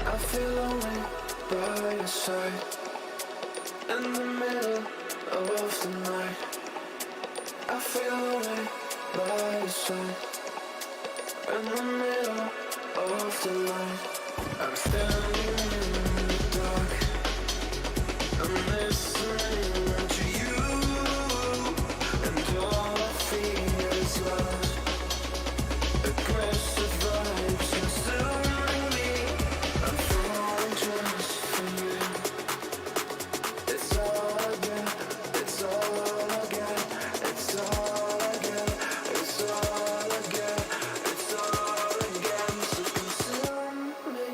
I feel lonely by your side. In the middle of the night, I feel lonely by your side. In the middle of the light, I'm standing in the dark. I'm listening to you, and all I feel is love. Aggressive vibes consuming me. I'm falling just for you. It's all I get, it's all I get, it's all I get, it's all I get, it's all I get. So consume me.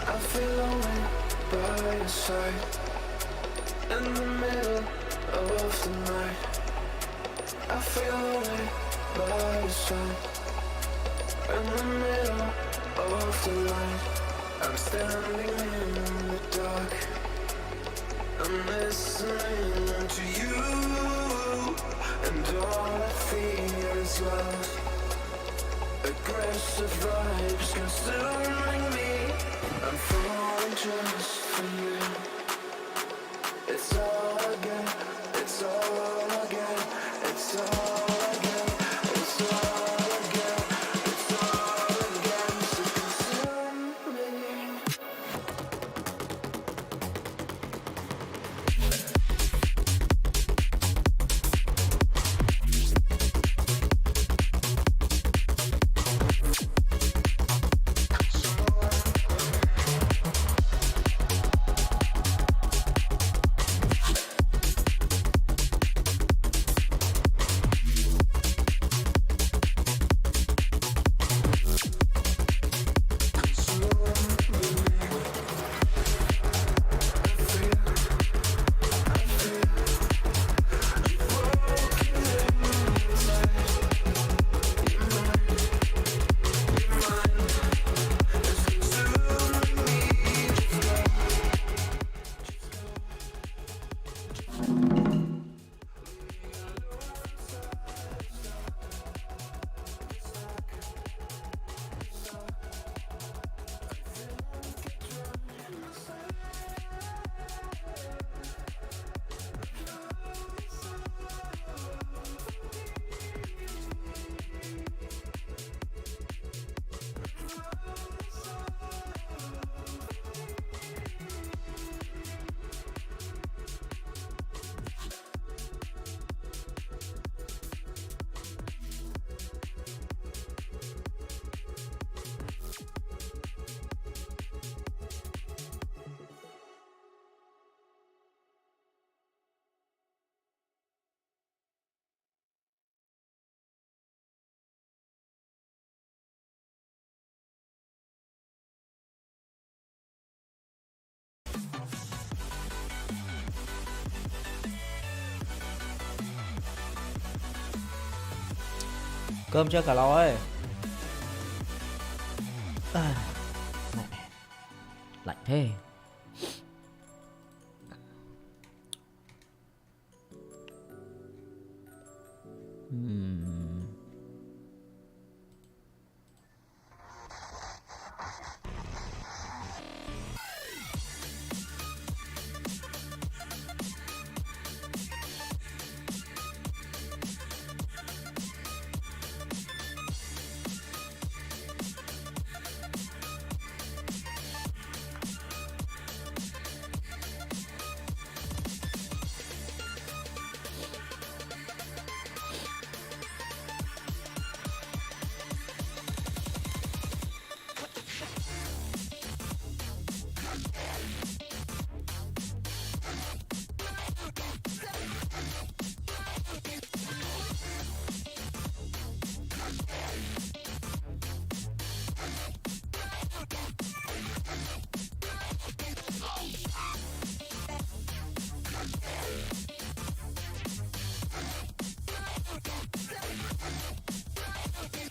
I feel lonely by your side. In the middle of the night, I feel lonely by your side. In the middle of the light, I'm standing in the dark. I'm listening to you, and all I feel is love. Aggressive vibes consuming me. I'm falling just for you. It's all I get, it's all I get, it's all I get, it's all I get, it's all I get. So consume me. Cơm chưa cả lò ơi. Mẹ. Lạnh thế.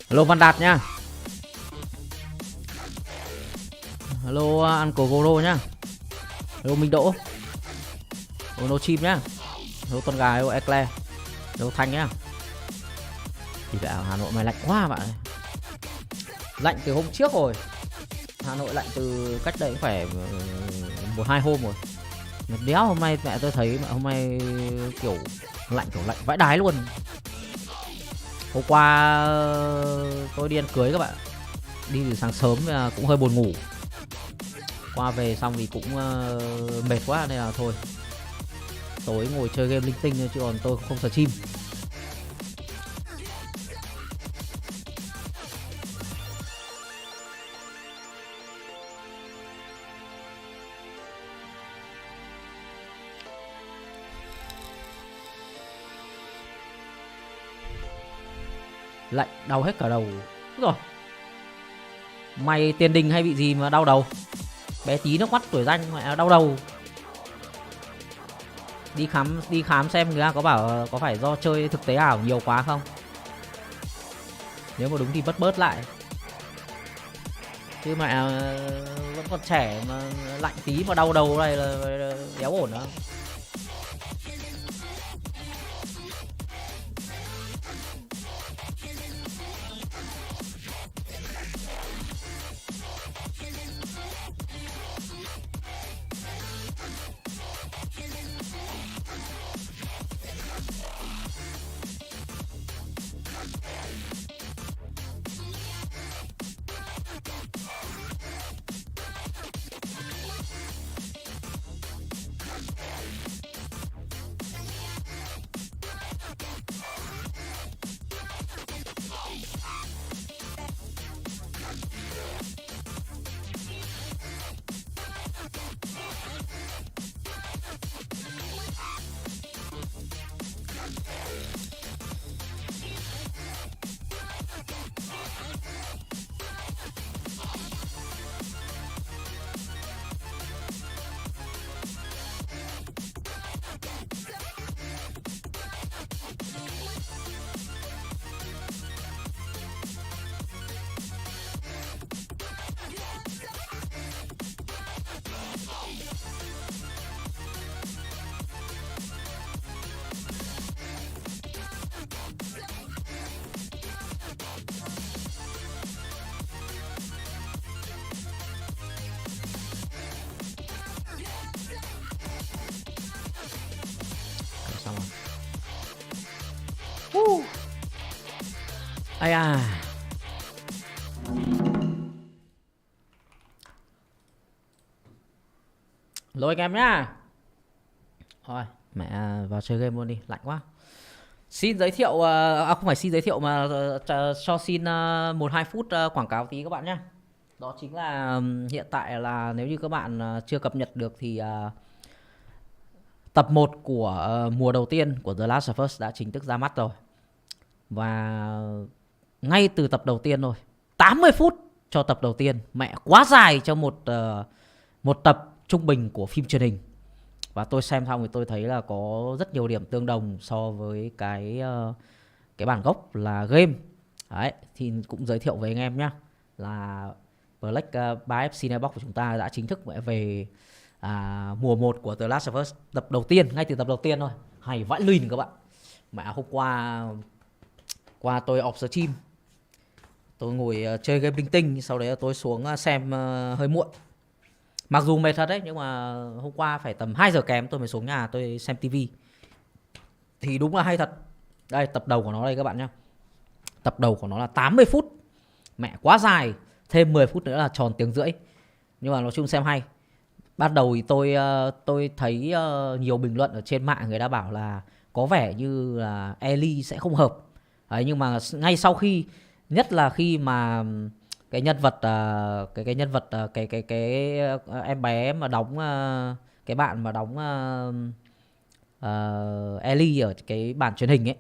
Hello Văn Đạt nhá. Hello Uncle Goro nhá. Hello Minh Đỗ. Hello Chim nhá. Hello con gà, hello Eclair. Hello Thanh nhá. Thì ở Hà Nội mày lạnh quá bạn. Lạnh từ hôm trước rồi. Hà Nội lạnh từ cách đây cũng phải 1-2 hôm rồi. Đéo hôm nay mẹ tôi thấy hôm nay kiểu lạnh vãi đái luôn. Hôm qua tôi đi ăn cưới các bạn. Đi từ sáng sớm cũng hơi buồn ngủ. Qua về xong thì cũng mệt quá nên là thôi. Tối ngồi chơi game linh tinh thôi chứ còn tôi không stream. Lạnh đau hết cả đầu. Rồi. Mày tiền đình hay bị gì mà đau đầu? Bé tí nước mắt tuổi danh mẹ đau đầu. Đi khám xem người ta có bảo có phải do chơi thực tế ảo nhiều quá không? Nếu mà đúng thì bớt lại. Chứ mẹ vẫn còn trẻ mà lạnh tí mà đau đầu này là đéo ổn đó. Xong rồi. Ai à. Lỗi anh em nhá. Thôi mẹ vào chơi game luôn đi, lạnh quá. Xin giới thiệu, không phải xin giới thiệu mà cho xin 1-2 phút quảng cáo tí các bạn nhé. Đó chính là hiện tại là nếu như các bạn chưa cập nhật được thì tập 1 của mùa đầu tiên của The Last of Us đã chính thức ra mắt rồi. Và ngay từ tập đầu tiên thôi, 80 phút cho tập đầu tiên, mẹ quá dài cho một tập trung bình của phim truyền hình. Và tôi xem xong thì tôi thấy là có rất nhiều điểm tương đồng so với cái bản gốc là game Đấy, thì cũng giới thiệu với anh em nhá, là Black 3FC Nightbox của chúng ta đã chính thức về mùa 1 của The Last of Us, tập đầu tiên, ngay từ tập đầu tiên thôi. Hay vãi lìn các bạn. Mẹ hôm qua tôi off stream, tôi ngồi chơi game linh tinh, sau đấy tôi xuống xem hơi muộn. Mặc dù mệt thật đấy, nhưng mà hôm qua phải tầm 2 giờ kém tôi mới xuống nhà tôi xem tivi. Thì đúng là hay thật. Đây, tập đầu của nó đây các bạn nhá. Tập đầu của nó là 80 phút. Mẹ quá dài. Thêm 10 phút nữa là tròn tiếng rưỡi. Nhưng mà nói chung xem hay. Ban đầu thì tôi thấy nhiều bình luận ở trên mạng người ta bảo là có vẻ như là Ellie sẽ không hợp. Đấy, nhưng mà ngay sau khi, nhất là khi mà cái nhân vật cái em bé mà đóng cái bạn mà đóng Ellie ở cái bản truyền hình ấy,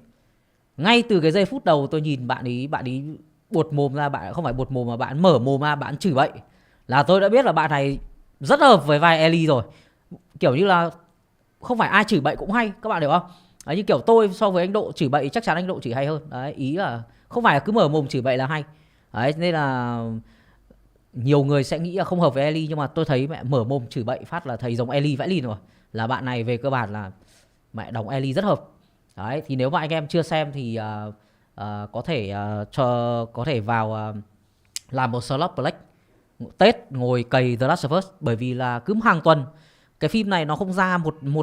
ngay từ cái giây phút đầu tôi nhìn bạn ấy buột mồm ra, bạn không phải buột mồm mà bạn mở mồm ra, bạn chửi bậy, là tôi đã biết là bạn này rất hợp với vai Ellie rồi. Kiểu như là không phải ai chửi bậy cũng hay, các bạn hiểu không? Đấy, như kiểu tôi so với anh Độ chửi bậy chắc chắn anh Độ chửi hay hơn. Đấy, ý là không phải là cứ mở mồm chửi bậy là hay. Đấy, nên là nhiều người sẽ nghĩ là không hợp với Ellie, nhưng mà tôi thấy mẹ mở mồm chửi bậy phát là thấy giống Ellie vãi lìn rồi. Là bạn này về cơ bản là mẹ đóng Ellie rất hợp. Đấy, thì nếu mà anh em chưa xem thì có thể vào làm một slot Black Tết ngồi cày The Last of Us, bởi vì là cứ hàng tuần cái phim này nó không ra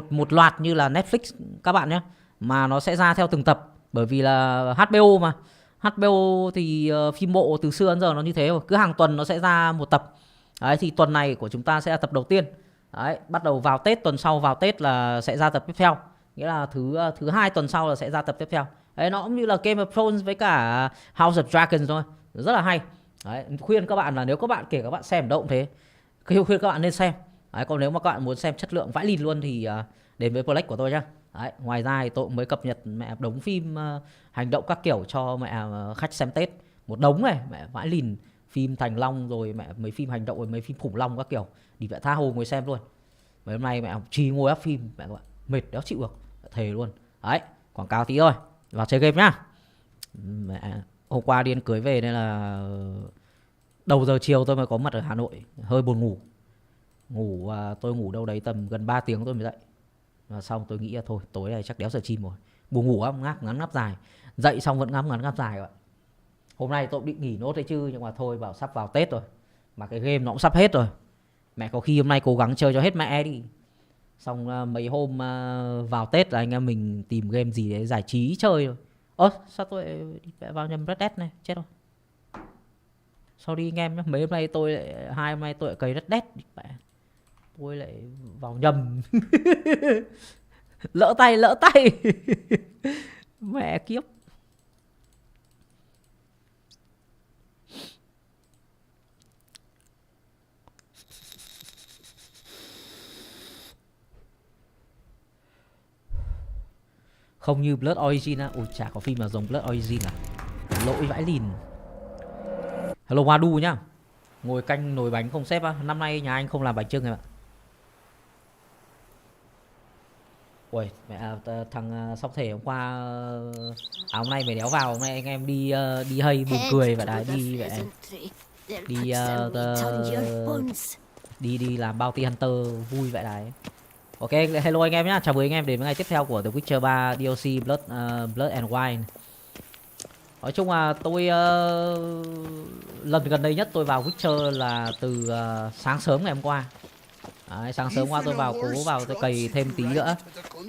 một loạt như là Netflix các bạn nhé, mà nó sẽ ra theo từng tập, bởi vì là HBO mà. HBO thì phim bộ từ xưa đến giờ nó như thế rồi, cứ hàng tuần nó sẽ ra một tập. Đấy, thì tuần này của chúng ta sẽ là tập đầu tiên. Đấy, bắt đầu vào Tết, tuần sau vào Tết là sẽ ra tập tiếp theo, nghĩa là thứ 2 tuần sau là sẽ ra tập tiếp theo. Đấy, nó cũng như là Game of Thrones với cả House of Dragons thôi, rất là hay. Đấy, khuyên các bạn là nếu các bạn kể các bạn xem đâu cũng thế, khuyên các bạn nên xem. Đấy, còn nếu mà các bạn muốn xem chất lượng vãi lìn luôn thì đến với Black của tôi nhá. Đấy, ngoài ra thì tôi cũng mới cập nhật mẹ đống phim hành động các kiểu cho mẹ khách xem Tết, một đống này mẹ vãi lìn, phim Thành Long rồi mẹ mấy phim hành động rồi mấy phim khủng long các kiểu, đi mẹ tha hồ ngồi xem luôn. Mấy hôm nay mẹ chỉ ngồi áp phim mẹ các bạn, mệt đéo chịu được, thề luôn. Đấy, quảng cáo tí thôi, vào chơi game nhá. Mẹ hôm qua đi ăn cưới về nên là đầu giờ chiều tôi mới có mặt ở Hà Nội, hơi buồn ngủ. Tôi ngủ đâu đấy tầm gần 3 tiếng tôi mới dậy. Và xong tôi nghĩ là thôi tối nay chắc đéo giờ chim rồi, buồn ngủ lắm, ngắn ngáp dài. Dậy xong vẫn ngắn ngáp dài các bạn. Hôm nay tôi cũng định nghỉ nốt đấy chứ, nhưng mà thôi bảo sắp vào Tết rồi, mà cái game nó cũng sắp hết rồi. Mẹ có khi hôm nay cố gắng chơi cho hết mẹ đi. Xong mấy hôm vào Tết là anh em mình tìm game gì để giải trí chơi rồi. Sao tôi vào nhầm Red Dead này, chết rồi. Sorry anh em nhé, mấy hôm nay hai hôm nay tôi lại cày Red Dead. Tôi lại vào nhầm. Lỡ tay. Mẹ kiếp. Không như Blood Origin á. Ui chả có phim nào giống Blood Origin à. Lỗi vãi lìn. Hello Hoa Đu nhá. Ngồi canh nồi bánh không xếp á. Năm nay nhà anh không làm bánh chưng em ạ. Ui mẹ thằng Sóc Thể hôm qua hôm nay mày đéo vào, hôm nay anh em đi hay buồn cười vậy đấy, đi làm Bounty Hunter vui vậy đấy. Ok, hello anh em nhá, chào mừng anh em đến với ngày tiếp theo của The Witcher 3 DLC Blood and Wine. Nói chung là tôi lần gần đây nhất tôi vào Witcher là từ sáng sớm ngày hôm qua. Đấy, sáng sớm qua tôi cố vào tôi cày thêm tí nữa.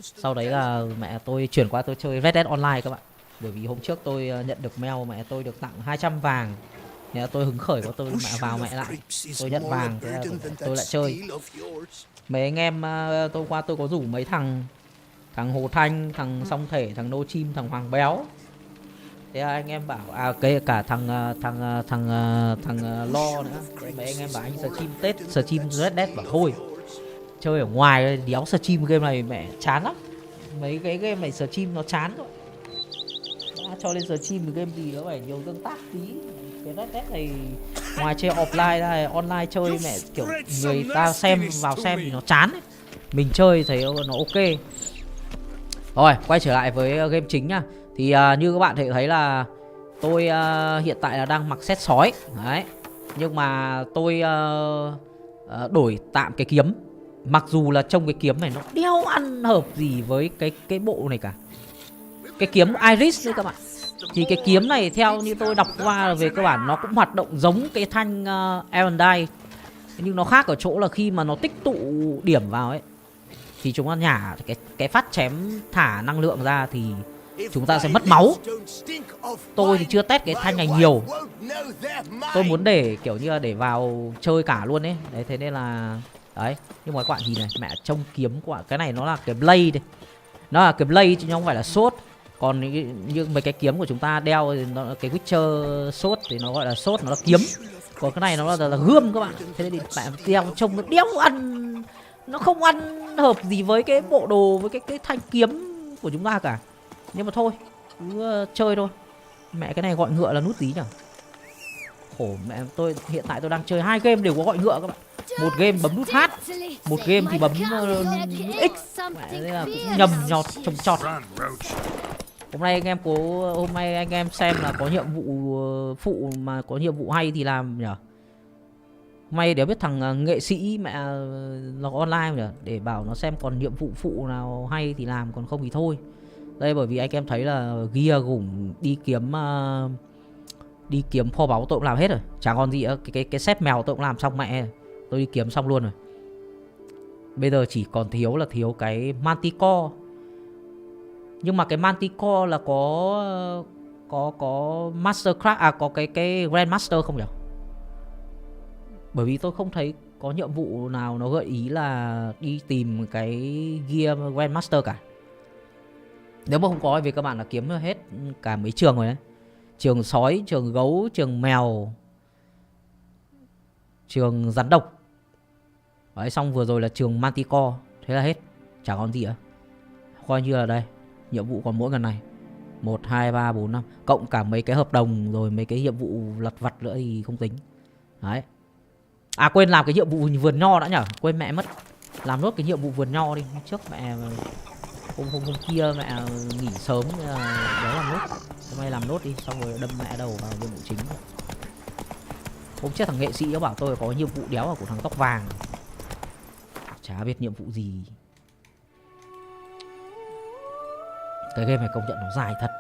Sau đấy là mẹ tôi chuyển qua tôi chơi Red Dead Online các bạn. Bởi vì hôm trước tôi nhận được mail mẹ tôi được tặng 200 vàng. Thế tôi hứng khởi của tôi mẹ vào mẹ lại. Tôi nhận vàng thế tôi lại chơi. Mấy anh em tôi qua tôi có rủ mấy thằng Hồ Thanh, thằng Xong Thể, thằng Nô Chim, thằng Hoàng Béo. Thế anh em bảo cả thằng Lo nữa. Thế mấy anh em bảo anh stream Red Dead, bảo thôi chơi ở ngoài đéo stream game này mẹ chán lắm. Mấy cái game này stream nó chán rồi. Cho lên stream game gì đó phải nhiều tương tác tí. Cái Red Dead này ngoài chơi offline ra online chơi mẹ kiểu người ta vào xem thì nó chán ấy. Mình chơi thấy nó ok. Rồi quay trở lại với game chính nhá. Thì như các bạn thể thấy là tôi hiện tại là đang mặc set sói đấy, nhưng mà tôi đổi tạm cái kiếm. Mặc dù là trông cái kiếm này nó đéo ăn hợp gì với cái bộ này cả. Cái kiếm Iris đấy các bạn. Thì cái kiếm này theo như tôi đọc qua là về cơ bản nó cũng hoạt động giống cái thanh Erendite, nhưng nó khác ở chỗ là khi mà nó tích tụ điểm vào ấy thì chúng ta nhả cái phát chém thả năng lượng ra thì chúng ta sẽ mất máu. Tôi thì chưa test cái thanh này nhiều. Tôi muốn để kiểu như là để vào chơi cả luôn ấy. Đấy, thế nên là đấy. Nhưng mà các bạn nhìn này, mẹ trông kiếm của bạn. Cái này nó là cái blade đây. Nó là cái blade chứ không phải là sword. Còn như mấy cái kiếm của chúng ta đeo thì nó, cái Witcher sword thì nó gọi là sword, nó là kiếm. Còn cái này nó là gươm các bạn. Thế nên thì bạn đeo trông nó đéo ăn, nó không ăn hợp gì với cái bộ đồ, với cái thanh kiếm của chúng ta cả. Nhưng mà thôi, cứ chơi thôi. Mẹ cái này gọi ngựa là nút gì nhỉ? Khổ mẹ, tôi hiện tại tôi đang chơi 2 game đều có gọi ngựa các bạn. Một game bấm nút H, một game thì bấm X. Mẹ, nên là cũng nhầm nhọt trồng trọt. Hôm nay anh em xem là có nhiệm vụ phụ mà có nhiệm vụ hay thì làm nhỉ? Hôm nay để biết thằng nghệ sĩ mẹ nó online nhỉ, để bảo nó xem còn nhiệm vụ phụ nào hay thì làm, còn không thì thôi. Đây, bởi vì anh em thấy là gear gủng đi kiếm kho báu tôi cũng làm hết rồi, chẳng còn gì nữa. Cái set mèo tôi cũng làm xong mẹ, tôi đi kiếm xong luôn rồi. Bây giờ chỉ còn thiếu cái Manticore. Nhưng mà cái Manticore là có Mastercraft có cái Grandmaster không nhỉ? Bởi vì tôi không thấy có nhiệm vụ nào nó gợi ý là đi tìm cái gear Grandmaster cả. Nếu mà không có thì các bạn là kiếm hết cả mấy trường rồi đấy. Trường sói, trường gấu, trường mèo, trường rắn độc. Đấy, xong vừa rồi là trường Manticore. Thế là hết, chẳng còn gì nữa. Coi như là đây, nhiệm vụ còn mỗi lần này 1, 2, 3, 4, 5. Cộng cả mấy cái hợp đồng rồi mấy cái nhiệm vụ lặt vặt nữa thì không tính. Đấy. À quên làm cái nhiệm vụ vườn nho đã nhở. Quên mẹ mất. Làm nốt cái nhiệm vụ vườn nho đi. Trước mẹ hôm kia mẹ nghỉ sớm đó làm nốt. Hôm nay làm nốt đi, xong rồi đâm mẹ đầu vào nhiệm vụ chính. Hôm trước thằng nghệ sĩ nó bảo tôi có nhiệm vụ đéo ở của thằng tóc vàng. Chả biết nhiệm vụ gì. Cái game này công nhận nó dài thật.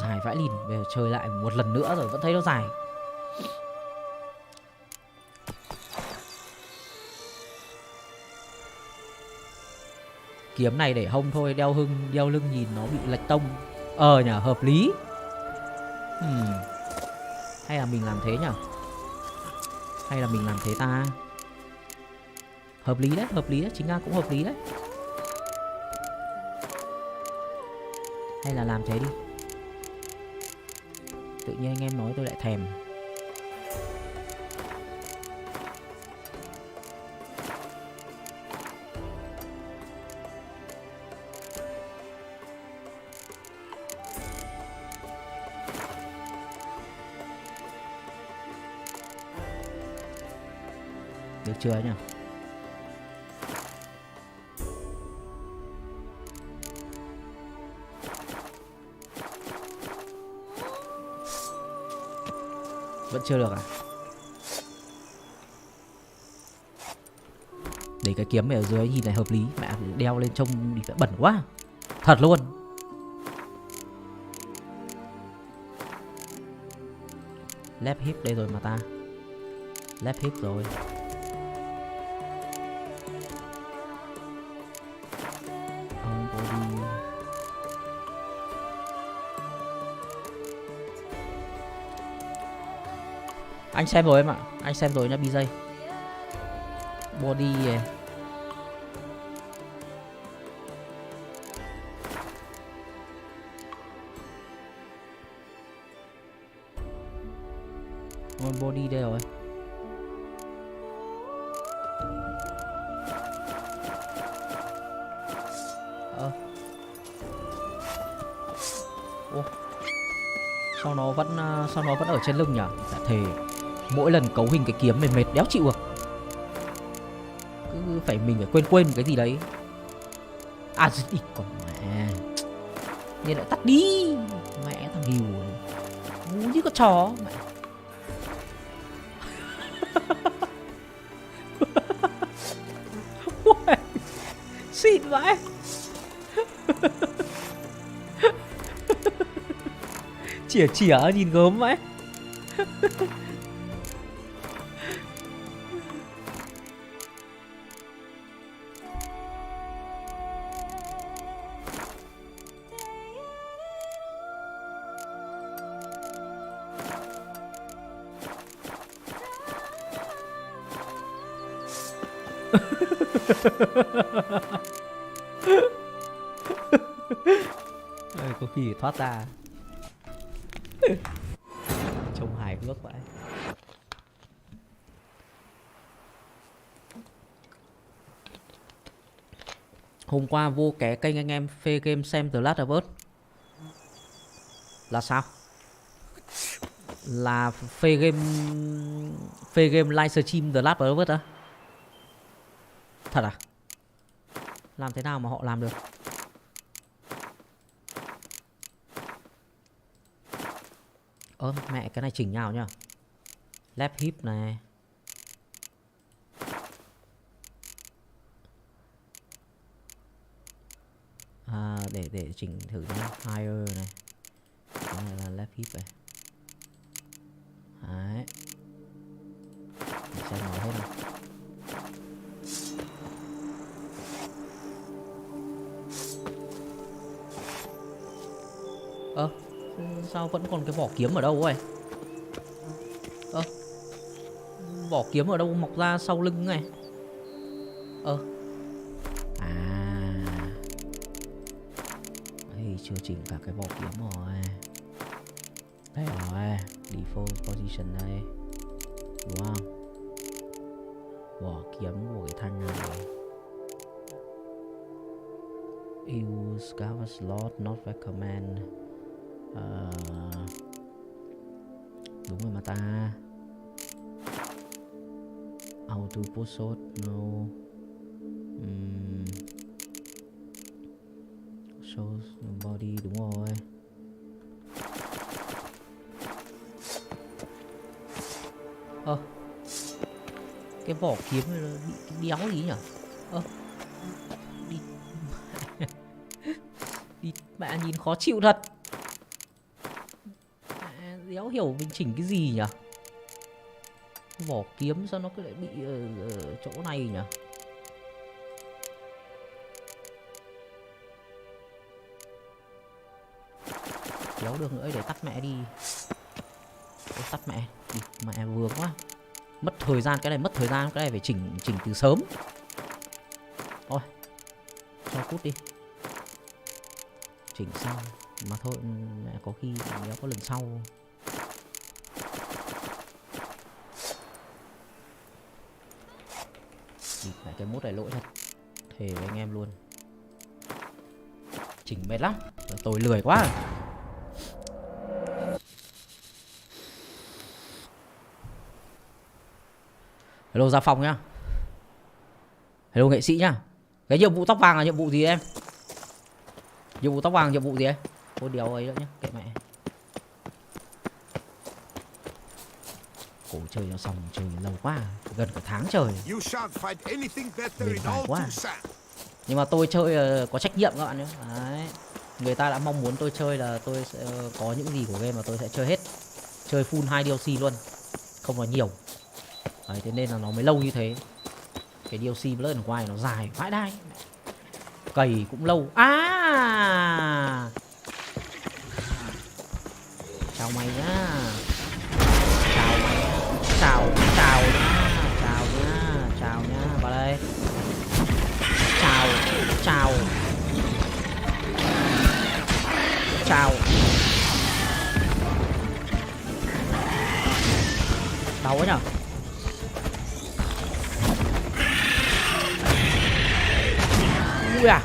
Dài vãi lìn. Bây giờ chơi lại một lần nữa rồi vẫn thấy nó dài. Kiếm này để hông thôi, đeo lưng nhìn nó bị lệch tông. Nhờ, hợp lý. Hay là mình làm thế nhở? Hay là mình làm thế ta? Hợp lý đấy, chính ra cũng hợp lý đấy. Hay là làm thế đi. Tự nhiên anh em nói tôi lại thèm. Được chưa nhỉ? Vẫn chưa được à? Để cái kiếm này ở dưới nhìn này hợp lý. Mẹ đeo lên trông đi phải bẩn quá. Thật luôn. Left hip đây rồi mà ta. Left hip rồi. Anh xem rồi em ạ. Anh xem rồi nha BJ. Body này. Body đây rồi. Sao nó vẫn ở trên lưng nhỉ? Dạ thề. Mỗi lần cấu hình cái kiếm mệt đéo chịu được. Cứ phải mình phải quên cái gì đấy. À gì còn mẹ. Nên lại tắt đi. Mẹ thằng Hìu. có chó. Ui, xịn vãi. Chỉa nhìn gớm vãi. Có khi thoát ra. Trông hài hước vậy. Hôm qua vô cái kênh anh em phê game xem The Last of Us. Là sao? Là phê game live stream The Last of Us á? Thật à? Làm thế nào mà họ làm được? Mẹ cái này chỉnh nhau nhá. Left hip này. Để chỉnh thử nhá. Higher này. Cái này là left hip này. Đấy. Để xem nó hết nào. Sao vẫn còn cái vỏ kiếm ở đâu ấy? Vỏ kiếm ở đâu mọc ra sau lưng này? Đây, chưa chỉnh cả cái vỏ kiếm rồi. Đây rồi, default position đây. Đúng không? Vỏ kiếm của cái thanh này. Use cover slot not recommend. Đúng rồi mà ta. Auto push shot no. Shows body đúng rồi. Cái vỏ kiếm này bị đéo gì nhỉ? Đi mẹ nhìn khó chịu thật. Đéo hiểu mình chỉnh cái gì nhỉ? Vỏ kiếm sao nó cứ lại bị ở chỗ này nhỉ? Đéo được nữa, để tắt mẹ đi. Tắt mẹ đi, mẹ vừa quá. Mất thời gian, cái này mất thời gian, cái này phải chỉnh từ sớm. Thôi, cho cút đi. Chỉnh xong mà thôi, mẹ có khi nếu có lần sau. Mẹ cái mốt này lỗi thật. Thề với anh em luôn. Chỉnh mệt lắm, tôi lười quá. Hello Gia Phong nhá. Hello nghệ sĩ nhá. Cái nhiệm vụ tóc vàng là nhiệm vụ gì em? Nhiệm vụ tóc vàng nhiệm vụ gì ấy? Cô điều ấy nữa nhá, kệ mẹ. Cổ chơi cho xong, chơi lâu quá, gần cả tháng trời. Mệt mỏi quá. Nhưng mà tôi chơi có trách nhiệm các bạn nhé. Đấy. Người ta đã mong muốn tôi chơi là tôi sẽ có những gì của game mà tôi sẽ chơi hết. Chơi full 2 DLC luôn. Không nói nhiều. Đấy, thế nên là nó mới lâu như thế. Cái DLC Blood and Wine nó dài vãi đai. Cày cũng lâu. Chào mày nhá. Chào mày nhá. Chào nhá. Chào nhá. Vào đây. Chào. Đau quá nhở. Ui à.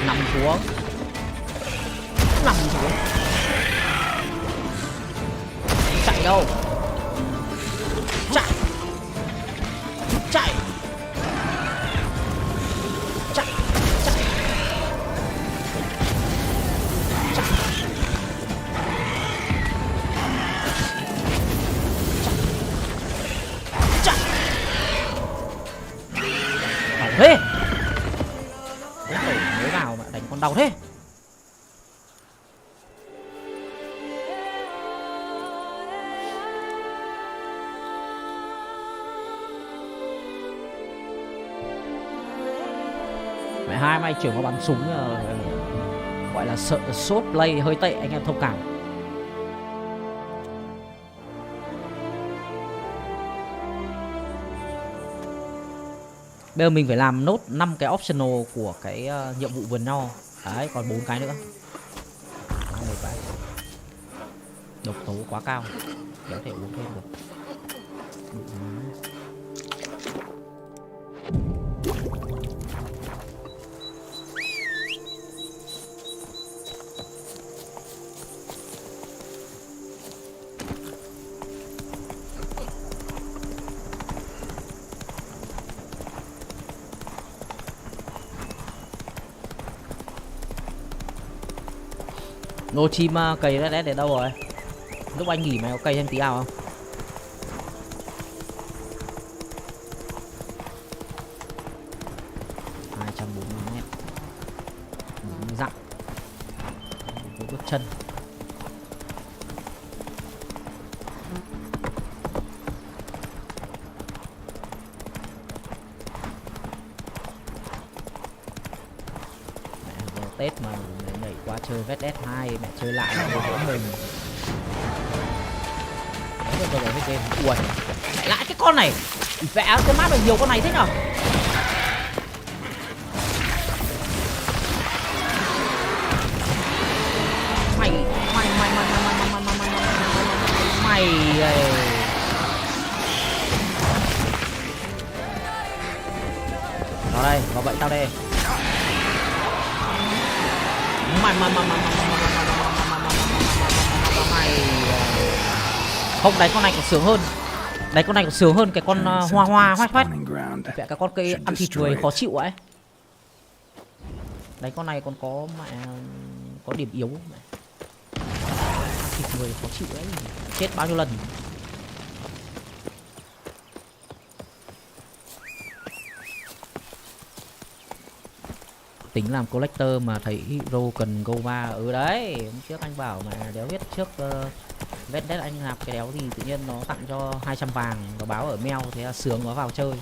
Nằm xuống. Chạy đâu? Chạy. Còn đau thế. Mẹ hai may trưởng có bắn súng gọi là sợ sốt play hơi tệ, anh em thông cảm. Bây giờ mình phải làm nốt 5 cái optional của cái nhiệm vụ vườn nho. Đấy, còn 4 cái nữa. Độc tố quá cao, có thể uống thêm được. Nô chim cầy Red Dead để đâu rồi? Lúc anh nghỉ mày có cầy thêm tí nào không? $240 dặm. Bước chân. Mẹ Tết mà nhảy qua chơi Red Dead 2 mẹ chơi lại là của mình. Đấy rồi cái game. Ui, lại cái con này. Vẽ cái map này nhiều con này thế nhở? Mày vào đây, vào bẫy tao đây. Mày không, đánh con này còn sướng hơn. Đánh con này còn sướng hơn cái con hoa hoa hoét hoét. Vẽ cái con cây ăn thịt người khó chịu ấy. Đánh con này còn có mẹ có điểm yếu mẹ. Thịt người khó chịu ấy, chết bao nhiêu lần. Tính làm collector mà thấy hero cần go 3 ở đấy. Hôm trước anh bảo mà đéo biết trước Red Dead anh làm cái đéo thì tự nhiên nó tặng cho 200 vàng và báo ở mail, thế là sướng nó vào chơi.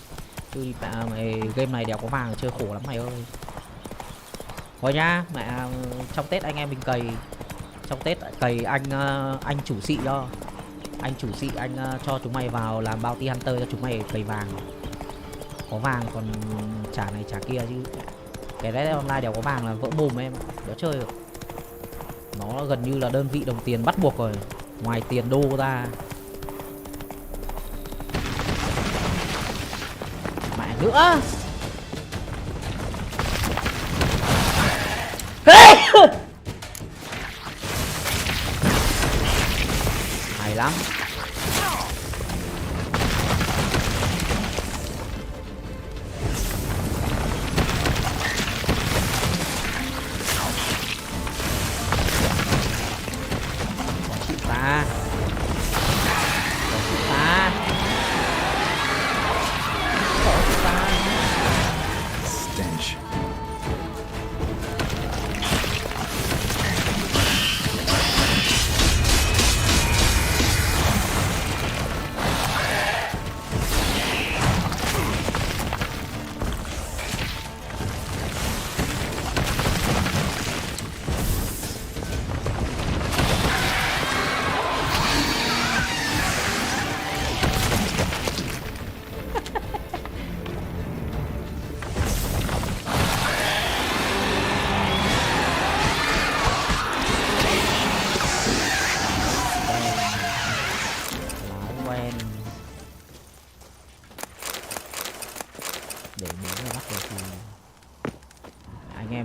Chứ mày game này đéo có vàng chơi khổ lắm mày ơi. Thôi nhá, mẹ trong Tết anh em mình cày. Trong Tết cày anh chủ xị cho. Anh chủ xị anh cho chúng mày vào làm bounty hunter cho chúng mày cày vàng. Có vàng còn trả này trả kia chứ. Cái đấy online đều có vàng là vỡ mồm em, đéo chơi được. Nó gần như là đơn vị đồng tiền bắt buộc rồi, ngoài tiền đô ra. Mẹ nữa. Hay lắm.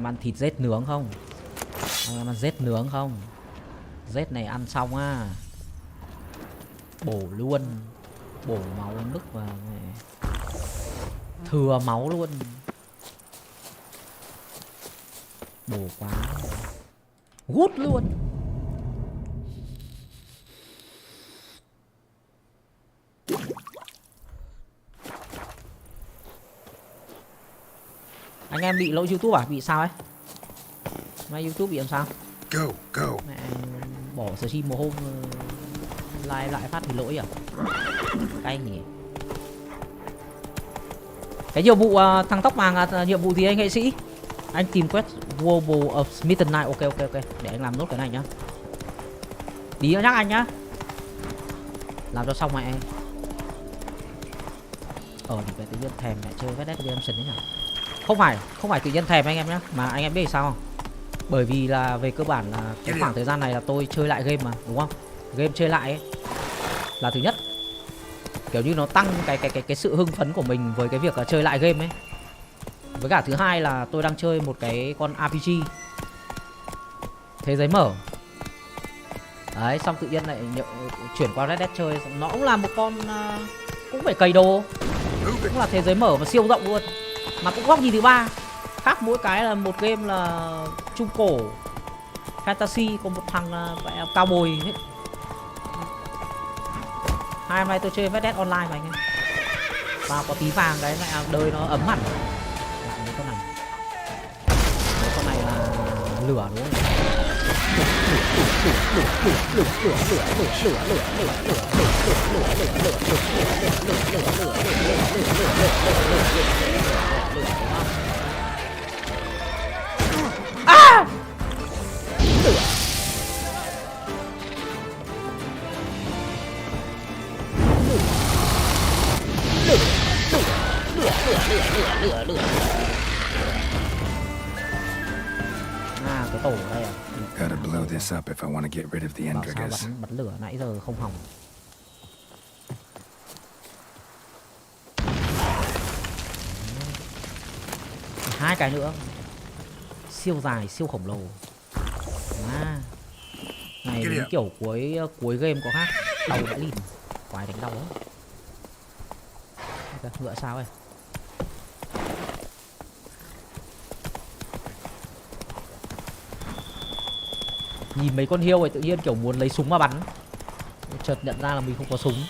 Ăn thịt rết nướng không? Anh em ăn rết nướng không? Rết này ăn xong á, bổ luôn, bổ máu nức vào này. Thừa máu luôn, bổ quá, hút luôn. Anh em bị lỗi YouTube à? Bị sao ấy? Nay YouTube bị làm sao? Go. Mẹ bỏ stream một hôm live lại phát thì lỗi à? Cay nhỉ. Cái nhiệm vụ thằng tóc vàng là nhiệm vụ gì anh nghệ sĩ? Anh tìm quest Global of Midnight. Ok. Để anh làm nốt cái này nhá. Tí nữa nhắc anh nhá. Làm cho xong mẹ. Thì phải tự nhiên thèm mẹ chơi Red Dead Redemption đấy nhỉ? Không phải tự nhiên thèm anh em nhá, mà anh em biết sao không? Bởi vì là về cơ bản là cái khoảng thời gian này là tôi chơi lại game mà, đúng không? Game chơi lại ấy là thứ nhất, kiểu như nó tăng cái sự hưng phấn của mình với cái việc là chơi lại game ấy. Với cả thứ hai là tôi đang chơi một cái con RPG thế giới mở. Đấy, xong tự nhiên lại chuyển qua Red Dead chơi. Nó cũng là một con cũng phải cày đồ, cũng là thế giới mở và siêu rộng luôn, mà cũng góc nhìn thứ ba. Khác mỗi cái là một game là trung cổ fantasy, còn một thằng là cao bồi hết. Hai hôm nay tôi chơi Red Dead Online mà anh em. Và có tí vàng cái mẹ đời nó ấm hẳn. Mấy con này là lửa đúng không? À! Lửa. Cái tổ ở đây à? Gotta blow this up if I want to get rid of the Bảo sao intrigues. bắn lửa nãy giờ không hỏng. Hai cái nữa. Siêu dài, siêu khổng lồ. Này đến kiểu cuối game có khác. Đầu đã lìn. Quái đánh đau đó. Ngựa sao ấy? Nhìn mấy con hiêu ấy tự nhiên kiểu muốn lấy súng mà bắn. Chợt nhận ra là mình không có súng.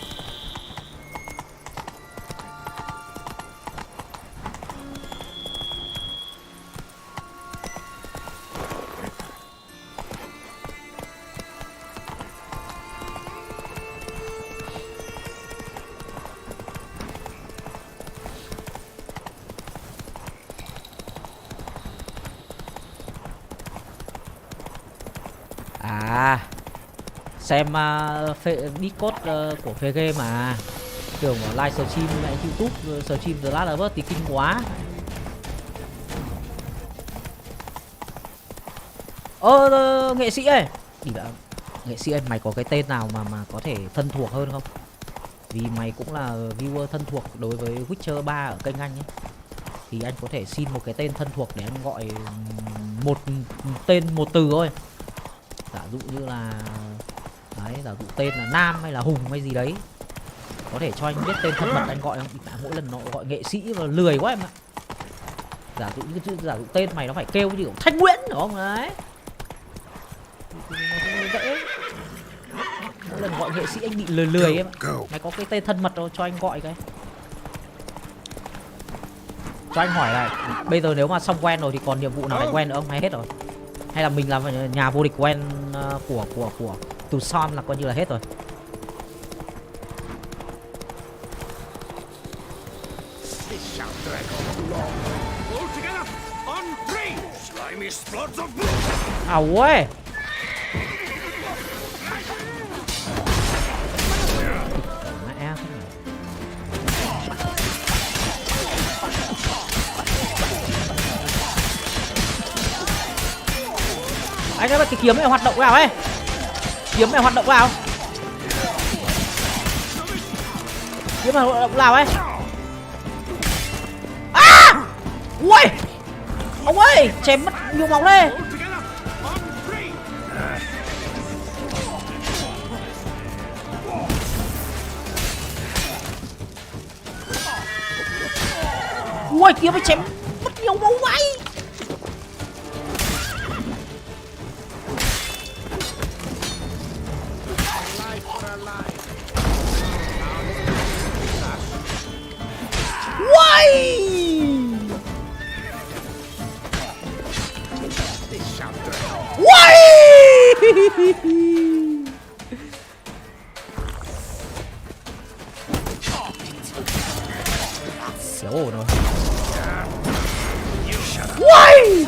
Xem Discord của phê game mà tưởng live stream lại YouTube stream The Last of Us thì kinh quá. Nghệ sĩ ơi, nghệ sĩ ơi, mày có cái tên nào mà có thể thân thuộc hơn không? Vì mày cũng là viewer thân thuộc đối với Witcher 3 ở kênh anh ấy, thì anh có thể xin một cái tên thân thuộc để anh gọi một tên một từ thôi. Giả dụ như là đấy, giả dụ tên là Nam hay là Hùng hay gì đấy, có thể cho anh biết tên thân mật anh gọi không? Mỗi lần nó gọi nghệ sĩ và lười quá em ạ. Giả dụ tên mày nó phải kêu như kiểu Thanh Nguyễn đúng không đấy? Dễ. Mỗi lần gọi nghệ sĩ anh bị lười em ạ. Mày có cái tên thân mật đâu cho anh gọi cái. Cho anh hỏi là bây giờ nếu mà xong quen rồi thì còn nhiệm vụ nào đánh quen nữa không hay hết rồi? Hay là mình là nhà vô địch quen của từ Xong là coi như là hết rồi. Ôi. Anh ơi, cái kiếm này hoạt động vào ấy. Kiếm này hoạt động vào. Kiếm này hoạt động vào ấy. À! Ui! Ông ơi, chém mất nhiều máu đây. Ui, kiếm này chém mất nhiều máu vậy. Uầy! Xéo ổn rồi. Uầy!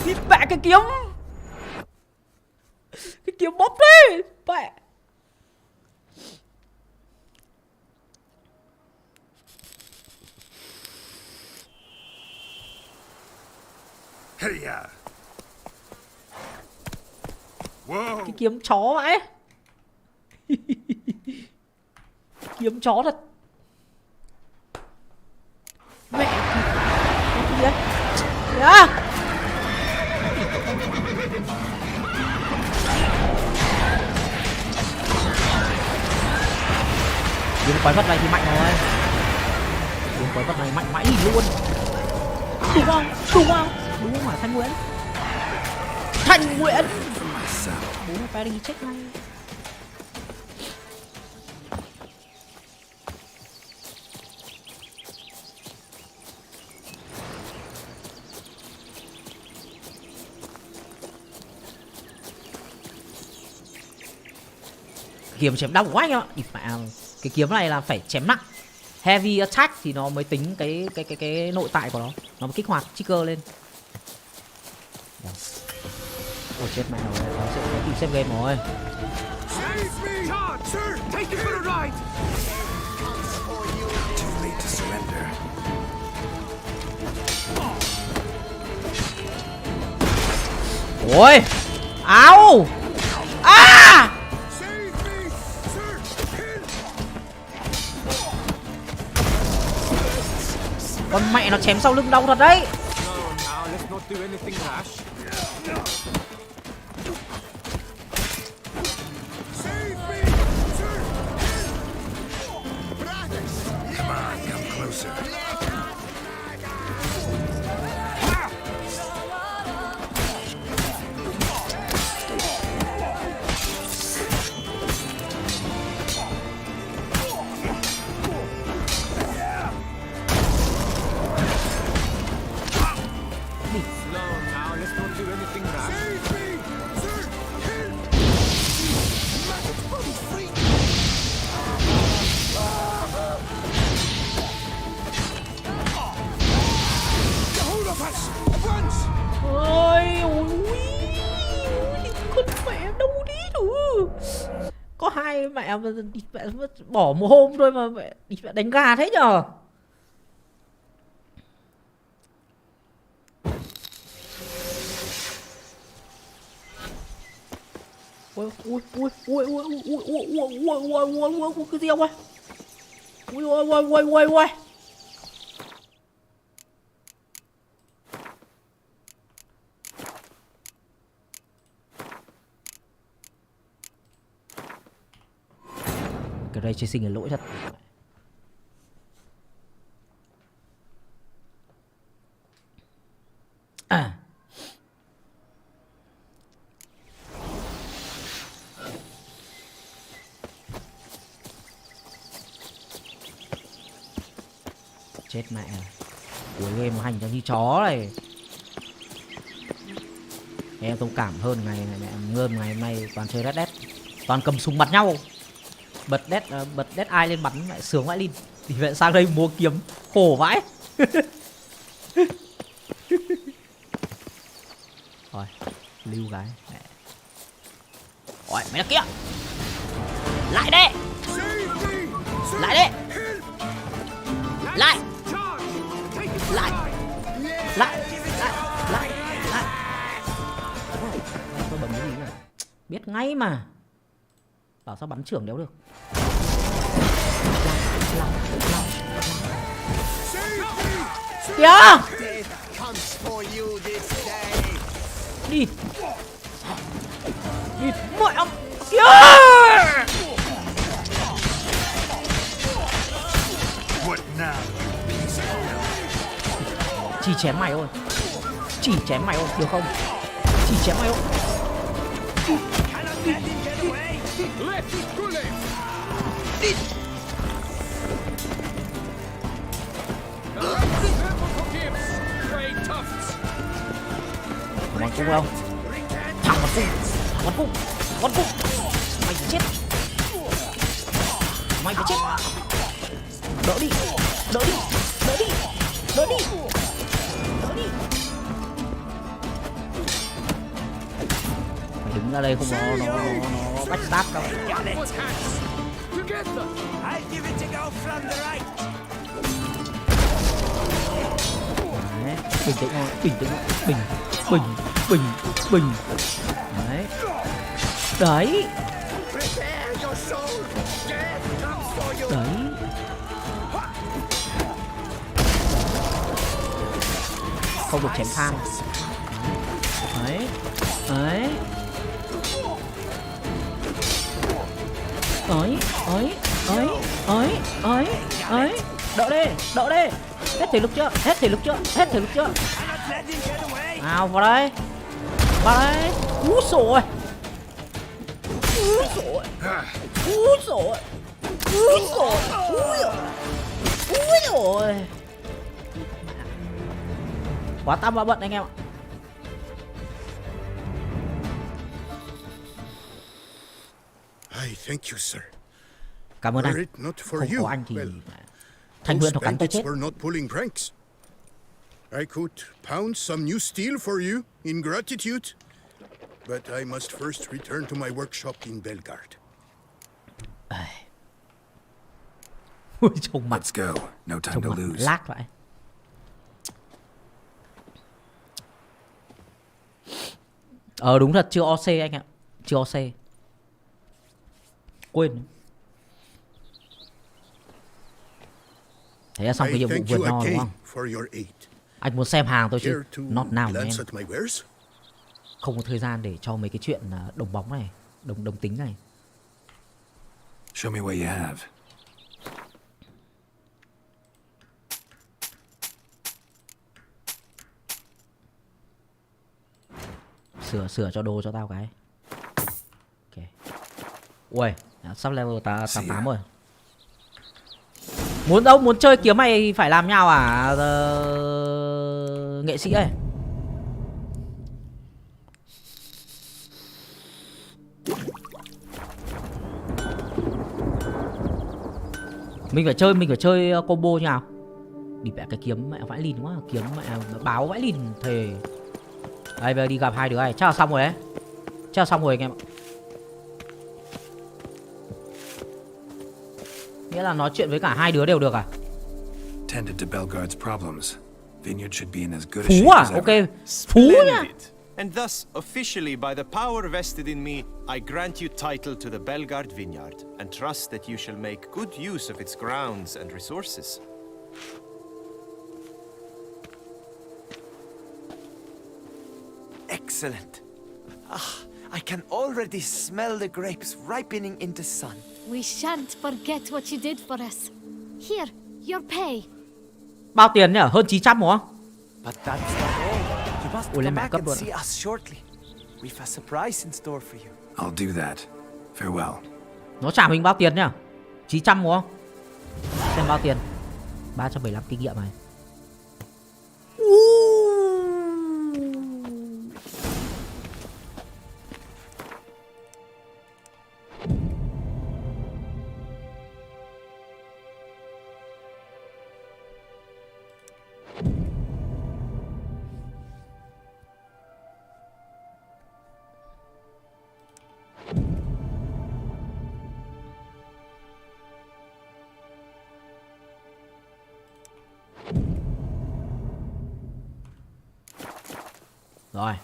Đi bẹ cái kiếm. Cái kiếm bóp đi. Bẹ. Hey ya. Whoa. Cái kiếm chó vậy. Kiếm chó thật. Mẹ. Cái gì đấy? Kìa. Kiếm quái vật này thì mạnh rồi. Kiếm quái vật này mạnh mẽ luôn. Đúng không? Đúng không? Đúng không hả Thanh Nguyễn? Thanh Nguyễn. Bố nó Perry chết ngay. Kiếm chém đau quá anh ạ. Cái kiếm này là phải chém nặng. Heavy attack thì nó mới tính cái nội tại của nó mới kích hoạt trigger lên. Ôi chết mẹ rồi, nó sẽ kịp xếp game rồi. Ôi! Áo! À! Con mẹ nó chém sau lưng đau thật đấy. Có hai mẹ bỏ một hôm thôi mà mẹ đánh gà thế nhờ. Ui ui ui ui ui ui ui ui ui cái gì không ơi. Ui ui ui ui ui ui. Cái ray tracing là lỗi thật. À. Chết mẹ. Cuối game nó hành cho như chó này. Em thông cảm hơn ngày này mẹ ngơn ngày hôm nay toàn chơi Red Dead. Toàn cầm súng bắn nhau. Bật Dead Eye lên bắn lại sướng vãi lìn. Thì vậy sang đây mua kiếm khổ vãi. Rồi, lưu gái. Ôi, mày là kia. Lại đây. Lại đây. Lại. Lại. Lại. Lại. Lại. Tôi bấm cái gì này. Biết ngay mà. Bảo sao bắn trưởng đéo được. Kìa. Đi. Đi mẹ ông. Kìa. Chỉ chém mày thôi. Chỉ chém mày thôi, được không? Chỉ chém mày thôi. Còn cung đâu? Thằng con cung, con cung, con cung. Mày phải chết. Mày phải chết. Đỡ đi, đỡ đi, đỡ đi, đỡ đi, đỡ đi. Mày đứng ra đây không nó bách táp đâu. Đấy, bình tĩnh thôi, bình tĩnh, bình. Đấy. Đấy. Đấy. Không được chém than. Đấy. Đấy. Ấy, ấy, ấy, ấy, ấy, ấy. Đỡ đi, đỡ đi. Hết thể lực chưa? Hết thể lực chưa? Hết thể lực chưa? Nào vào đây. Vào đây. Úi dồi. Úi dồi. Úi dồi. Úi dồi. Úi dồi. Quá tam quá bận anh em ạ. I thank you, sir. Cảm ơn anh. Were it not for Không you, có anh thì well, Thanh Nguyễn nó those cắn tôi chết. bandits were not pulling pranks. I could pound some new steel for you in gratitude, but I must first return to my workshop in Belgard. Ui trông mặt. Let's go. No time Trông to mặt lose. lác vậy. Đúng thật, chưa OC anh ạ. Chưa OC. Quên. Thế là xong cái I nhiệm vụ thank vượt you no đúng again không? for your aid. Anh muốn xem hàng tôi chứ. Care to Not now em. glance at my wares? Không có thời gian để cho mấy cái chuyện đồng bóng này, đồng tính này. Show me what you have. Sửa cho đồ cho tao cái. Ok. Ui, sắp level 88 rồi. Muốn chơi kiếm mày phải làm nhau à nghệ sĩ ơi. Mình phải chơi combo như nào? Đi vẽ cái kiếm mẹ vãi lìn quá, kiếm mẹ báo vãi lìn thề. Đây bây giờ đi gặp hai đứa này, chắc là xong rồi đấy. Chắc là xong rồi anh em ạ. Nghĩa là nói chuyện với cả hai đứa đều được à? Tended to Belgard's problems. Vineyard should be in as good a Phú shape à? as Ok. ever. Phú nha. Splendid. And thus, officially, by the power vested in me, I grant you title to the Belgard vineyard, and trust that you shall make good use of its grounds and resources. Excellent. I can already smell the grapes ripening in the sun. We shan't forget what you did for us. Here, your pay. Bao tiền nhỉ? Hơn 900 đúng không? But that's not all. You must Ủa, come lên mẹ back cấp and luôn. see us shortly. We've a surprise in store for you. I'll do that. Farewell. Nó trả mình bao tiền nhỉ? 900 đúng không? Xem bao tiền. 375 kinh nghiệm này. Rồi.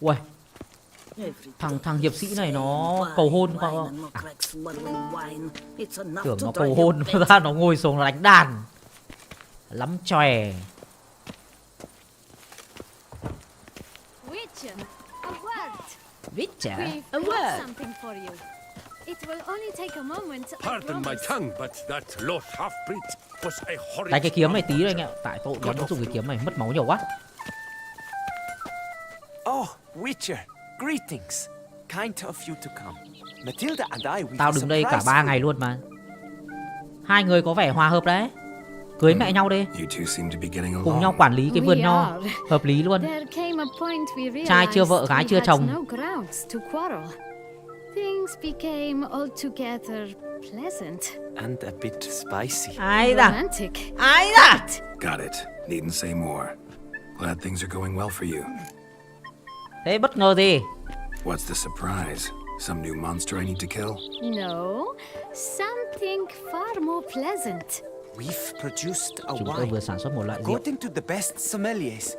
Ui. Thằng hiệp sĩ này nó cầu hôn không? Tưởng nó cầu hôn ra nó ngồi xuống nó đánh đàn. Lắm chòe. Witcher, a word. Witcher, We've a got word. something for you. It will only take a moment. I Pardon my promise. tongue, but that lost half-breed was a horrid... Đánh cái kiếm này tí rồi anh ạ. Tại tôi bắn dùng cái kiếm này mất máu nhiều quá. Oh, Witcher, greetings. kind of you to come. Matilda and I will Tao đứng đây cả 3 ngày luôn mà. Hai người có vẻ hòa hợp đấy. Cưới mẹ nhau đi. You two seem to be getting along. Cùng nhau quản lý cái vườn We nho. are. Hợp lý luôn. There came a point we Trai chưa vợ, realized gái we chưa had chồng. no grounds to quarrel. Things became altogether pleasant, And a bit spicy. Ai da? romantic. Ai da? Got it. Needn't say more. Glad things are going well for you. Thế bất ngờ gì? What's the surprise? Some new monster I need to kill? No, something far more pleasant. We've produced a Chúng tôi vừa wine. sản xuất một loại rượu. According to the best sommeliers,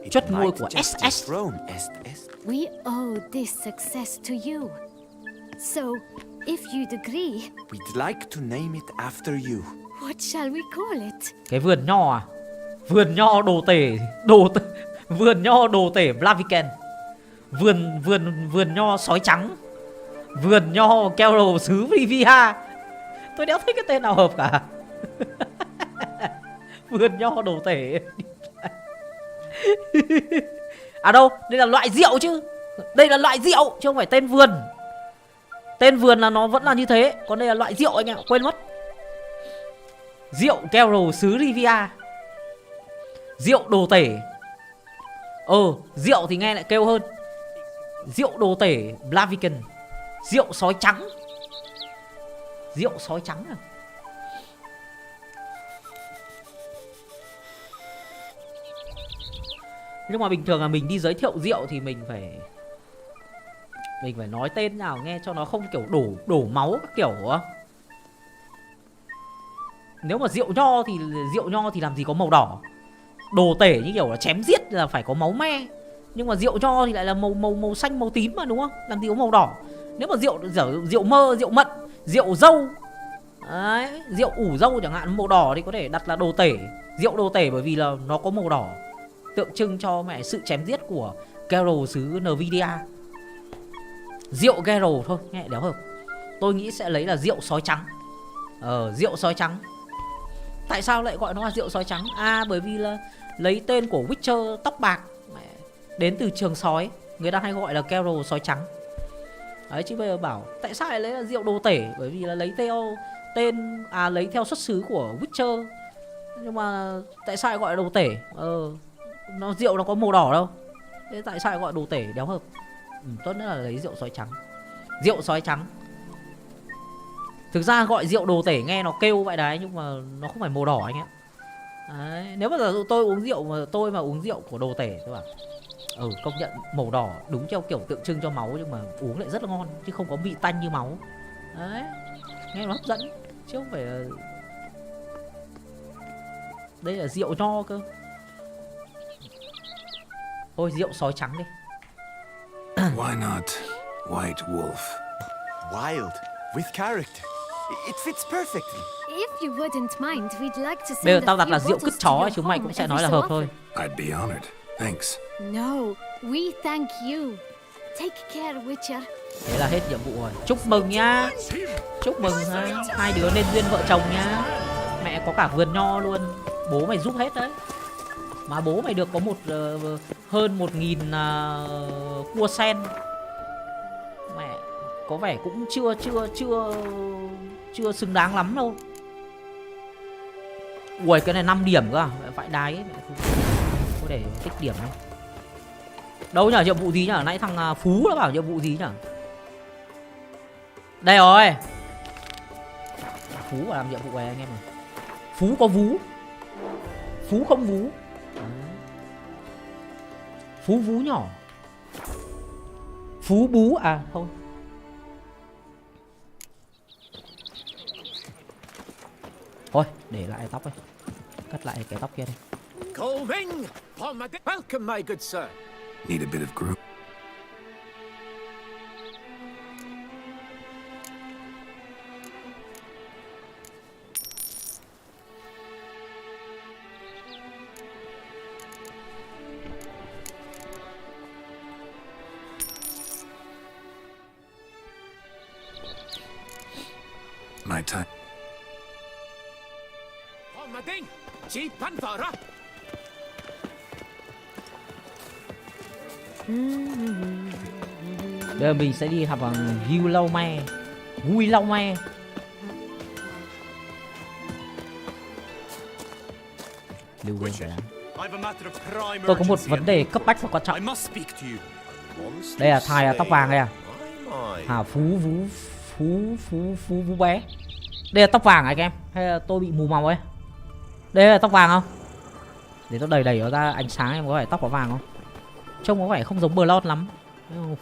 it Chất mùi might của just SS. as grown as S. We owe this success to you. So, if you'd agree, We'd like to name it after you. what shall we call it? Cái vườn nho à? Vườn nho vườn nho đồ tể Blaviken. Vườn nho sói trắng. Vườn nho keo đồ xứ Rivia. Tôi đéo thích cái tên nào hợp cả. Vườn nho đồ tể. À đâu, đây là loại rượu chứ. Đây là loại rượu chứ không phải tên vườn. Tên vườn là nó vẫn là như thế. Còn đây là loại rượu anh ạ, quên mất. Rượu keo đồ xứ Rivia. Rượu đồ tể. Rượu thì nghe lại kêu hơn. Rượu đồ tể Blaviken. Rượu sói trắng. Rượu sói trắng à? Nhưng mà bình thường là mình đi giới thiệu rượu thì mình phải nói tên nào nghe cho nó không kiểu đổ máu các kiểu á. Nếu mà rượu nho thì làm gì có màu đỏ. Đồ tể như kiểu là chém giết là phải có máu me. Nhưng mà rượu nho thì lại là màu xanh màu tím mà đúng không? Làm gì có màu đỏ. Nếu mà rượu mơ, rượu mận, rượu dâu đấy, rượu ủ dâu chẳng hạn màu đỏ thì có thể đặt là đồ tể. Rượu đồ tể bởi vì là nó có màu đỏ, tượng trưng cho mẹ sự chém giết của Geralt xứ Nvidia. Rượu Geralt thôi, nghe đéo hợp. Tôi nghĩ sẽ lấy là rượu sói trắng. Rượu sói trắng. Tại sao lại gọi nó là rượu sói trắng? À, bởi vì là lấy tên của Witcher tóc bạc, đến từ trường sói. Người ta hay gọi là Geralt sói trắng. Đấy, chứ bây giờ bảo tại sao lại lấy là rượu đồ tể? Bởi vì là lấy theo tên, lấy theo xuất xứ của Witcher. Nhưng mà tại sao lại gọi là đồ tể? Rượu nó có màu đỏ đâu. Thế tại sao lại gọi đồ tể đéo hợp? Tốt nhất là lấy rượu sói trắng. Rượu sói trắng. Thực ra gọi rượu đồ tể nghe nó kêu vậy đấy, nhưng mà nó không phải màu đỏ anh ạ. Đấy, nếu mà tôi uống rượu mà tôi mà uống rượu của đồ tể tôi bảo công nhận màu đỏ đúng theo kiểu tượng trưng cho máu, nhưng mà uống lại rất là ngon chứ không có vị tanh như máu. Đấy, nghe nó hấp dẫn chứ không phải là... Đây là rượu nho cơ. Thôi rượu sói trắng đi. Why not White Wolf? Wild, with character. It fits perfectly. If you wouldn't mind, we'd like to Bây giờ send tao a đặt là few rượu cứt bottles chó to ấy, your chúng mày home cũng sẽ every nói là so hợp often. thôi. I'd be honored. Thanks. No, we thank you. Take care, Witcher. Thế là hết nhiệm vụ rồi. Chúc mừng nhá. Chúc mừng ha. Hai đứa nên duyên vợ chồng nhá. Mẹ có cả vườn nho luôn. Bố mày giúp hết đấy. Mà bố mày được có hơn 1000 cua sen. Mẹ có vẻ cũng chưa xứng đáng lắm đâu. Ui, cái này 5 điểm cơ à? Phải đái ấy. Có để tích điểm đâu. Đâu nhở, nhiệm vụ gì nhở? Nãy thằng Phú nó bảo nhiệm vụ gì nhở? Đây rồi. Phú vào làm nhiệm vụ này anh em này. Phú có vú, Phú không vú. Phú vú nhỏ. Phú bú à không. Thôi để lại tóc đây. Cắt lại cái tóc kia đây. Welcome, my good sir. Need a bit of groom. My time. Ding, chi panfara. Bây giờ mình sẽ đi học bằng Hìu Lâu Me. Vui Lâu Me. Lưu luôn phải làm. Tôi có một vấn đề cấp bách và quan trọng. Đây là thằng tóc vàng đây à? Hả Phú bé. Đây là tóc vàng anh em? Hay là tôi bị mù màu ấy? Đây là tóc vàng không? Để tôi đẩy nó ra ánh sáng em có phải tóc có vàng không? Trông có vẻ không giống Blood lắm.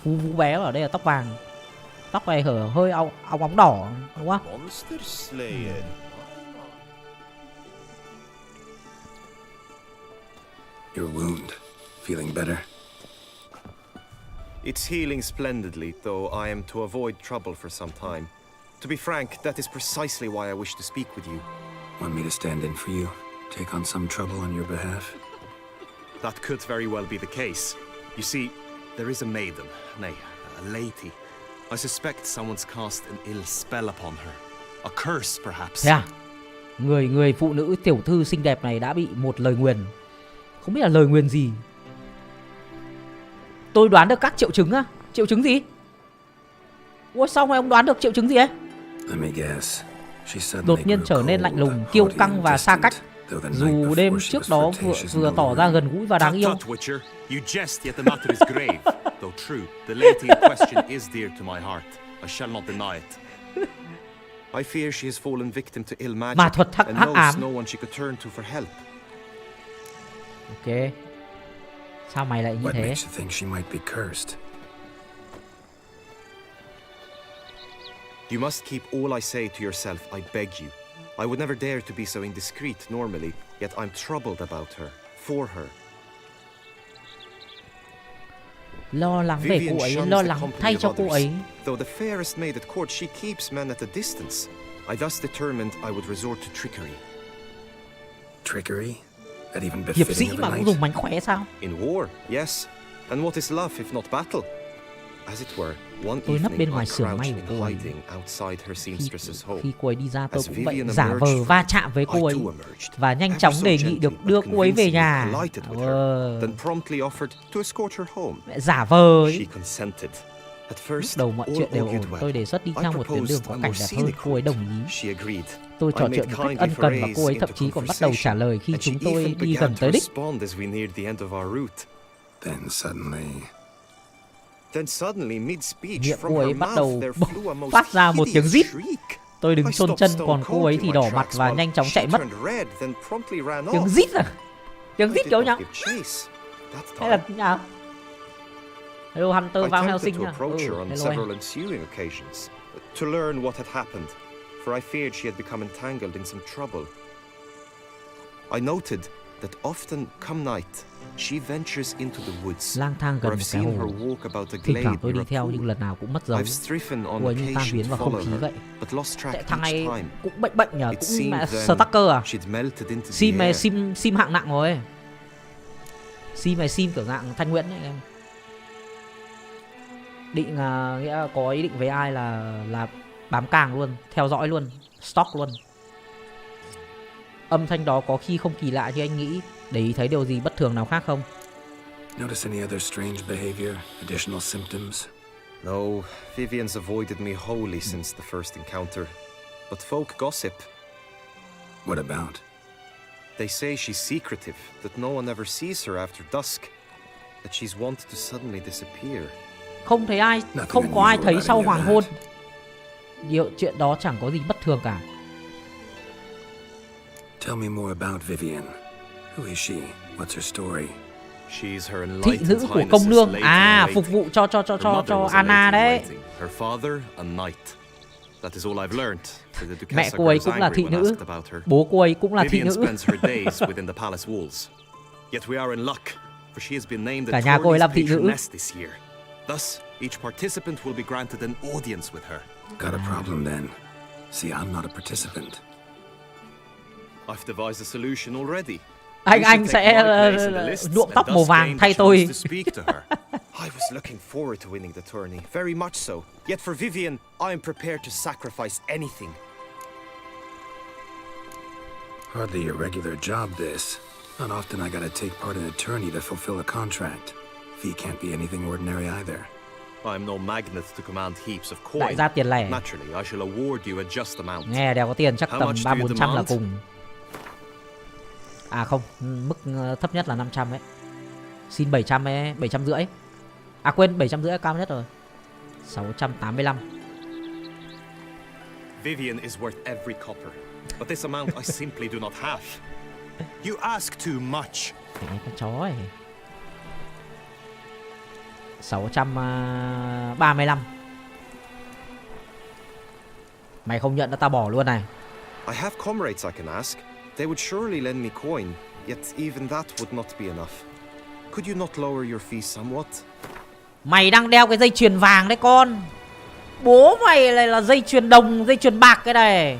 Phú bé ở đây là tóc vàng. Tóc này hở hơi óng óng đỏ đúng không? Your wound. Feeling better? It's healing splendidly, though I am to avoid trouble for some time. To be frank, that is precisely why I wish to speak with you. Want me to stand in for you? Take on some trouble on your behalf? That could very well be the case. You see, there is a maiden, nay, a lady. I suspect someone's cast an ill spell upon her. A curse, perhaps. Thế à? Người phụ nữ tiểu thư xinh đẹp này đã bị một lời nguyền. Không biết là lời nguyền gì. Tôi đoán được các triệu chứng á. Triệu chứng gì? Ủa sao mà ông đoán được triệu chứng gì ấy? Đột nhiên trở nên lạnh lùng, kiêu căng và xa cách. Dù đêm trước đó vừa tỏ ra gần gũi và đáng yêu. Ma thuật hắc ám. Ok. Sao mày lại như thế? You must keep all I say to yourself, I beg you. I would never dare to be so indiscreet normally, yet I'm troubled about her, for her. Lo lắng về cô ấy, lo lắng thay cho cô ấy. Though the fairest maid at court, she keeps men at a distance. I thus determined I would resort to trickery. Trickery? That even Hiệp befitting sĩ of mà a cũng knight? dùng mánh khóe sao? In war, yes. And what is love if not battle? As it were, one Tôi nấp bên evening ngoài I xưởng may crouched của in cô ấy. hiding outside her seamstress's home. Khi cô ấy đi ra tôi As cũng vậy, Vivian giả emerged vờ from va it, chạm với cô ấy I too emerged, và nhanh ever chóng so đề nghị gently được but đưa cô ấy về convincingly nhà. collided with her, then promptly offered to escort her home. Mẹ giả vờ ấy. She consented. At Lúc first, đầu mọi all chuyện đều augured ổn. well. Tôi đề xuất đi I theo một tuyến đường proposed có a cảnh more đẹp hơn. scenic Cô ấy đồng route. ý. She agreed. Tôi trò I chuyện made một cách kindly ân cần và cô ấy forays thậm into chí còn bắt đầu trả lời khi and chúng she tôi even đi began gần to tới đích. respond as we neared the end of our route. Then suddenly, mid-speech, Miệng from cô ấy her bắt mouth đầu there flew a most phát ra một tiếng hideous rít. shriek. Tôi đứng I chôn stopped chân stone còn cô ấy cold thì in đỏ my mặt tracks và while nhanh chóng she chạy mất. turned red, then promptly ran Tiếng off. rít à? Tiếng I rít did kiểu not nhá? give chase that Hay là time. thế nào? Hello Hunter I vào attempted Helsing to nha. approach her on Hello several em. ensuing occasions to learn what had happened, for I feared she had become entangled in some trouble. I noted that often come night, she ventures into the woods, Lang thang where gần I've một cái seen hồ. her walk about a Thỉnh glade thoảng tôi đi near a theo pool. nhưng lần nào cũng mất dấu. I've striven on Cô ấy như tan occasion biến to vào không follow khí her, vậy. but lost track Thằng each này time. cũng bệnh nhờ, It cũng seemed mẹ then stalker à? she'd melted into Sim the này air. sim hạng nặng rồi. Sim này sim kiểu dạng Thanh Nguyễn đấy em. Định nghĩa là có ý định với ai là bám càng luôn, theo dõi luôn, stalk luôn. Âm thanh đó có khi không kỳ lạ như anh nghĩ. Để ý thấy điều gì bất thường nào khác không? Notice any other strange behavior, additional symptoms? No, Vivian's avoided me wholly since the first encounter. But folk gossip. What about? They say she's secretive, that no one ever sees her after dusk, that she's wont to suddenly disappear. Không thấy ai, không có ai thấy sau hoàng hôn. Chuyện đó chẳng có gì bất thường cả. Tell me more about Vivian. Who is she? What's her story? She's her Thị enlightened nữ của highness's công nương. lady À, in phục vụ waiting. cho Her mother was a Anna lady in đấy. waiting. Her father, a knight. That is all I've learned. For the Mẹ Duchessa cô ấy grows cũng là angry thị when nữ. asked about her. Bố cô ấy cũng là thị Vivian nữ. spends her days within the palace walls. Yet we are in luck, for she has been named Cả the nhà cô ấy làm tourney's thị nữ. patroness this year. Thus, each participant will be granted an audience with her. Got a problem then. See, I'm not a participant. I've devised a solution already. Anh sẽ nhuộm tóc màu vàng thay tôi. I was looking forward to winning the tourney, very much so. Yet for Vivian, I am prepared to sacrifice anything. Hardly a regular job, this. Not often I gotta take part in a tourney to fulfill a contract. Fee can't be anything ordinary either. I'm no magnet to command heaps of Đại coin. gia tiền lẻ. Naturally, I shall award you a just amount. Nghe đéo có tiền chắc How tầm much do you 300-400 là demand? cùng. À không, mức thấp nhất là 500 ấy. Xin 700 ấy, 750. À quên, 750 cao nhất rồi. 685. Vivian is worth every copper, but this amount I simply do not have. You ask too much. Cái con chó ấy. 635. Mày không nhận là tao bỏ luôn này. I have comrades I can ask. They would surely lend me coin, yet even that would not be enough. Could you not lower your fees somewhat? Mày đang đeo cái dây chuyền vàng đấy con. Bố mày này là dây chuyền đồng, dây chuyền bạc cái này.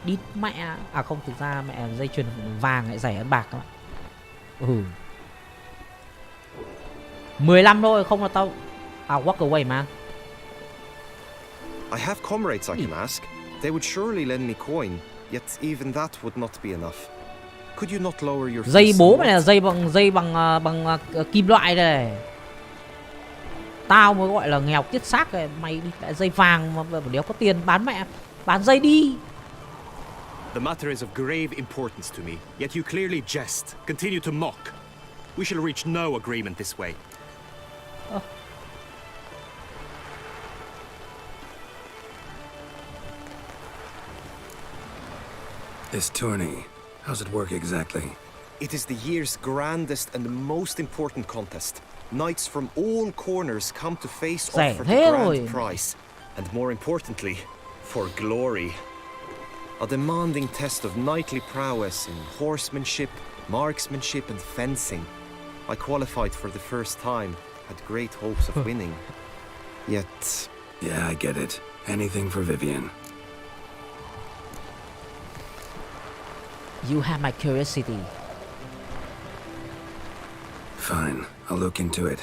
Đít mẹ. À không, thực ra mẹ dây chuyền vàng lại rẻ hơn bạc các bạn. 15 thôi, không là tao walk away mà. I have comrades I can ask. They would surely lend me coin, yet even that would not be enough. Could you not lower your Dây fees bố mày là somewhat? dây bằng kim loại đây. Tao mới gọi là nghèo kiết xác này, mày đi lại dây vàng mà đéo có tiền bán mẹ, bán dây đi. The matter is of grave importance to me, yet you clearly jest, continue to mock. We shall reach no agreement this way. This tourney, how's it work exactly? It is the year's grandest and most important contest. Knights from all corners come to face Rẻ off for thế the rồi. grand prize, and more importantly, for glory. A demanding test of knightly prowess in horsemanship, marksmanship, and fencing. I qualified for the first time, had great hopes of winning. Yet, Yeah, I get it. Anything for Vivian. You have my curiosity. Fine, I'll look into it.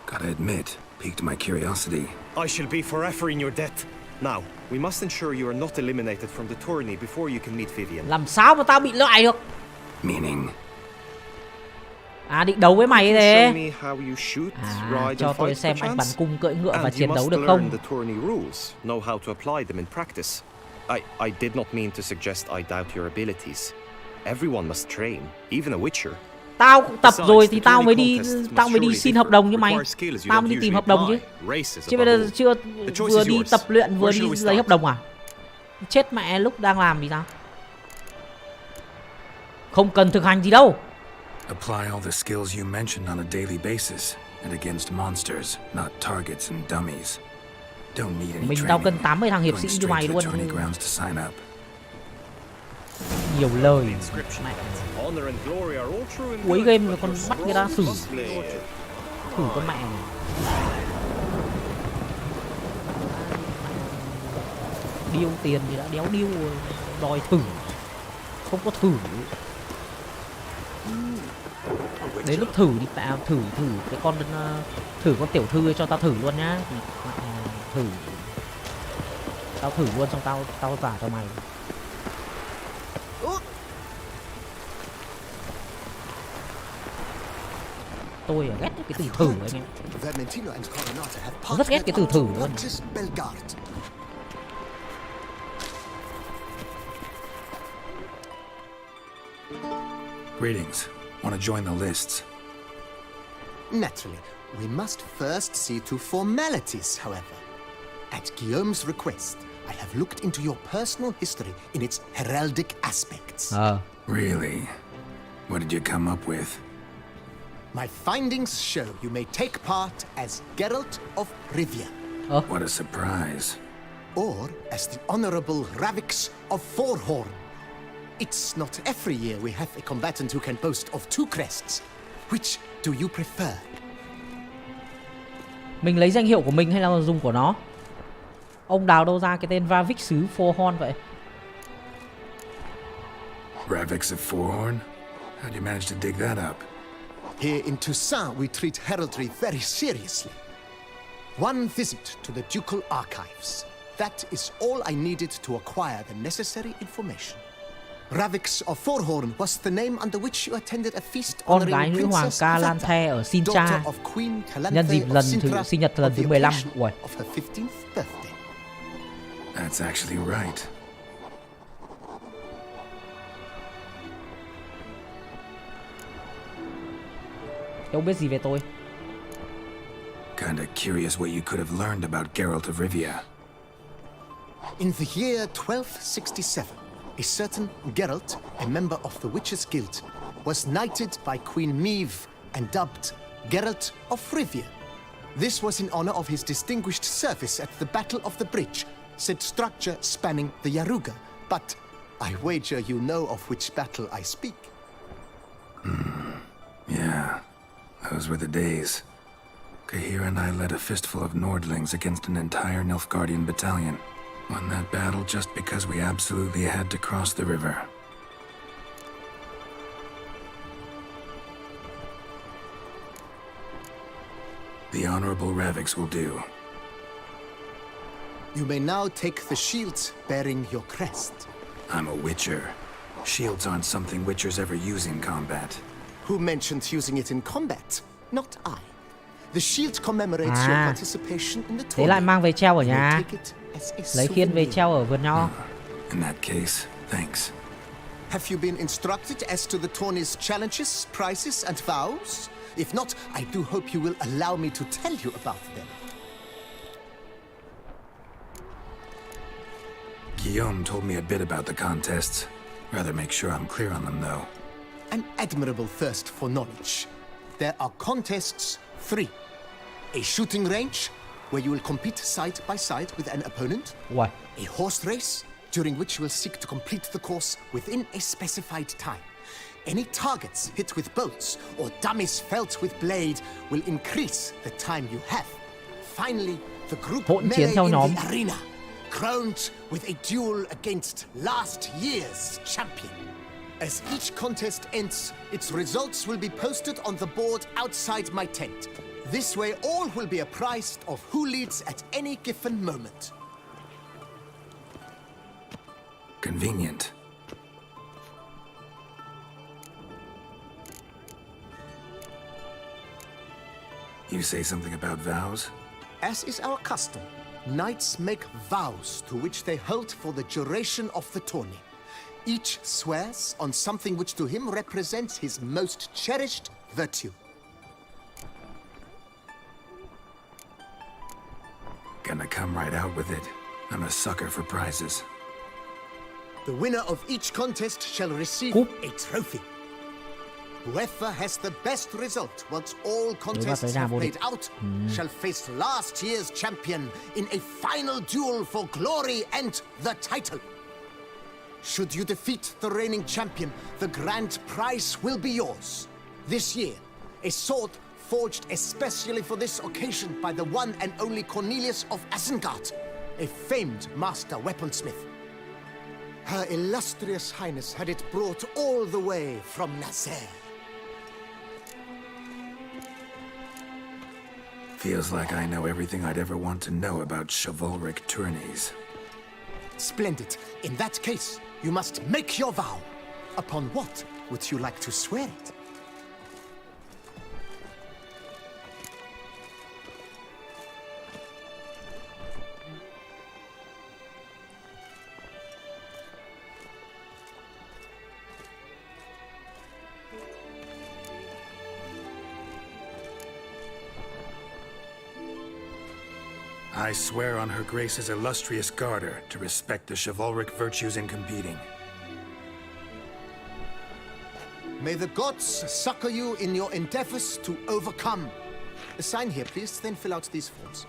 Gotta admit, piqued my curiosity. I shall be forever in your debt. Now, we must ensure you are not eliminated from the tourney before you can meet Vivian. Làm sao mà tao bị loại được? Meaning, À định đấu với mày Can you thế. show me how you shoot, À ride, cho and tôi fight xem anh bắn perchance? cung cưỡi ngựa và And you chiến đấu must được learn không? the tourney rules, know how to apply them in practice. I did not mean to suggest I doubt your abilities. Everyone must train, even a witcher. Tao cũng tập Besides, rồi the thì tao mới tourney đi contests must surely xin differ, hợp đồng như mày. require skills you Tao don't mới đi tìm usually hợp đồng chứ. apply. Races Chứ above bây giờ all. chưa The choice vừa is đi yours. tập luyện vừa Where đi shall we lấy hợp start? đồng à? Chết mẹ lúc đang làm thì sao? Không cần thực hành gì đâu. apply all the skills you mentioned on a daily basis and against monsters, not targets and dummies. Don't need any Mình tao training. cần 80 thằng hiệp sĩ Going như mày straight to the luôn. tourney grounds to sign up. Nhiều lời. Mẹ. Honor and glory are all true and Cuối good, game rồi but còn your bắt người ta scrolls xử. must play. Thử con mẹ này. Điêu tiền thì đã đéo điêu rồi. Đòi thử. Không có thử. Đến lúc thử thì tao thử cái con thử con tiểu thư cho tao thử luôn nhá. Thử. Tao thử luôn xong tao giả cho mày. Tôi ghét cái từ thử anh em. Vermentino and Coronata have Tôi rất ghét cái từ thử luôn. Just Belgard. Greetings. Want to join the lists? Naturally, we must first see to formalities, however. At Guillaume's request, I have looked into your personal history in its heraldic aspects. Really? What did you come up with? My findings show you may take part as Geralt of Rivia, What a surprise. or as the Honorable Ravix of Forhorn. It's not every year we have a combatant who can boast of two crests. Which do you prefer? Mình lấy danh hiệu của mình hay là dùng của nó? Ông đào đâu ra cái tên Ravix xứ Forhorn vậy? Ravix of Forhorn? How'd you manage to dig that up? Here in Toussaint, we treat heraldry very seriously. One visit to the ducal archives. That is all I needed to acquire the necessary information. Ravix of Forhorn was the name under which you attended a feast Con honoring gái nữ hoàng Princess Calanthe ở Sintra, daughter of Queen nhân dịp Calanthe lần of Sintra sinh nhật lần on thứ the 15. occasion Ui, of her 15th birthday. That's actually right. ông biết gì về tôi? Kinda curious what you could have learned about Geralt of Rivia. In the year 1267, a certain Geralt, a member of the Witches' Guild, was knighted by Queen Meve and dubbed Geralt of Rivia. This was in honor of his distinguished service at the Battle of the Bridge, said structure spanning the Yaruga. But I wager you know of which battle I speak. Yeah, those were the days. Kahir and I led a fistful of Nordlings against an entire Nilfgaardian battalion. Won that battle just because we absolutely had to cross the river. The Honorable Ravix will do. You may now take the shield bearing your crest. I'm a Witcher. Shields aren't something Witchers ever use in combat. Who mentioned using it in combat? Not I. The shield commemorates your participation in the Thế lại tournament. mang về treo ở You may nhà, take it as a lấy khiên về souvenir. treo ở vườn nho. In that case, thanks. Have you been instructed as to the tourney's challenges, prizes, and vows? If not, I do hope you will allow me to tell you about them. Guillaume told me a bit about the contests. Rather make sure I'm clear on them, though. An admirable thirst for knowledge. There are contests 3. A shooting range, where you will compete side by side with an opponent. Ui, A horse race, during which you will seek to complete the course within a specified time. Any targets hit with bolts or dummies felt with blade will increase the time you have. Finally, the group hỗn chiến melee theo in nhóm. the arena, crowned with a duel against last year's champion. As each contest ends, its results will be posted on the board outside my tent. This way, all will be apprised of who leads at any given moment. Convenient. You say something about vows? As is our custom, knights make vows to which they hold for the duration of the tourney. Each swears on something which to him represents his most cherished virtue. Gonna come right out with it. I'm a sucker for prizes. The winner of each contest shall receive Cúp. a trophy. Whoever has the best result once all contests tới nhà have vô địch. played out shall face last year's champion in a final duel for glory and the title. Should you defeat the reigning champion, the grand prize will be yours. This year, a sword forged especially for this occasion by the one and only Cornelius of Isengard, a famed master weaponsmith. Her illustrious highness had it brought all the way from Nazaire. Feels like I know everything I'd ever want to know about chivalric tourneys. Splendid. In that case, you must make your vow. Upon what would you like to swear it? I swear on Her Grace's illustrious garter to respect the chivalric virtues in competing. May the gods succor you in your endeavors to overcome. Sign here, please, then fill out these forms.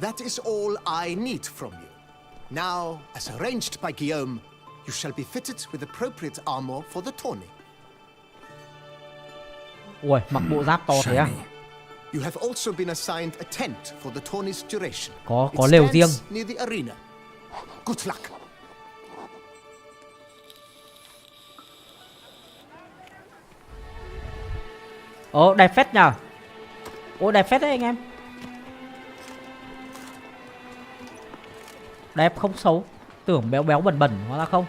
That is all I need from you. Now, as arranged by Guillaume, you shall be fitted with appropriate armor for the tourney. ui, mặc bộ giáp to thế à? Shiny. You have also been assigned a tent for the tourney's duration. Có It lều stands riêng. near the arena. Good luck. Ồ, đẹp phết nhờ. Ồ, đẹp phết đấy anh em. Đẹp không xấu. Tưởng béo béo bẩn bẩn, hóa ra không.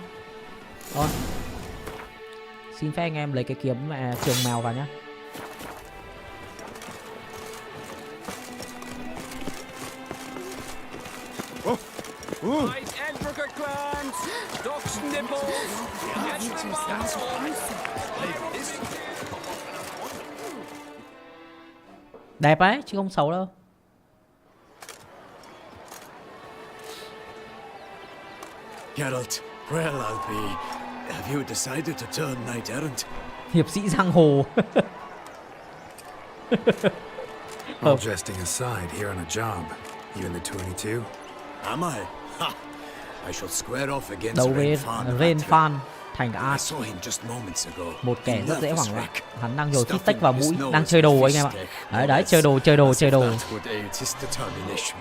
Rồi. Xin phép anh em lấy cái kiếm mẹ trường mèo vào nhá. Đẹp ấy, chứ không xấu đâu. Geralt, well, I'll be. Have you decided to turn knight errant? Hiệp sĩ giang hồ. All jesting aside, here on a job. You in the 22? Am I? Ha! I shall square off against Đấu với Fan thành I Art. saw him just moments ago. Một kẻ He rất dễ nervous hoảng loạn. wreck. Hắn đang nhồi Stuffing feedback vào his mũi, nose đang chơi đồ with anh em ạ. fish stick. Đấy đấy, chơi đồ, chơi đồ, chơi đồ. That would aid his determination.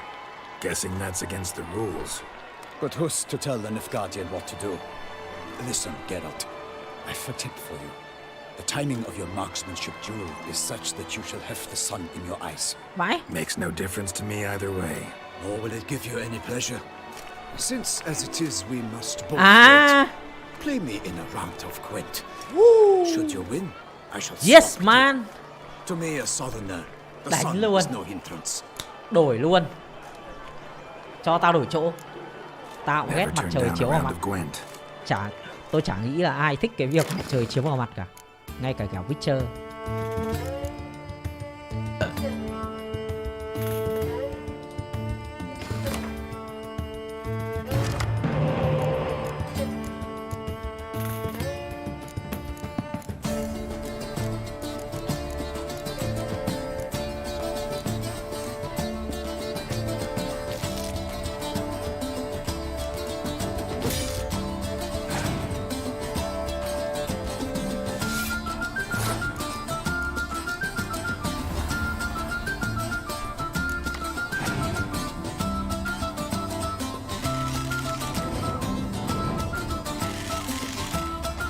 Guessing that's against the rules. But who's to tell the Nilfgaardian what to do? Listen, Geralt. I have a tip for you. The timing of your marksmanship duel is such that you shall have the sun in your eyes. Vãi. Makes no difference to me either way. Nor will it give you any pleasure. Since, as it is, we must both À. play me in a round of Gwent. Should you win, I shall Yes stop man. To me, a southerner, the Đánh sun luôn. is no hindrance. Đổi luôn. Cho tao đổi chỗ. Tao cũng ghét Never mặt turned trời down a chiếu vào round mặt. of Gwent. Tôi chả nghĩ là ai thích cái việc mặt trời chiếu vào mặt cả. Ngay cả kẻ Witcher.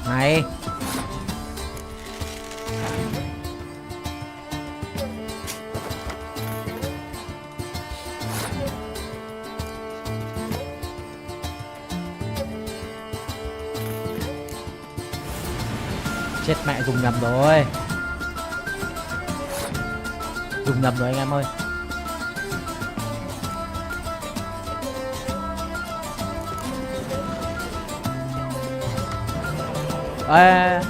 Này. Chết mẹ, dùng nhầm rồi. Dùng nhầm rồi anh em ơi. Ê.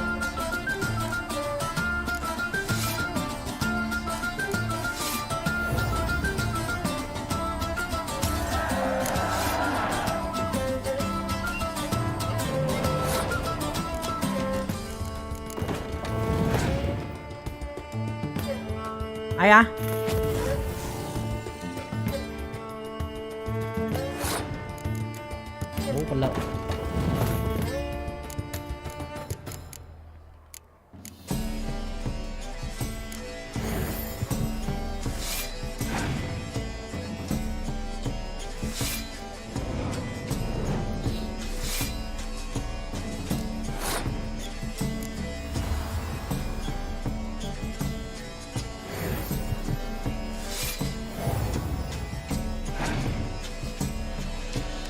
Ai à? Bố con lợn.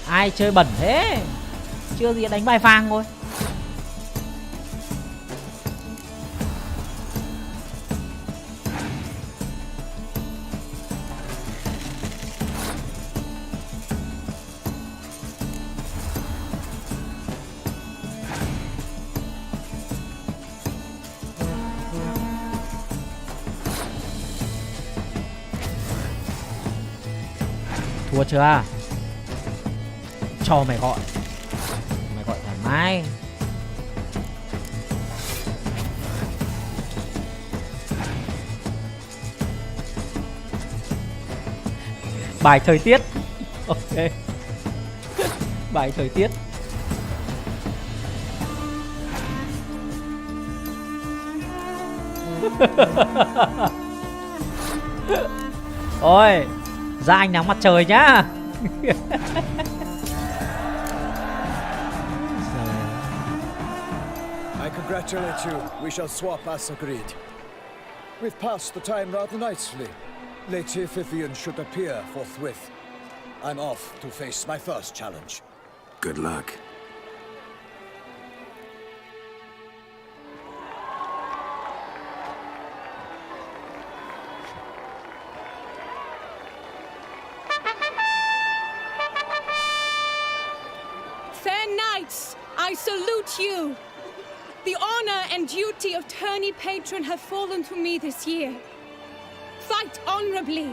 Ai chơi bẩn thế? Chưa gì đánh bài vàng rồi. Thua chưa? Cho mày gọi thoải mái. Bài thời tiết. Ok. Bài thời tiết. Ôi, ra ánh nắng mặt trời nhá. I congratulate you. We shall swap as agreed. We've passed the time rather nicely. Lady Vivian should appear forthwith. I'm off to face my first challenge. Good luck. knights, I salute you. The honor and duty of tourney patron have fallen to me this year. Fight honorably,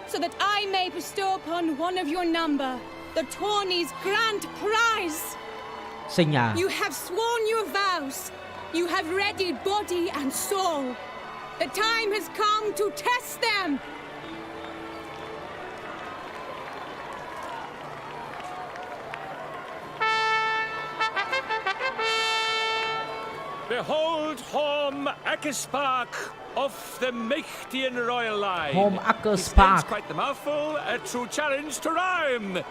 so that I may bestow upon one of your number the tourney's grand prize. Xinh à? You have sworn your vows. You have readied body and soul. The time has come to test them. Behold Horm Akespark of the Mechtian Royal Line. Horm His Akespark. name's quite the mouthful, a true challenge to rhyme.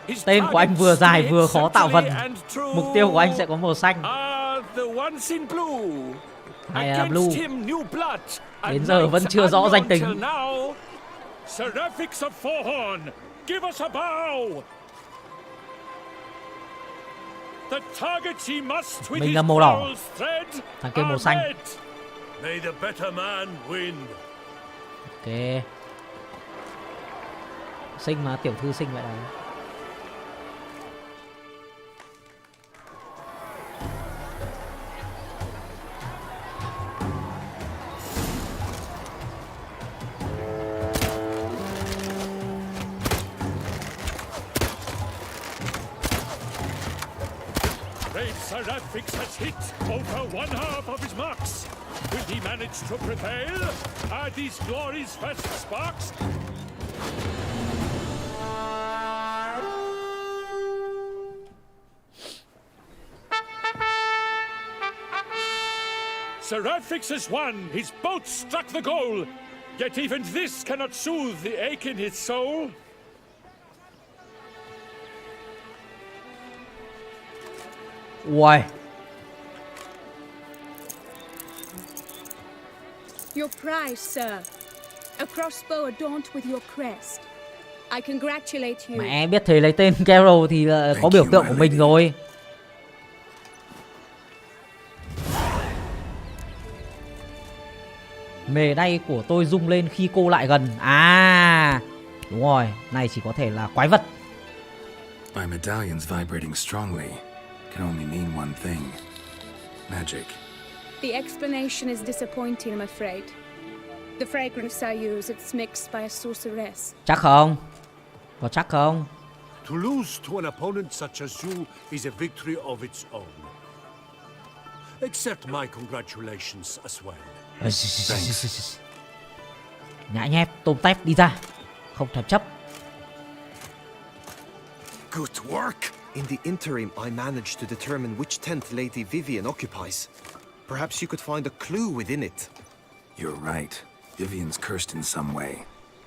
His Tên của anh vừa dài vừa khó tạo vần. and true Mục tiêu của anh sẽ có màu xanh. are the ones in blue. Này là Against blue. him, new blood, a Đến giờ vẫn knight chưa rõ danh unknown till tính. now. Seraphics of Forhorn, give us a bow. The target he must with Mình his là màu đỏ. quarrel's thread Thằng kia màu are xanh. red. May the better man win. Ok. Xinh mà, tiểu thư xinh vậy đấy. Brave Seraphics has hit over one half of his marks. Will he manage to prevail? Are these glories first sparks? Seraphics has won. His boat struck the goal. Yet even this cannot soothe the ache in his soul. Uầy. Your prize, sir. A crossbow adorned with your crest. I congratulate you. Mẹ biết thầy lấy tên Carol thì là có biểu tượng của mình rồi. Mề đay của tôi rung lên khi cô lại gần. À, đúng rồi, này chỉ có thể là quái vật. My medallion's vibrating strongly can only mean one thing. Magic. The explanation is disappointing, I'm afraid. The fragrance I use, it's mixed by a sorceress. Chắc không? Có chắc không? To lose to an opponent such as you is a victory of its own. Accept my congratulations as well. Nhãi nhép, tôm tép đi ra. Không thèm chấp. Good work! In the interim, I managed to determine which tent Lady Vivian occupies. Perhaps you could find a clue within it. You're right. Vivian's cursed in some way.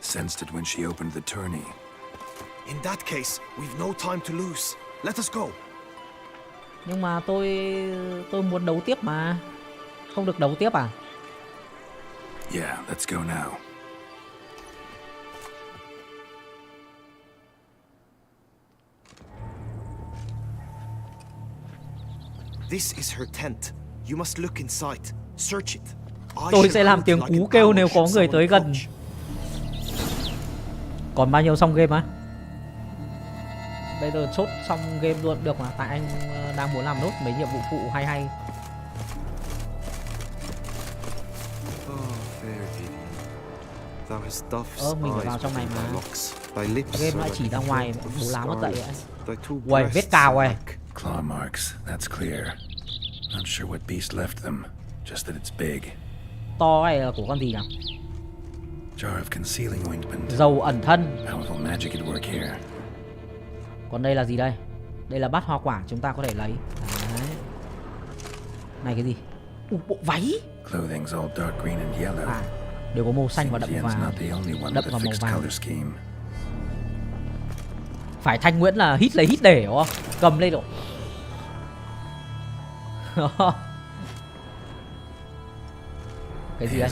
Sensed it when she opened the tourney. In that case, we've no time to lose. Let us go. Nhưng mà tôi muốn đấu tiếp mà. Không được đấu tiếp à? Yeah, let's go now. This is her tent. You must look inside. Search it. Tôi sẽ làm tiếng cú kêu nếu có người tới gần. Còn bao nhiêu xong game á? Bây giờ chốt xong game luôn được mà. Tại anh đang muốn làm nốt mấy nhiệm vụ phụ hay hay. Mình phải vào trong này mà. Game lại chỉ ra ngoài bố láo mất dậy ấy. Uầy, vết cào uầy. Claw marks, that's clear. Not sure what beast left them, just that it's big. To này là của con gì nhỉ? Jar of concealing ointment. Dầu ẩn thân. Powerful magic at work here. Còn đây là gì đây? Đây là bát hoa quả chúng ta có thể lấy. Đấy. Này cái gì? Bộ váy. Clothing's all dark green and yellow. À, đều có màu xanh và đậm vào màu vàng. Phải Thanh Nguyễn là hít lấy hít để đúng không? Cầm lên độ. Cái gì đây?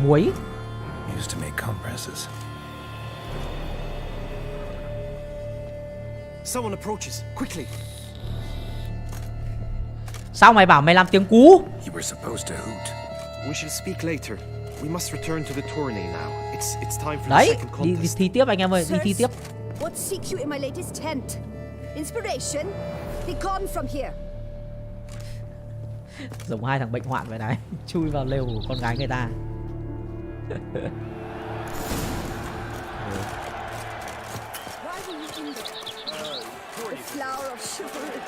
Muối. Used to make compresses. Someone approaches. Quickly. Sao mày bảo mày làm tiếng cú? You were supposed to hoot. We shall speak later. We must return to the tourney now. It's time for the Đấy, second đi contest. thi tiếp anh em ơi, đi thi tiếp. What seek you in my latest tent? Inspiration, be gone from here. Giống hai thằng bệnh hoạn vậy này. Chui vào lều của con gái người ta.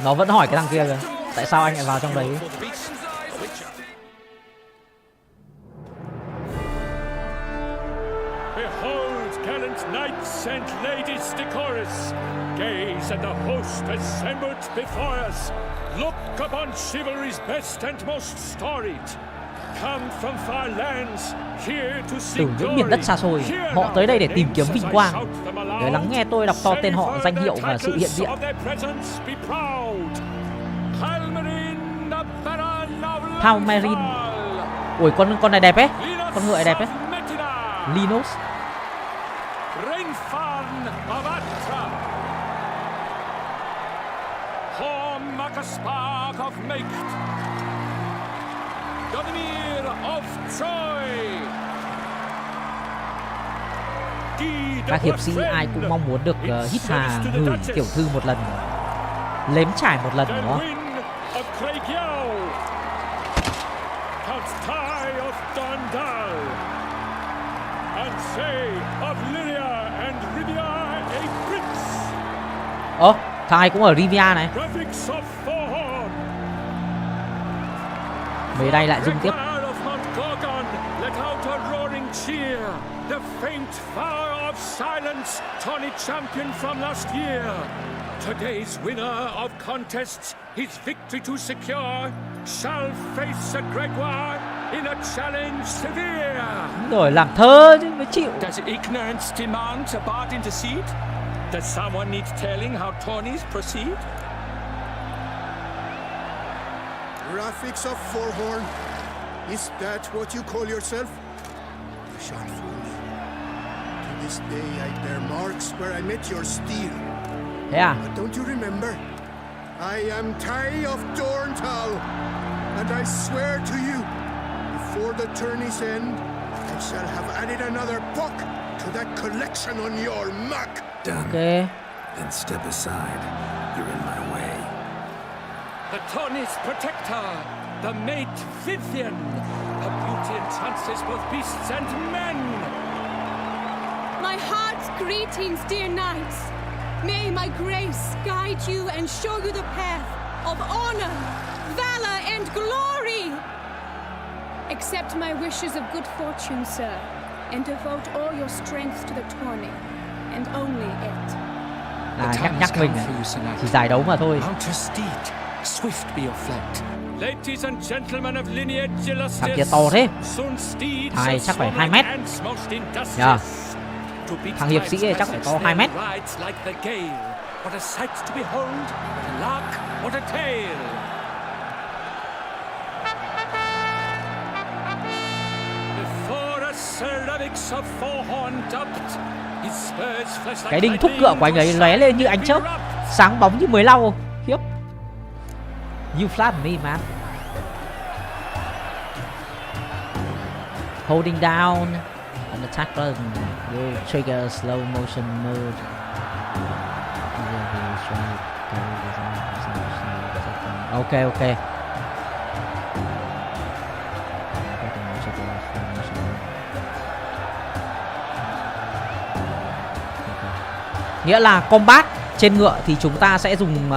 Nó vẫn hỏi cái thằng kia kìa, tại sao anh lại vào trong đấy? Behold, gallant knights and ladies decorous, gaze at the host assembled before us. Look upon chivalry's best and most storied. Come from far lands, here to Từ seek những miền đất xa xôi, họ tới đây để tìm kiếm vinh quang. Để lắng nghe tôi đọc to tên họ, danh hiệu và sự hiện diện. Palmerin. Ui, con này đẹp ấy, con ngựa này đẹp ấy. Linus. Các hiệp sĩ ai cũng mong muốn được hít hà gửi tiểu thư một lần, nếm trải một lần đúng không? Thằng này cũng ở Rivia này. Về đây lại dùng tiếp. The faint fire of silence, Tawny champion from last year. Today's winner of contests, his victory to secure, shall face a Gregoire in a challenge severe. Rồi làm thơ chứ mới chịu. Does ignorance demand a bard intercede? Does someone need telling how Tawnies proceed? Graphics of Forhorn, is that what you call yourself? You shall fool me. To this day I bear marks where I met your steel. Yeah. But don't you remember? I am Tai of Dorntal, and I swear to you, before the tourney's end, I shall have added another book to that collection on your mug. Done. Okay. Then step aside. You're in my way. The Tawny's protector, the maid Vivian, her beauty entrances both beasts and men. My heart's greetings, dear knights. May my grace guide you and show you the path of honor, valor, and glory. Accept my wishes of good fortune, sir, and devote all your strength to the tourney, and only it. Nhắc mình chỉ giải đấu mà thôi. Swift be your flight. Ladies and gentlemen of lineage illustrious. Thằng kia to thế. Thằng chắc phải 2 mét. Yeah. Thằng hiệp sĩ này chắc phải to 2 mét. What a sight to behold, what a lark, what a tale. Before a ceramics of Forhorn dubbed, his spurs flash like cái đinh thúc ngựa của anh ấy lóe lên như ánh chớp, sáng bóng như mới lau. Khiếp. You flat me, man. Holding down an attack button will trigger slow motion mode. Ok. Nghĩa là combat trên ngựa thì chúng ta sẽ dùng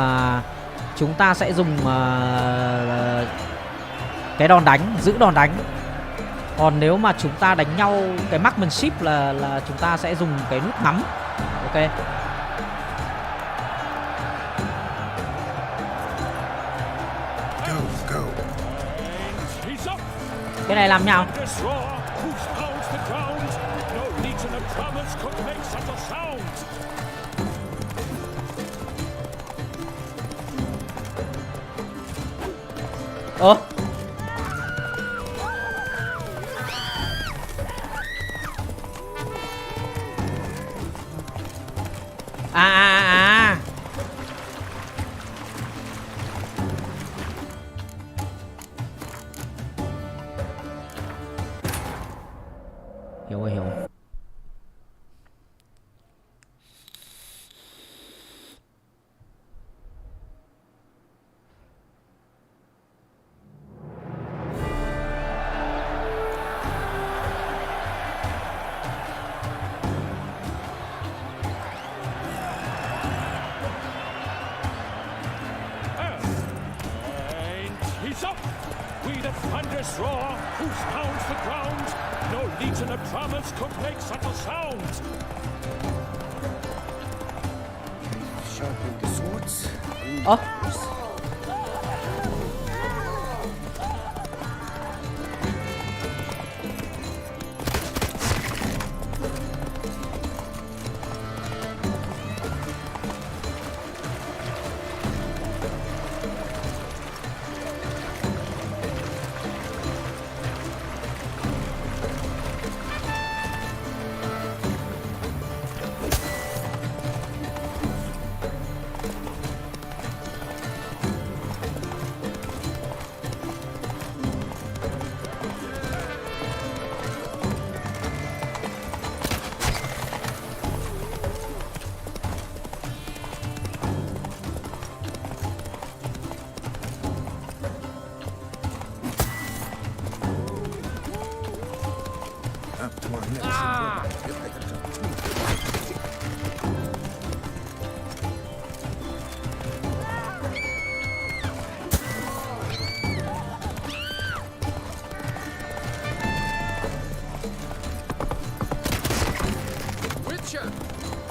cái đòn đánh, giữ đòn đánh. Còn nếu mà chúng ta đánh nhau cái marksmanship là chúng ta sẽ dùng cái nút ngắm. Ok. Cái này làm nhau. Hiểu rồi. fierce roar, whose pounds the ground. No legion of drummers could make such a sound. Sharpen the swords.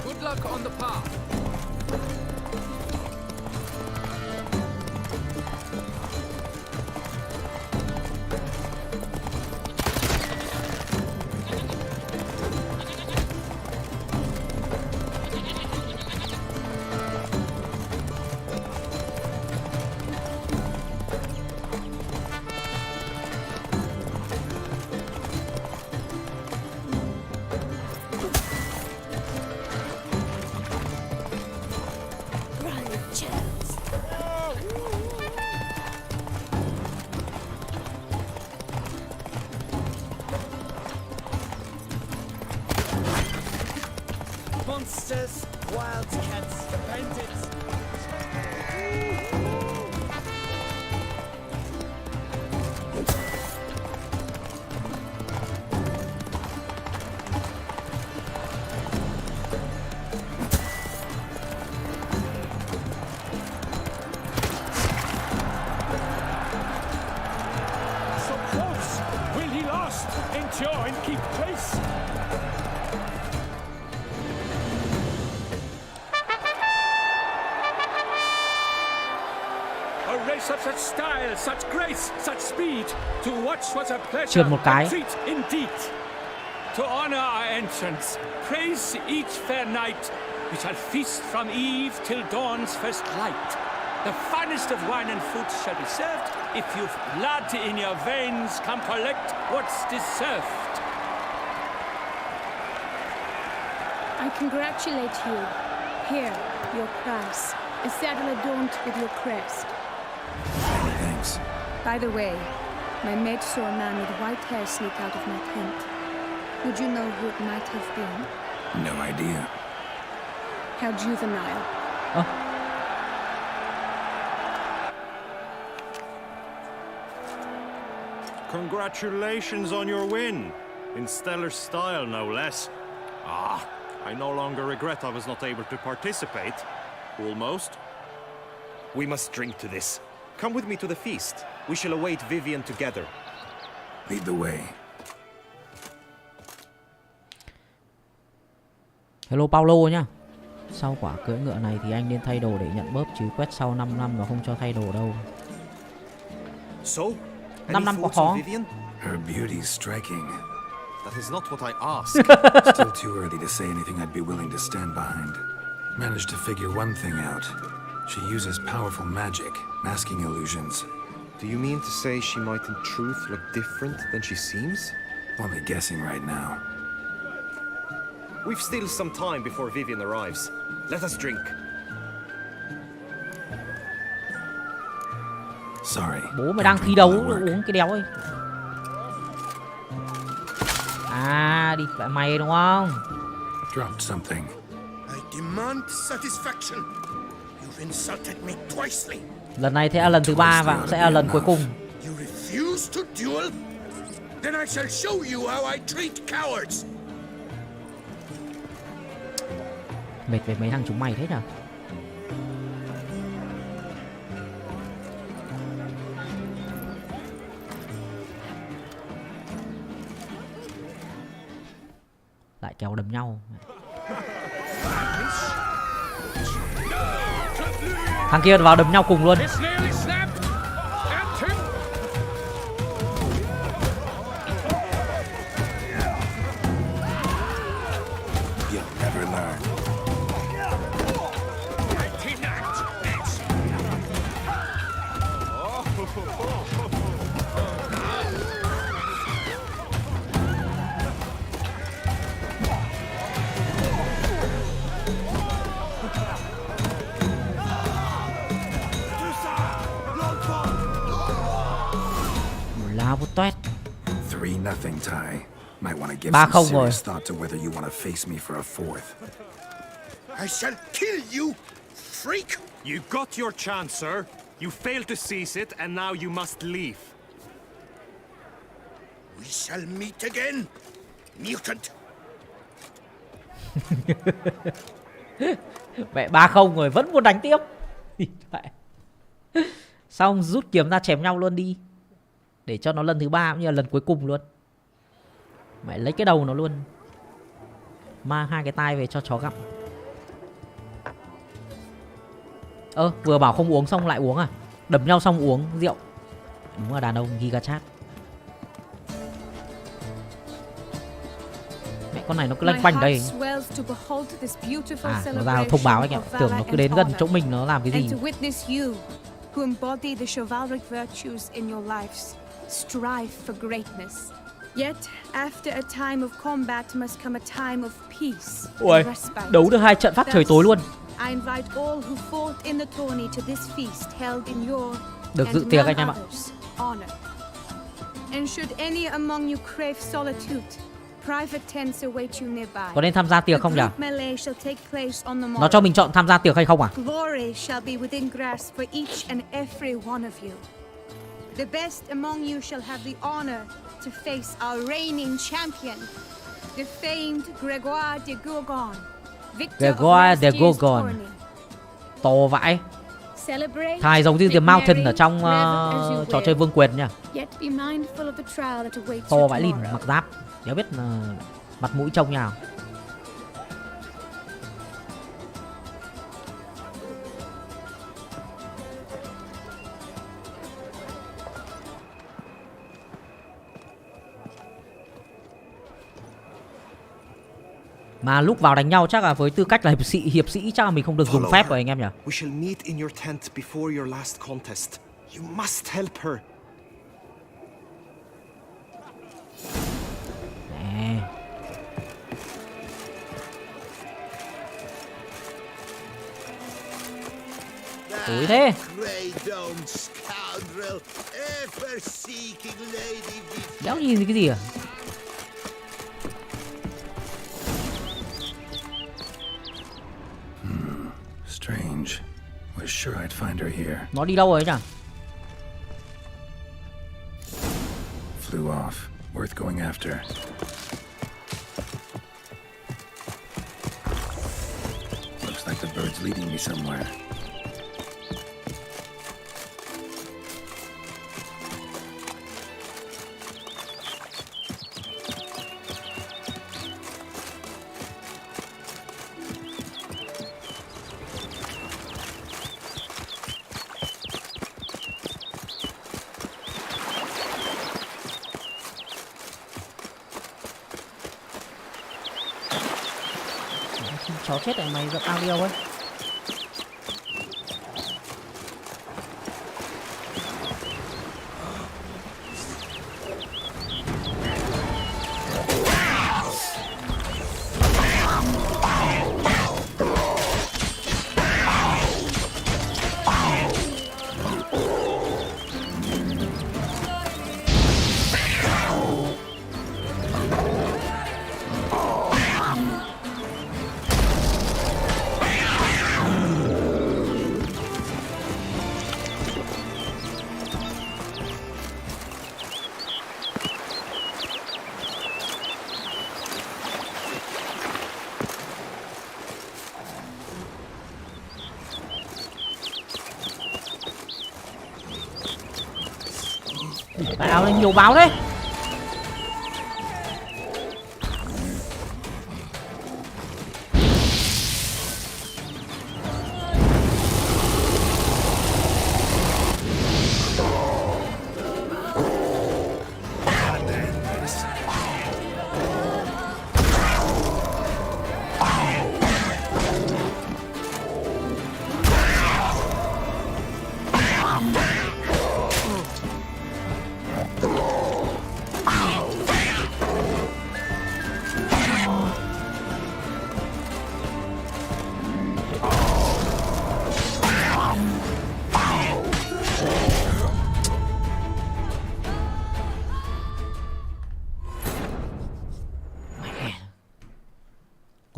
Good luck on the path. Monsters, wildcats, bandits. So close! Will he last? Endure and keep pace? A race of such style, such grace, such speed. To watch was a pleasure, Trượt một cái. a treat indeed. To honor our entrance, praise each fair night. We shall feast from eve till dawn's first light. The finest of wine and food shall be served. If you've blood in your veins, come collect what's deserved. I congratulate you. Here, your prize. A saddle adorned with your crest. Many thanks. By the way, my maid saw a man with white hair sneak out of my tent. Would you know who it might have been? No idea. How juvenile. Congratulations on your win. In stellar style, no less. Ah, I no longer regret I was not able to participate. Almost. We must drink to this. Come with me to the feast. We shall await Vivian together. Lead the way. Hello Paulo nhá. Sau quả cưỡi ngựa này thì anh nên thay đồ để nhận bóp, chứ quét sau 5 năm nó không cho thay đồ đâu. So, 5 năm quá khó. Her beauty's striking. That is not what I asked. Still too early to say anything I'd be willing to stand behind. Managed to figure one thing out. She uses powerful magic, masking illusions. Do you mean to say she might in truth look different than she seems? Only guessing right now. We've still some time before Vivian arrives. Let us drink. Sorry. Bố mày đang thi đấu uống cái đéo ấy. À, đi phải mày đúng không? Dropped something. I demand satisfaction. You've insulted me twicely. Lần này sẽ là lần thứ 3 và sẽ là lần cuối cùng. You refuse to duel? Then I shall show you how I treat cowards. Mệt về mấy thằng chúng mày thế nhở? Lại kéo đấm nhau. Thằng kia vào đấm nhau cùng luôn. Toét. 3-0 tie. Might want to give 3-0 some rồi. serious thought to whether you want to face me for a fourth. I shall kill you, freak! You got your chance, sir. You failed to seize it, and now you must leave. We shall meet again, mutant. Mẹ 3-0 rồi vẫn muốn đánh tiếp. Xong rút kiếm ra chém nhau luôn đi. Để cho nó lần thứ 3 cũng như là lần cuối cùng luôn. Mày lấy cái đầu nó luôn. Mang 2 cái tai về cho chó gặm. Vừa bảo không uống xong lại uống à? Đấm nhau xong uống rượu. Đúng là đàn ông Giga Chat. Mẹ con này nó cứ lanh quanh đây. Nó ra thông báo anh em. Tưởng nó cứ đến gần chỗ mình nó làm cái gì. Who embody the chivalric virtues in your lives. Strive for greatness. Yet, after a time of combat must come a time of peace and respite. Đấu được 2 trận phát trời tối luôn. I invite all who fought in the tourney to this feast held in your được dự tiệc anh em ạ. Honor. And should any among you crave solitude, private tents await you nearby. Có nên tham gia tiệc không nhỉ? Melee shall take place on the morrow. Nó cho mình chọn tham gia tiệc hay không à? Glory shall be within grasp for each and every one of you. The best among you shall have the honor to face our reigning champion, the famed Grégoire de Gourgon, victor of last year's tourney. To vãi. Thai giống như The Mountain ở trong trò chơi Vương Quyền nha. To vãi lìn, mặc giáp. Đéo biết mặt mũi trông nào. Mà lúc vào đánh nhau chắc là với tư cách là hiệp sĩ chắc là mình không được dùng phép rồi anh em nhỉ? We shall meet in your tent before your last contest. You must help her. Nè. Tối thế. Đéo nhìn cái gì à? Strange. Was sure I'd find her here. Nó đi đâu rồi nhỉ? Flew off. Worth going after. Looks like the bird's leading me somewhere. Chó chết này mày tao đi đâu ấy? Áo này nhiều báo đấy.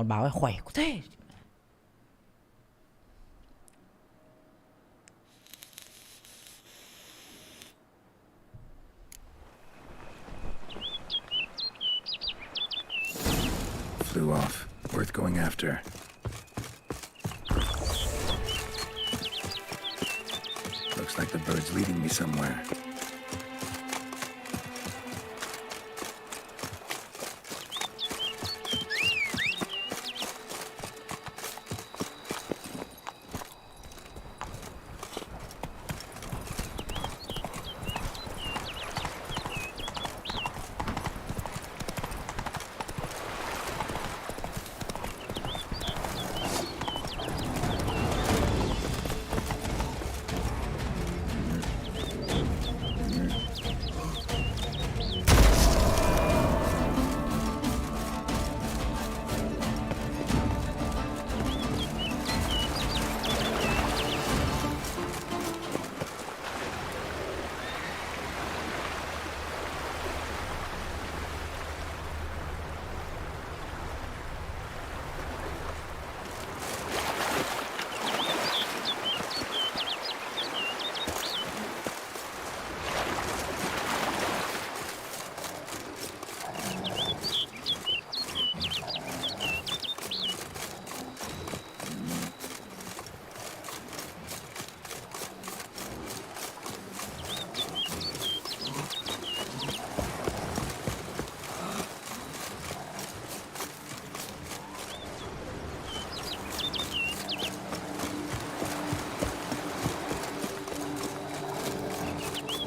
Con báo ấy khỏe có thế. Flew off. Worth going after. Looks like the bird's leading me somewhere.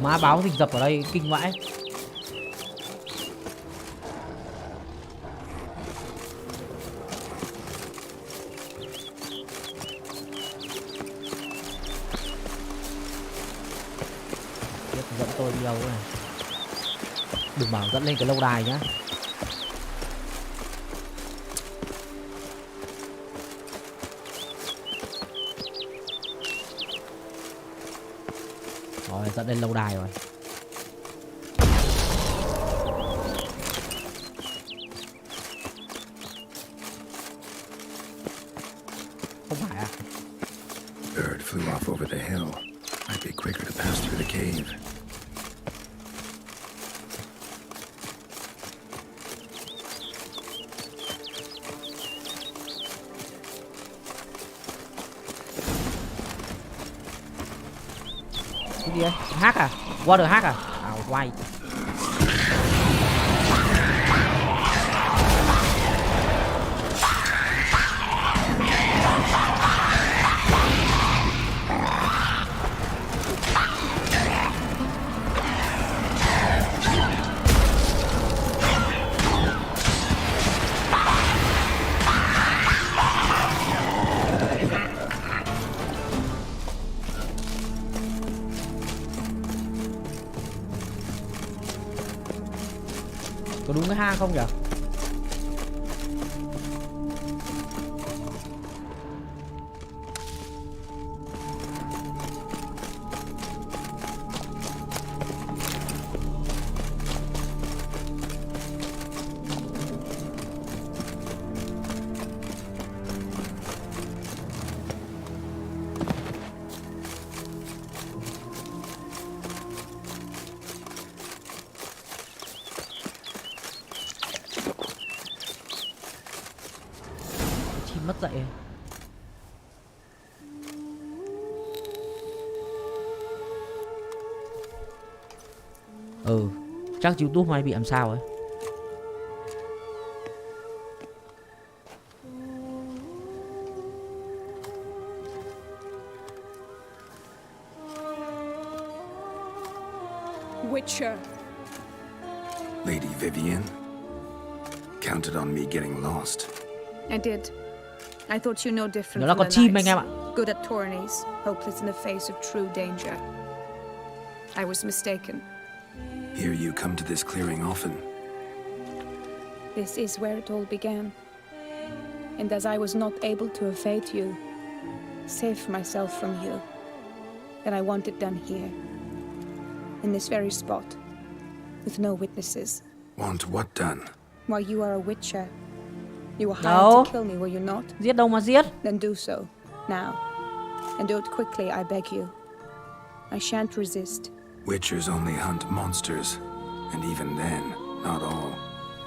Má báo rình rập ở đây kinh vãi. Tiếp dẫn tôi đi đâu này. Đừng bảo dẫn lên cái lâu đài nhá. Rồi dẫn lên lâu đài rồi. Không phải à? Bird flew off over the hill. Might be quicker to pass through the cave. Cái gì đấy? Hack à? Water hack à? À, white. Có đúng cái hang không nhỉ? Mất dậy. Chắc YouTube may bị làm sao ấy. Witcher. Lady Vivian? Counted on me getting lost. I did. I thought you no different Nó là from con the chim anh knights. em ạ. Good at tourneys, hopeless in the face of true danger. I was mistaken. Hear you come to this clearing often. This is where it all began. And as I was not able to evade you, save myself from you, then I want it done here, in this very spot, with no witnesses. Want what done? While you are a witcher, You were hired Đâu? to kill me, were you not? Giết đâu mà giết. Then do so, now. And do it quickly, I beg you. I shan't resist. Witchers only hunt monsters. And even then, not all.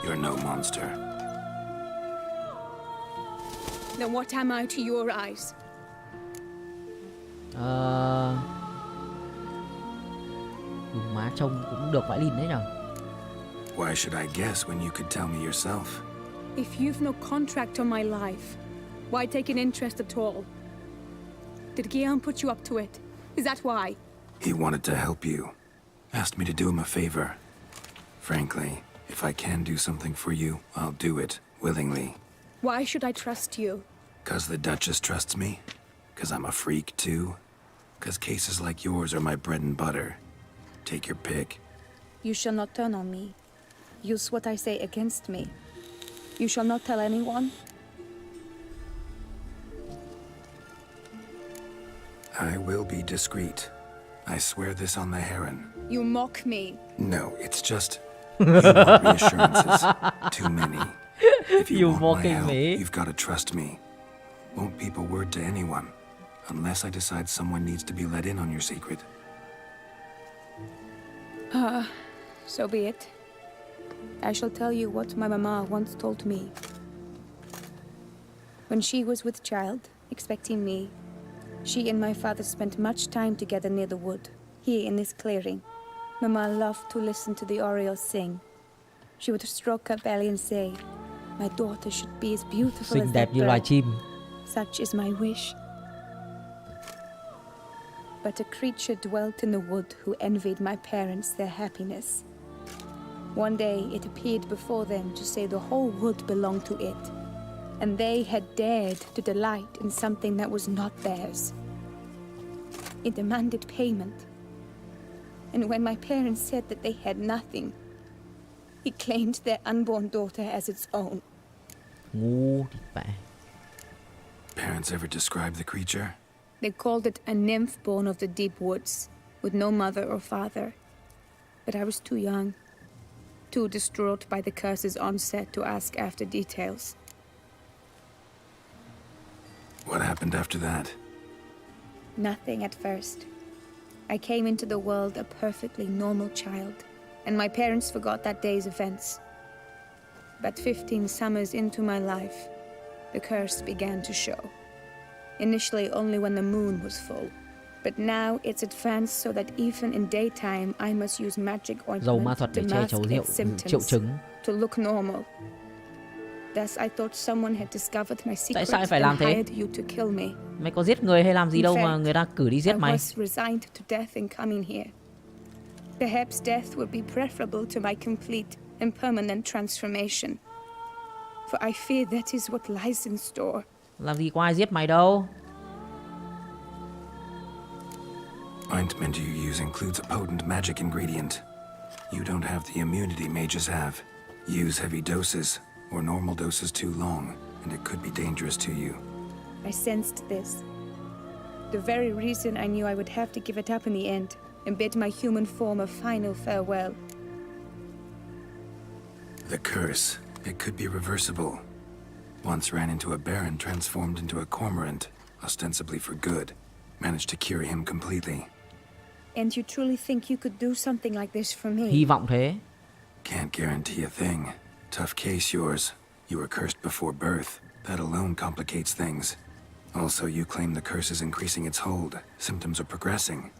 You're no monster. Then what am I to your eyes? Dùng má trông cũng được vãi lìn đấy nhở. Why should I guess when you could tell me yourself? If you've no contract on my life, why take an interest at all? Did Guillaume put you up to it? Is that why? He wanted to help you. Asked me to do him a favor. Frankly, if I can do something for you, I'll do it, willingly. Why should I trust you? 'Cause the Duchess trusts me? 'Cause I'm a freak, too? 'Cause cases like yours are my bread and butter? Take your pick. You shall not turn on me. Use what I say against me. You shall not tell anyone? I will be discreet. I swear this on the heron. You mock me. No, it's just... You want reassurances. Too many. If you want my mocking help, me. you've got to trust me. Won't peep a word to anyone. Unless I decide someone needs to be let in on your secret. So be it. I shall tell you what my mama once told me. When she was with child, expecting me, she and my father spent much time together near the wood, here in this clearing. Mama loved to listen to the orioles sing. She would stroke her belly and say, "My daughter should be as beautiful Xinh as đẹp that như loài bird. chim. Such is my wish." But a creature dwelt in the wood who envied my parents their happiness. One day it appeared before them to say the whole wood belonged to it, and they had dared to delight in something that was not theirs. It demanded payment. And when my parents said that they had nothing, it claimed their unborn daughter as its own. Ngu thì phải. Parents ever describe the creature? They called it a nymph born of the deep woods, with no mother or father. But I was too young, too distraught by the curse's onset to ask after details. What happened after that? Nothing at first. I came into the world a perfectly normal child, and my parents forgot that day's events. But 15 summers into my life, the curse began to show. Initially only when the moon was full, but now it's advanced so that even in daytime I must use magic Dầu ma ointment thuật to để che mask giấu its triệu symptoms, chứng. to look normal. Thus I thought someone had discovered my secret sao phải làm and thế? hired you to kill me. Mày có giết người hay làm gì In đâu mà fact, người ta cử đi giết I mày. was resigned to death in coming here. Perhaps death would be preferable to my complete and permanent transformation. For I fear that is what lies in store. Làm gì có ai giết mày đâu. Ointment you use includes a potent magic ingredient. You don't have the immunity mages have. Use heavy doses, or normal doses too long, and it could be dangerous to you. I sensed this. The very reason I knew I would have to give it up in the end and bid my human form a final farewell. The curse, it could be reversible. Once ran into a baron transformed into a cormorant, ostensibly for good. Managed to cure him completely. And you truly think you could do something like this for me? Hy vọng thế. Can't guarantee a thing. Tough case yours. You were cursed before birth. That alone complicates things. Also, you claim the curse is increasing its hold. Symptoms are progressing.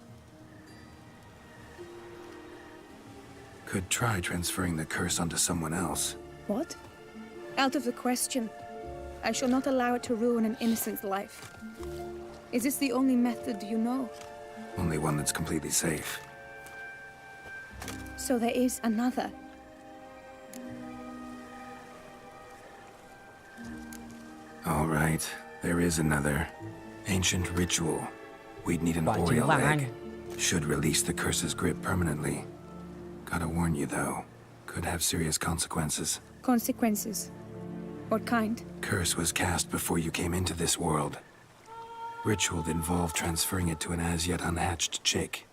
Could try transferring the curse onto someone else. What? Out of the question. I shall not allow it to ruin an innocent's life. Is this the only method you know? Only one that's completely safe. So there is another. All right, there is another. Ancient ritual. We'd need an Quả trứng Oriole vàng egg. anh. Should release the curse's grip permanently. Gotta warn you though, could have serious consequences. Consequences? What kind? Curse was cast before you came into this world. Ritual involved transferring it to an as-yet unhatched chick.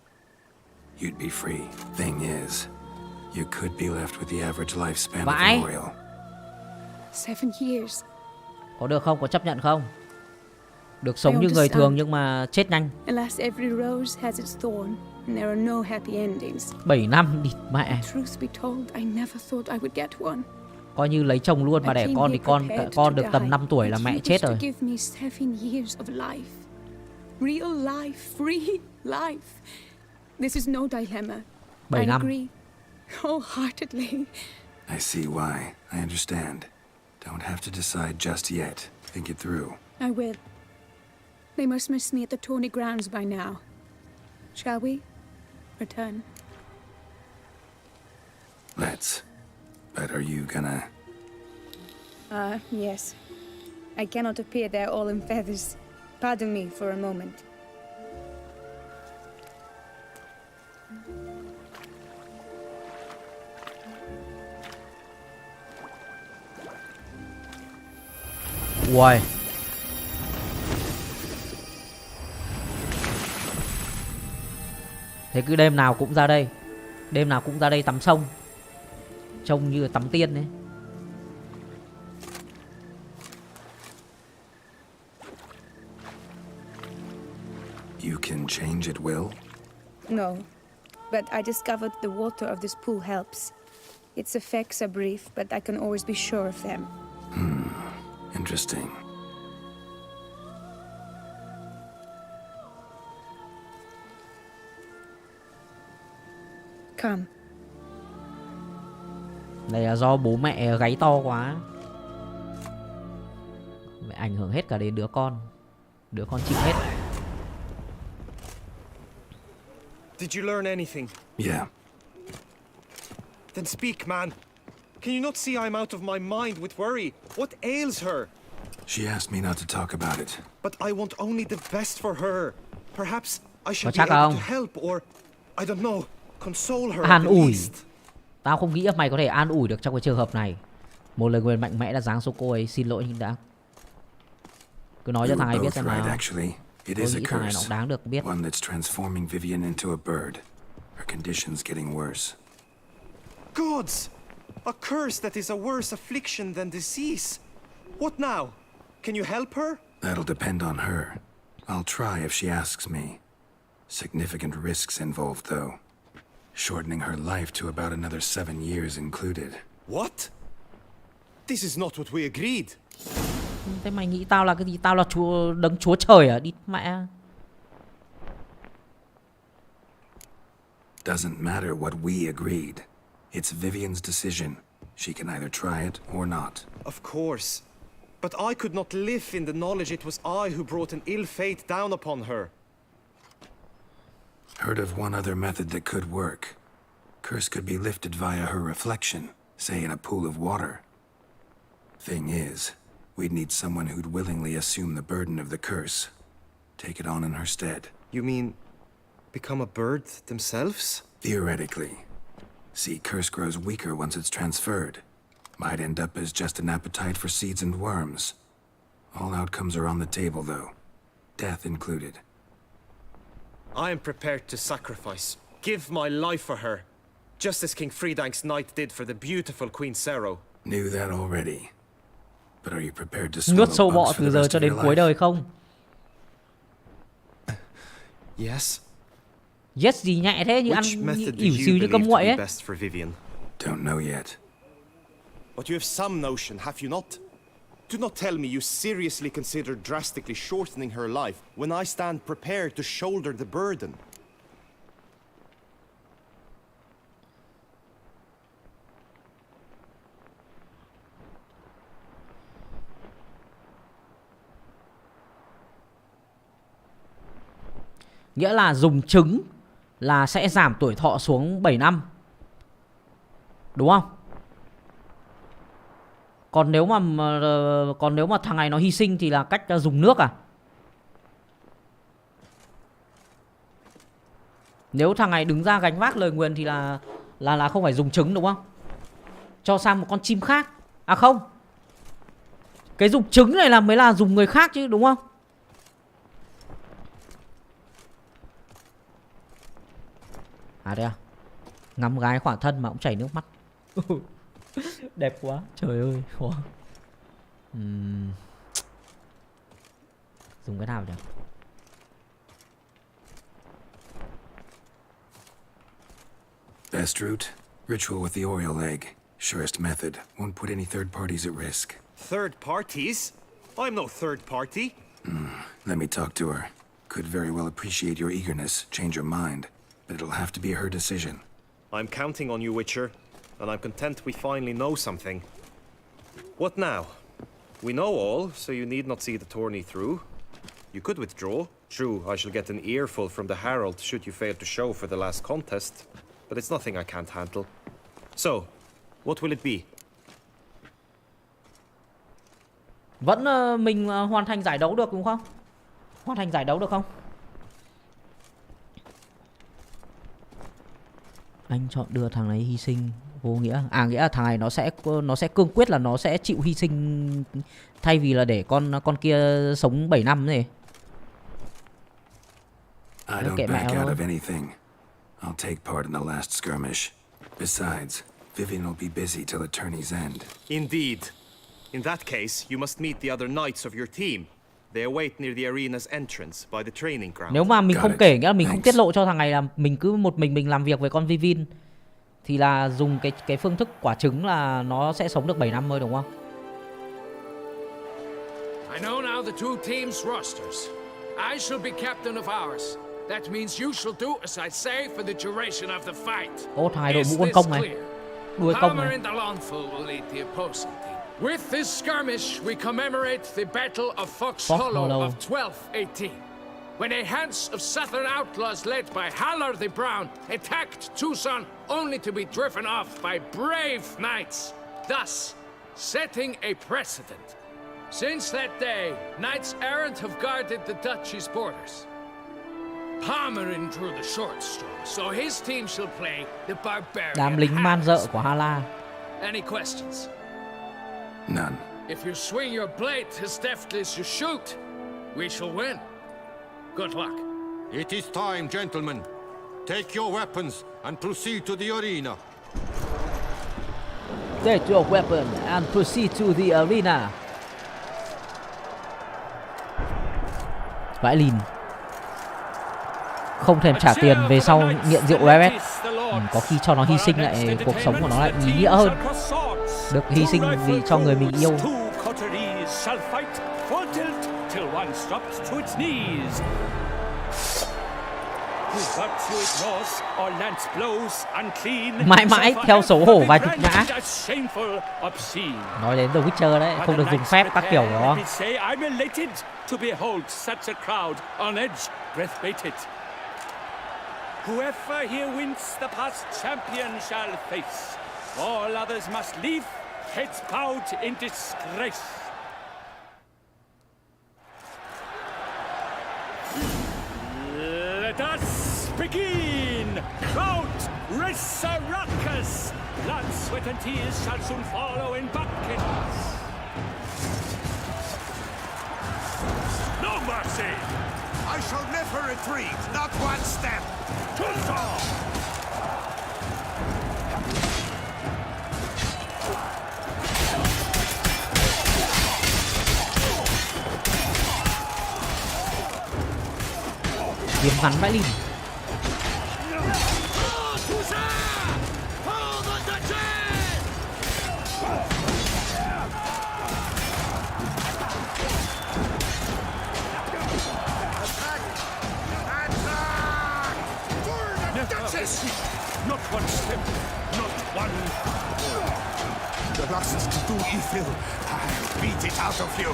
You'd be free. Thing is, you could be left with the average lifespan of an Oriole. 7 years. Có được không? Có chấp nhận không? Được sống như người thường nhưng mà chết nhanh. Alas, every rose has its thorn, and there are no happy endings. 7 năm địt mẹ. Truth be told, I never thought I would get one. Coi như lấy chồng luôn mà đẻ con thì con được tầm 5 tuổi là mẹ chết rồi. Give me 7 years of life. Real life, free life. This is no dilemma. 7 I năm. agree wholeheartedly. I see why. I understand. Don't have to decide just yet. Think it through. I will. They must miss me at the Tawny grounds by now. Shall we return? Let's. But are you gonna... Yes. I cannot appear there all in feathers. Pardon me for a moment. Uầy. Thế cứ đêm nào cũng ra đây. Đêm nào cũng ra đây tắm sông. Trông như tắm tiên đấy. You can change at will? No, but I discovered the water of this pool helps. Its effects are brief, but I can always be sure of them. Interesting. Come. Này là do bố mẹ gáy to quá. Mẹ ảnh hưởng hết cả đến đứa con. Đứa con chịu hết. Did you learn anything? Yeah. Then speak, man. Can you not see I'm out of my mind with worry? What ails her? She asked me not to talk about it. But I want only the best for her. Perhaps I should be chắc able không? to help or, I don't know, console her An at the ủi. least. Tao không nghĩ mày có thể an ủi được trong cái trường hợp này. Một lời nguyền mạnh mẽ đã giáng xuống cô ấy. Xin lỗi nhưng đã. Cứ nói cho thằng ấy biết xem nào. It is a thằng này nó curse. đáng được biết. One that's transforming Vivian into a bird. Her condition's getting worse. Gods! A curse that is a worse affliction than disease. What now? Can you help her? That'll depend on her. I'll try if she asks me. Significant risks involved, though. Shortening her life to about another 7 years included. What? This is not what we agreed. Thế mày nghĩ tao là cái gì? Tao là chúa, đấng chúa trời à? Đi mẹ. Doesn't matter what we agreed. It's Vivian's decision. She can either try it or not. Of course. But I could not live in the knowledge it was I who brought an ill fate down upon her. Heard of one other method that could work. Curse could be lifted via her reflection, say in a pool of water. Thing is, we'd need someone who'd willingly assume the burden of the curse. Take it on in her stead. You mean become a bird themselves? Theoretically. See, curse grows weaker once it's transferred. Might end up as just an appetite for seeds and worms. All outcomes are on the table, though. Death included. I am prepared to sacrifice. Give my life for her. Just as King Fridank's knight did for the beautiful Queen Sero. Knew that already. But are you prepared to Nuốt swallow sâu bọ bugs for từ the giờ rest cho of đến your cuối life? đời không? Yes. Yes gì nhẹ thế, như ăn Which method do ỉu you xìu như believe cơm to nguội be ấy. best for Vivian? Don't know yet. But you have some notion, have you not? Do not tell me you seriously consider drastically shortening her life when I stand prepared to shoulder the burden. Nghĩa là dùng trứng là sẽ giảm tuổi thọ xuống 7 năm. Đúng không? Còn nếu mà thằng này nó hy sinh thì là cách dùng nước à? Nếu thằng này đứng ra gánh vác lời nguyền thì là không phải dùng trứng đúng không? Cho sang một con chim khác. À không. Cái dùng trứng này là mới là dùng người khác chứ đúng không? À đây à? Ngắm gái khỏa thân mà cũng chảy nước mắt. Đẹp quá. Trời ơi. Wow. Dùng cái nào nhỉ? Best route? Ritual with the Oriole egg. Surest method. Won't put any third parties at risk. Third parties? I'm no third party. Let me talk to her. Could very well appreciate your eagerness, change your mind, but it'll have to be her decision. I'm counting on you, Witcher, and I'm content we finally know something. What now? We know all, so you need not see the tourney through. You could withdraw. True, I shall get an earful from the Herald should you fail to show for the last contest, but it's nothing I can't handle. So, what will it be? Vẫn mình hoàn thành giải đấu được đúng không? Hoàn thành giải đấu được không? Anh chọn đưa thằng này hy sinh vô nghĩa. À, nghĩa là thằng này nó sẽ cương quyết là nó sẽ chịu hy sinh thay vì là để con kia sống 7 năm này. I don't back out of anything. I'll take part in the last skirmish. Besides, Vivian will be busy till the tourney's end. Indeed. In that case, you must meet the other knights of your team. They await near the arena's entrance by the training ground. Nếu mà mình không kể, nghĩa là mình không tiết lộ cho thằng này là mình cứ một mình làm việc với con Vivin, thì là dùng cái phương thức quả trứng là nó sẽ sống được 7 năm thôi đúng không? I know now the two teams' rosters. I shall be captain of ours. That means you shall do as I say for the duration of the fight. Ô, thằng này đội mũ quân công này, đuôi công này. With this skirmish, we commemorate the Battle of Fox Hollow of 1218, when a hands of southern outlaws led by Halar the Brown attacked Tucson, only to be driven off by brave knights, thus setting a precedent. Since that day, knights errant have guarded the duchy's borders. Palmerin drew the short straw, so his team shall play the barbarian. Đám lính man dợ của Hala. Any questions? None. If you swing your blade as deftly as you shoot, we shall win. Good luck. It is time, gentlemen. Take your weapons and proceed to the arena. Take your weapon and proceed to the arena. Vãi lìn. Không thèm trả tiền về sau nghiện rượu bébét. Có khi cho nó hy sinh lại, cuộc sống của nó lại ý nghĩa hơn. Được hy sinh vì cho người mình yêu. Mãi mãi theo xấu hổ vài chục nhã. Nói đến The Witcher đấy, không được dùng phép các kiểu đó. Whoever here wins the past champion shall face. All others must leave, heads bowed in disgrace. Let us begin! Crowd, Resurrecus! Blood, sweat and tears shall soon follow in buckets. No mercy! I shall never retreat, not one step. Kiếm ngắn vãi lìn. Not one step, not one. The lust to do evil, I'll beat it out of you.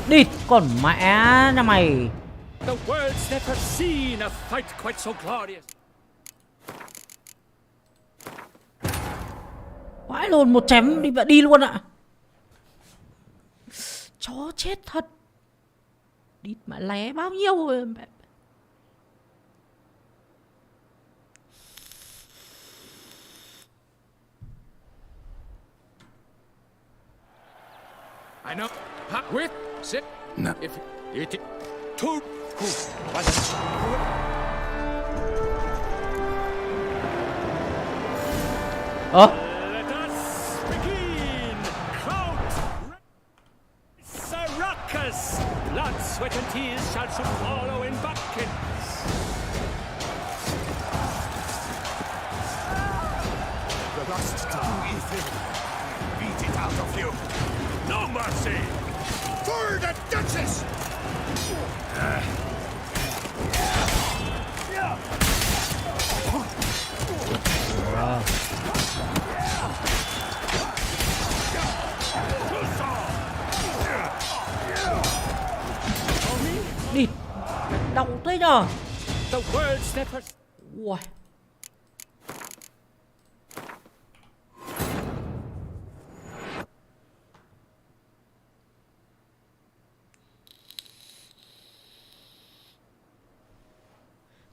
Địt con mẹ nhà mày. The world's never seen a fight quite so glorious. Vãi lồn, một chém đi luôn ạ. Chó chết thật. Địt mẹ lé bao nhiêu rồi. I know. With sit. No. If it two. Let us begin. Crowd. Ruckus. Blood, sweat, and tears shall soon follow in buckets. The lust to do evil. Beat it out of you. No mercy. For the Duchess! Địt, đau thế nhờ. The words never. Ui.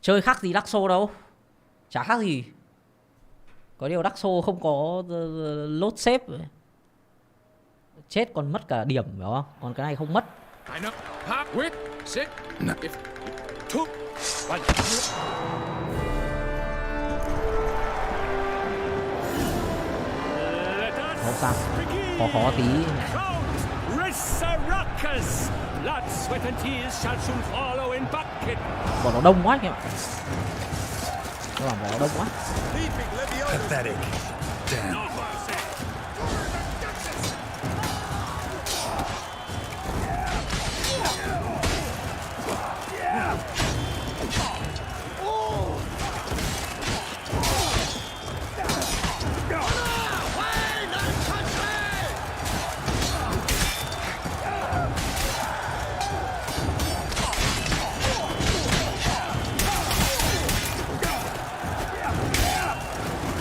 Chơi khác gì Dark Souls đâu. Chả khác gì. Có điều Dark Souls không có load save. Chết còn mất cả điểm phải không? Còn cái này không mất. I know. With sit. No. If two. One. Không sao. Khó tí. Blood, sweat, and tears shall soon follow in bucket. Bọn nó đông quá kìa. Các bạn, bọn nó đông quá. Pathetic. Damn.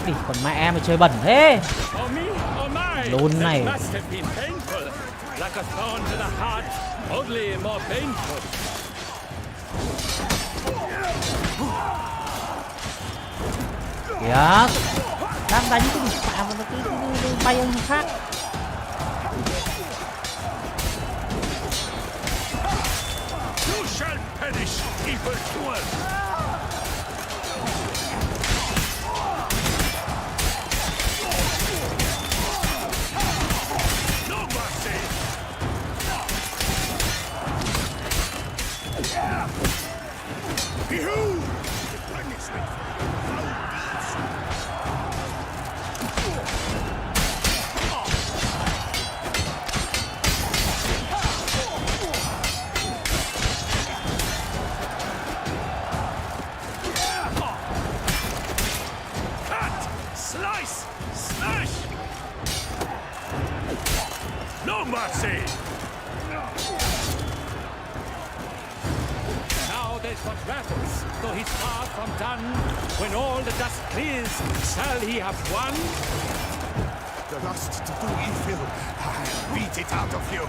Đi, còn mẹ mày chơi bẩn thế. Đồn này. Kìa. Đang đánh cái gì mà nó cứ bay ông khác. You shall perish, evil doer. Behold! Cut! Slice! Smash! No mercy! Now there's what rattles, though he's far from done. When all the dust clears, shall he have won? The lust to do evil. I'll beat it out of you.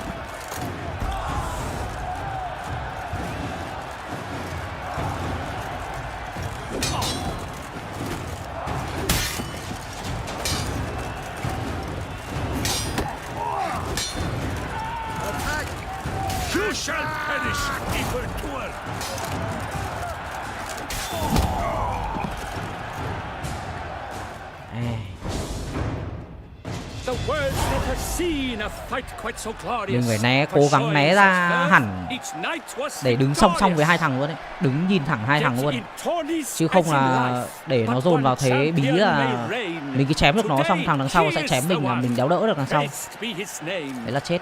You shall perish, evil doer! The world's never seen a fight quite so glorious. Đừng phải né, cố gắng né ra hẳn để đứng song song với hai thằng luôn đấy. Đứng nhìn thẳng hai thằng luôn. Chứ không là để nó dồn vào thế bí là mình cứ chém được nó xong thằng đằng sau sẽ chém mình là mình đéo đỡ được đằng sau. Đấy là chết.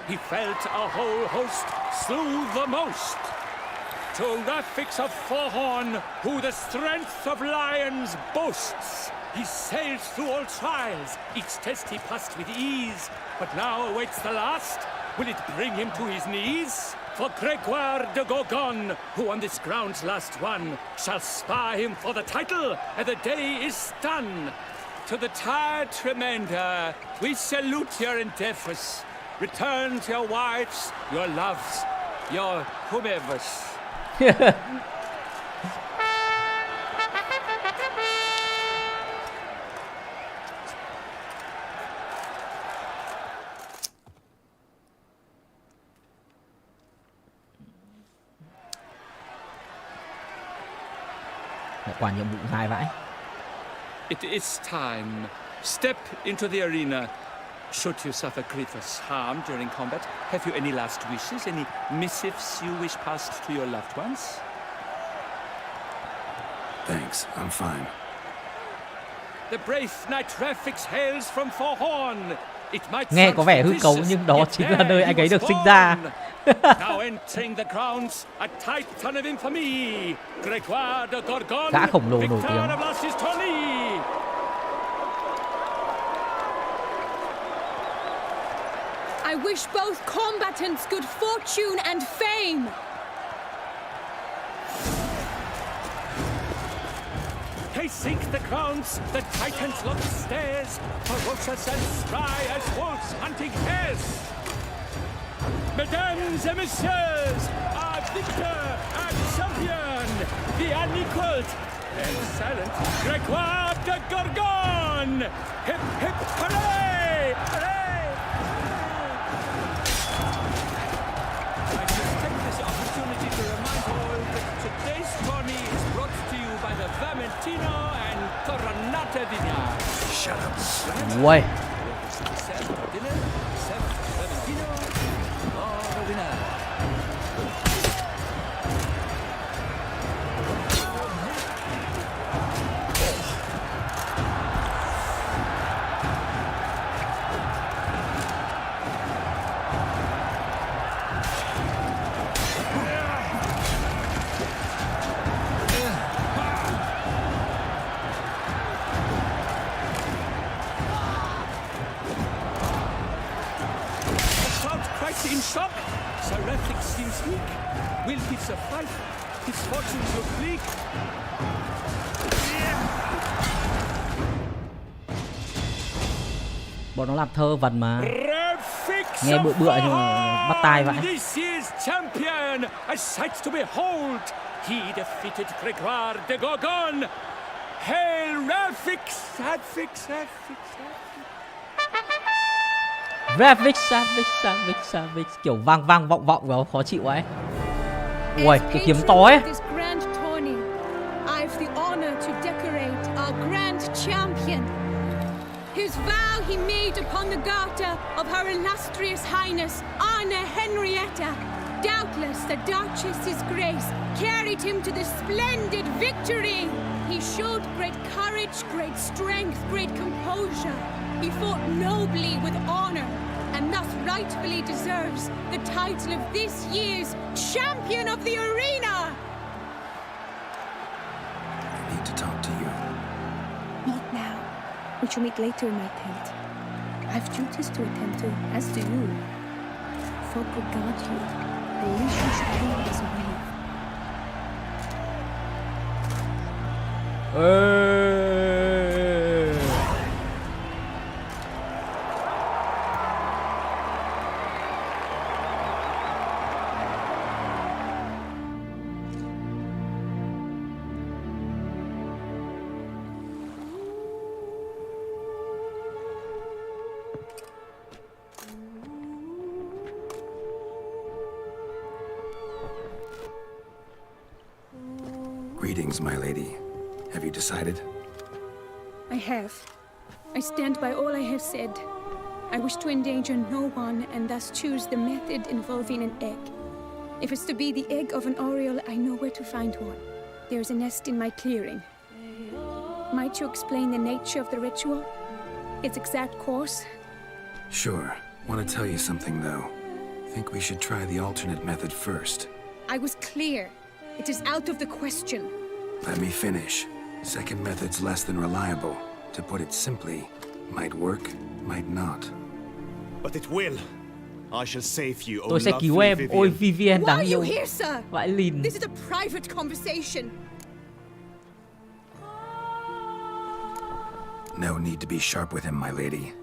To graphics of Forhorn, who the strength of lions boasts. He sailed through all trials, each test he passed with ease. But now awaits the last. Will it bring him to his knees? For Gregoire de Gorgon, who on this ground's last won, shall spar him for the title, and the day is done. To the tired remainder, we salute your endeavors. Return to your wives, your loves, your whomevers. Quả nhiệm vụ dài vãi. It is time. Step into the arena. Should you suffer grievous harm during combat, have you any last wishes, any missives you wish passed to your loved ones? Thanks, I'm fine. The brave knight Refix hails from Forhorn. It might Nghe có vẻ hư cấu nhưng đó chính là nơi anh ấy được sinh ra. Now entering the grounds, a titan of infamy, Grégoire de Gorgon, Gã khổng lồ nổi victor tiếng. of last tourney. I wish both combatants good fortune and fame. They sink the grounds, the titans look stairs, ferocious and spry as wolves hunting hares. Mesdames et messieurs, our victor and champion, the unequaled and silent Grégoire de Gorgon! Hip, hip, hooray! Hooray! I just take this opportunity to remind all that today's tourney is brought to you by the Vermentino and Coronata Vineyards. Shut up. Uầy. In shock, Sir Refix seems weak. Will he survive? His fortunes look bleak. Bọn nó làm thơ vần mà. Nghe bựa bựa nhưng mà bắt tai vậy. This is champion, a sight to behold. He defeated Grégoire de Gorgon. Hail Refix, Refix, Refix, Savage kiểu vang vang vọng vọng và khó chịu ấy. Ui, cái kiếm to ấy. I've the honor to decorate our grand champion. His vow he made upon the garter of Her Illustrious Highness Anna Henrietta. Doubtless the Duchess's grace carried him to the splendid victory. He showed great courage, great strength, great composure. He fought nobly with honor, and thus rightfully deserves the title of this year's Champion of the Arena! I need to talk to you. Not now. We shall meet later in my tent. I've duties to attend to, as do you. Folk regard you. The least you should do is away. Greetings, my lady. Have you decided? I have. I stand by all I have said. I wish to endanger no one and thus choose the method involving an egg. If it's to be the egg of an oriole, I know where to find one. There's a nest in my clearing. Might you explain the nature of the ritual? Its exact course? Sure. Want to tell you something, though. Think we should try the alternate method first. I was clear. It is out of the question. Let me finish. Second method's less than reliable. To put it simply, might work, might not. But it will. I shall save you, Tôi sẽ cứu em. Ôi Vivian đáng Why are yêu. you here, sir? Vãi lìn. This is a private conversation. No need to be sharp with him, my lady.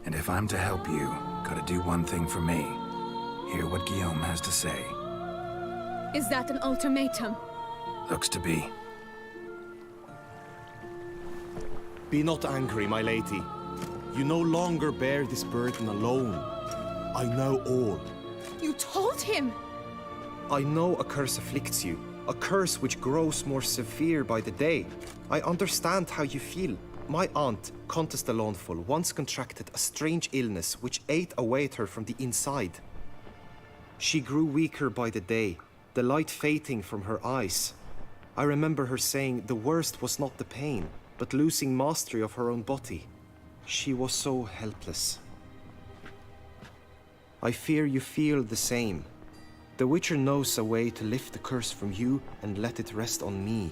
And if I'm to help you, gotta do one thing for me. Hear what Guillaume has to say. Is that an ultimatum? Looks to be. Be not angry, my lady. You no longer bear this burden alone. I know all. You told him! I know a curse afflicts you, A curse which grows more severe by the day. I understand how you feel. My aunt, Countess de Lawnful, once contracted a strange illness which ate away at her from the inside. She grew weaker by the day, the light fading from her eyes. I remember her saying the worst was not the pain, but losing mastery of her own body. She was so helpless. I fear you feel the same. The Witcher knows a way to lift the curse from you and let it rest on me.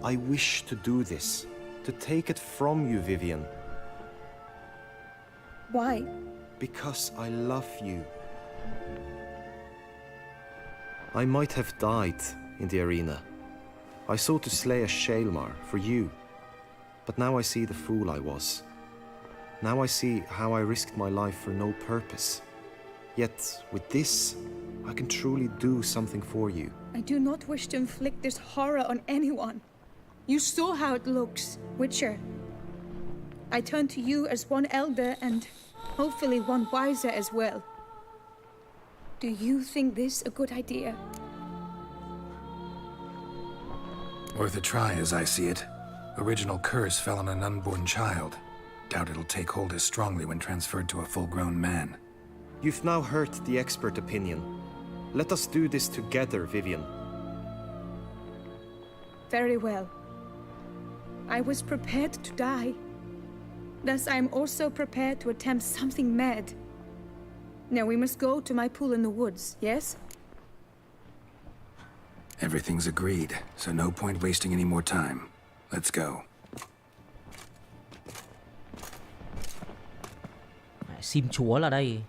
I wish to do this, to take it from you, Vivian. Why? Because I love you. I might have died in the arena. I sought to slay a Shaelmar for you. But now I see the fool I was. Now I see how I risked my life for no purpose. Yet, with this, I can truly do something for you. I do not wish to inflict this horror on anyone. You saw how it looks, Witcher. I turn to you as one elder and hopefully one wiser as well. Do you think this a good idea? Worth a try as I see it. Original curse fell on an unborn child. Doubt it'll take hold as strongly when transferred to a full-grown man. You've now heard the expert opinion. Let us do this together, Vivian. Very well. I was prepared to die. Thus I am also prepared to attempt something mad. Now we must go to my pool in the woods, yes? Everything's agreed, so no point wasting any more time. Let's go. Sim chúa là đây.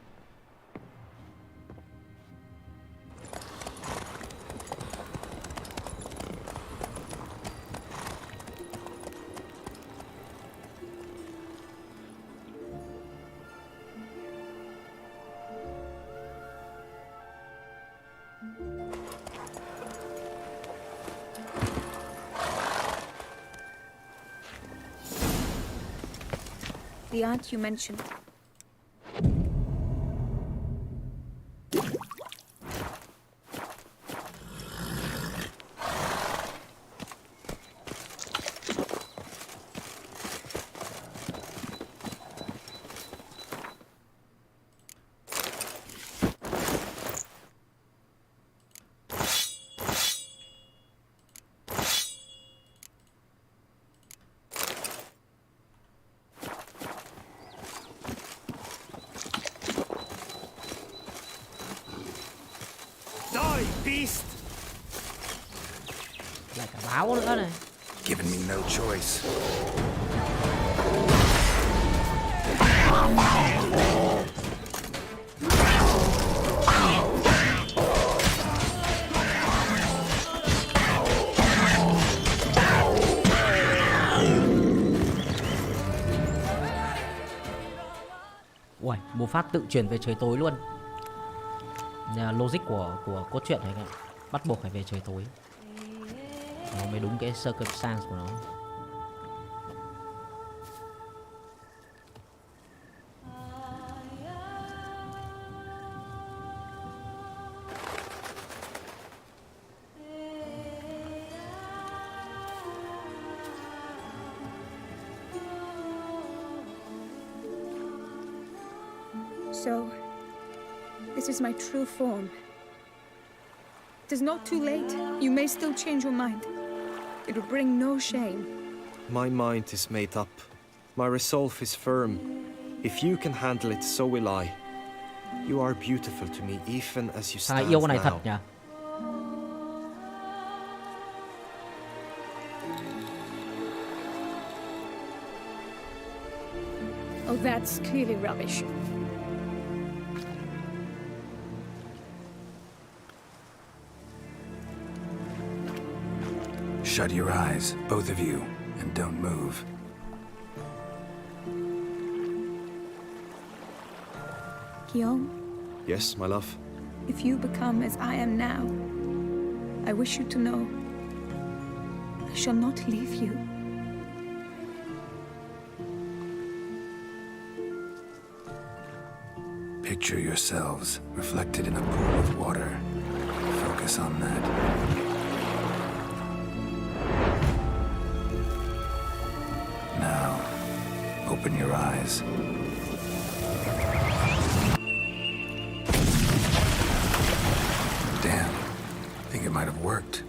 The aunt you mentioned. Beast! Lại cả báo nữa này. Giving me no choice. Ui, một phát tự chuyển về trời tối luôn. Logic của cốt truyện này bắt buộc phải về trời tối. Nó mới đúng cái circumstance của nó. So, this is my true form. It is not too late. You may still change your mind. It will bring no shame. My mind is made up. My resolve is firm. If you can handle it, so will I. You are beautiful to me, even as you stand yêu con này now. thật nhỉ? Oh, that's clearly rubbish. Shut your eyes, both of you, and don't move. Guillaume, Yes, my love? if you become as I am now, I wish you to know I shall not leave you. Picture yourselves reflected in a pool of water. Focus on that. Open your eyes. Damn. I think it might have worked.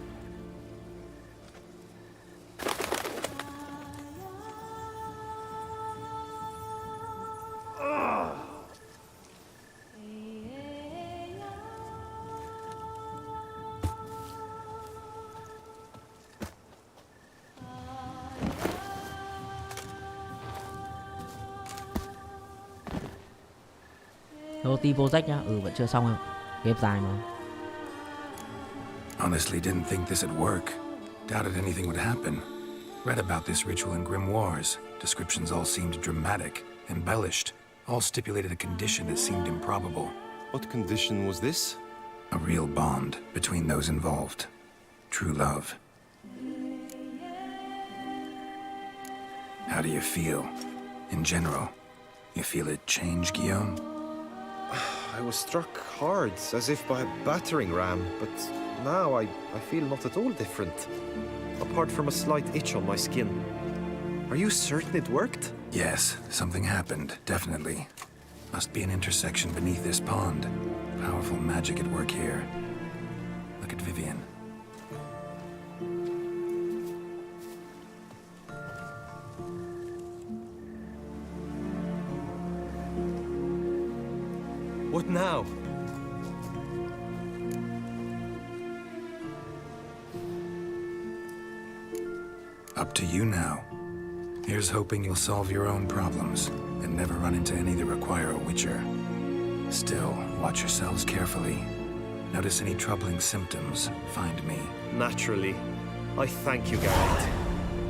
Team project nhá. Vẫn chưa xong không? Game dài mà. Honestly didn't think this would work. Doubted anything would happen. Read about this ritual in grimoires. Descriptions all seemed dramatic, embellished. All stipulated a condition that seemed improbable. What condition was this? A real bond between those involved. True love. How do you feel? In general, you feel it change, Guillaume? I was struck hard, as if by a battering ram, but now I feel not at all different. Apart from a slight itch on my skin. Are you certain it worked? Yes, something happened, definitely. Must be an intersection beneath this pond. Powerful magic at work here. Look at Vivian. What now? Up to you now. Here's hoping you'll solve your own problems and never run into any that require a witcher. Still, watch yourselves carefully. Notice any troubling symptoms, find me. Naturally. I thank you, Garrett.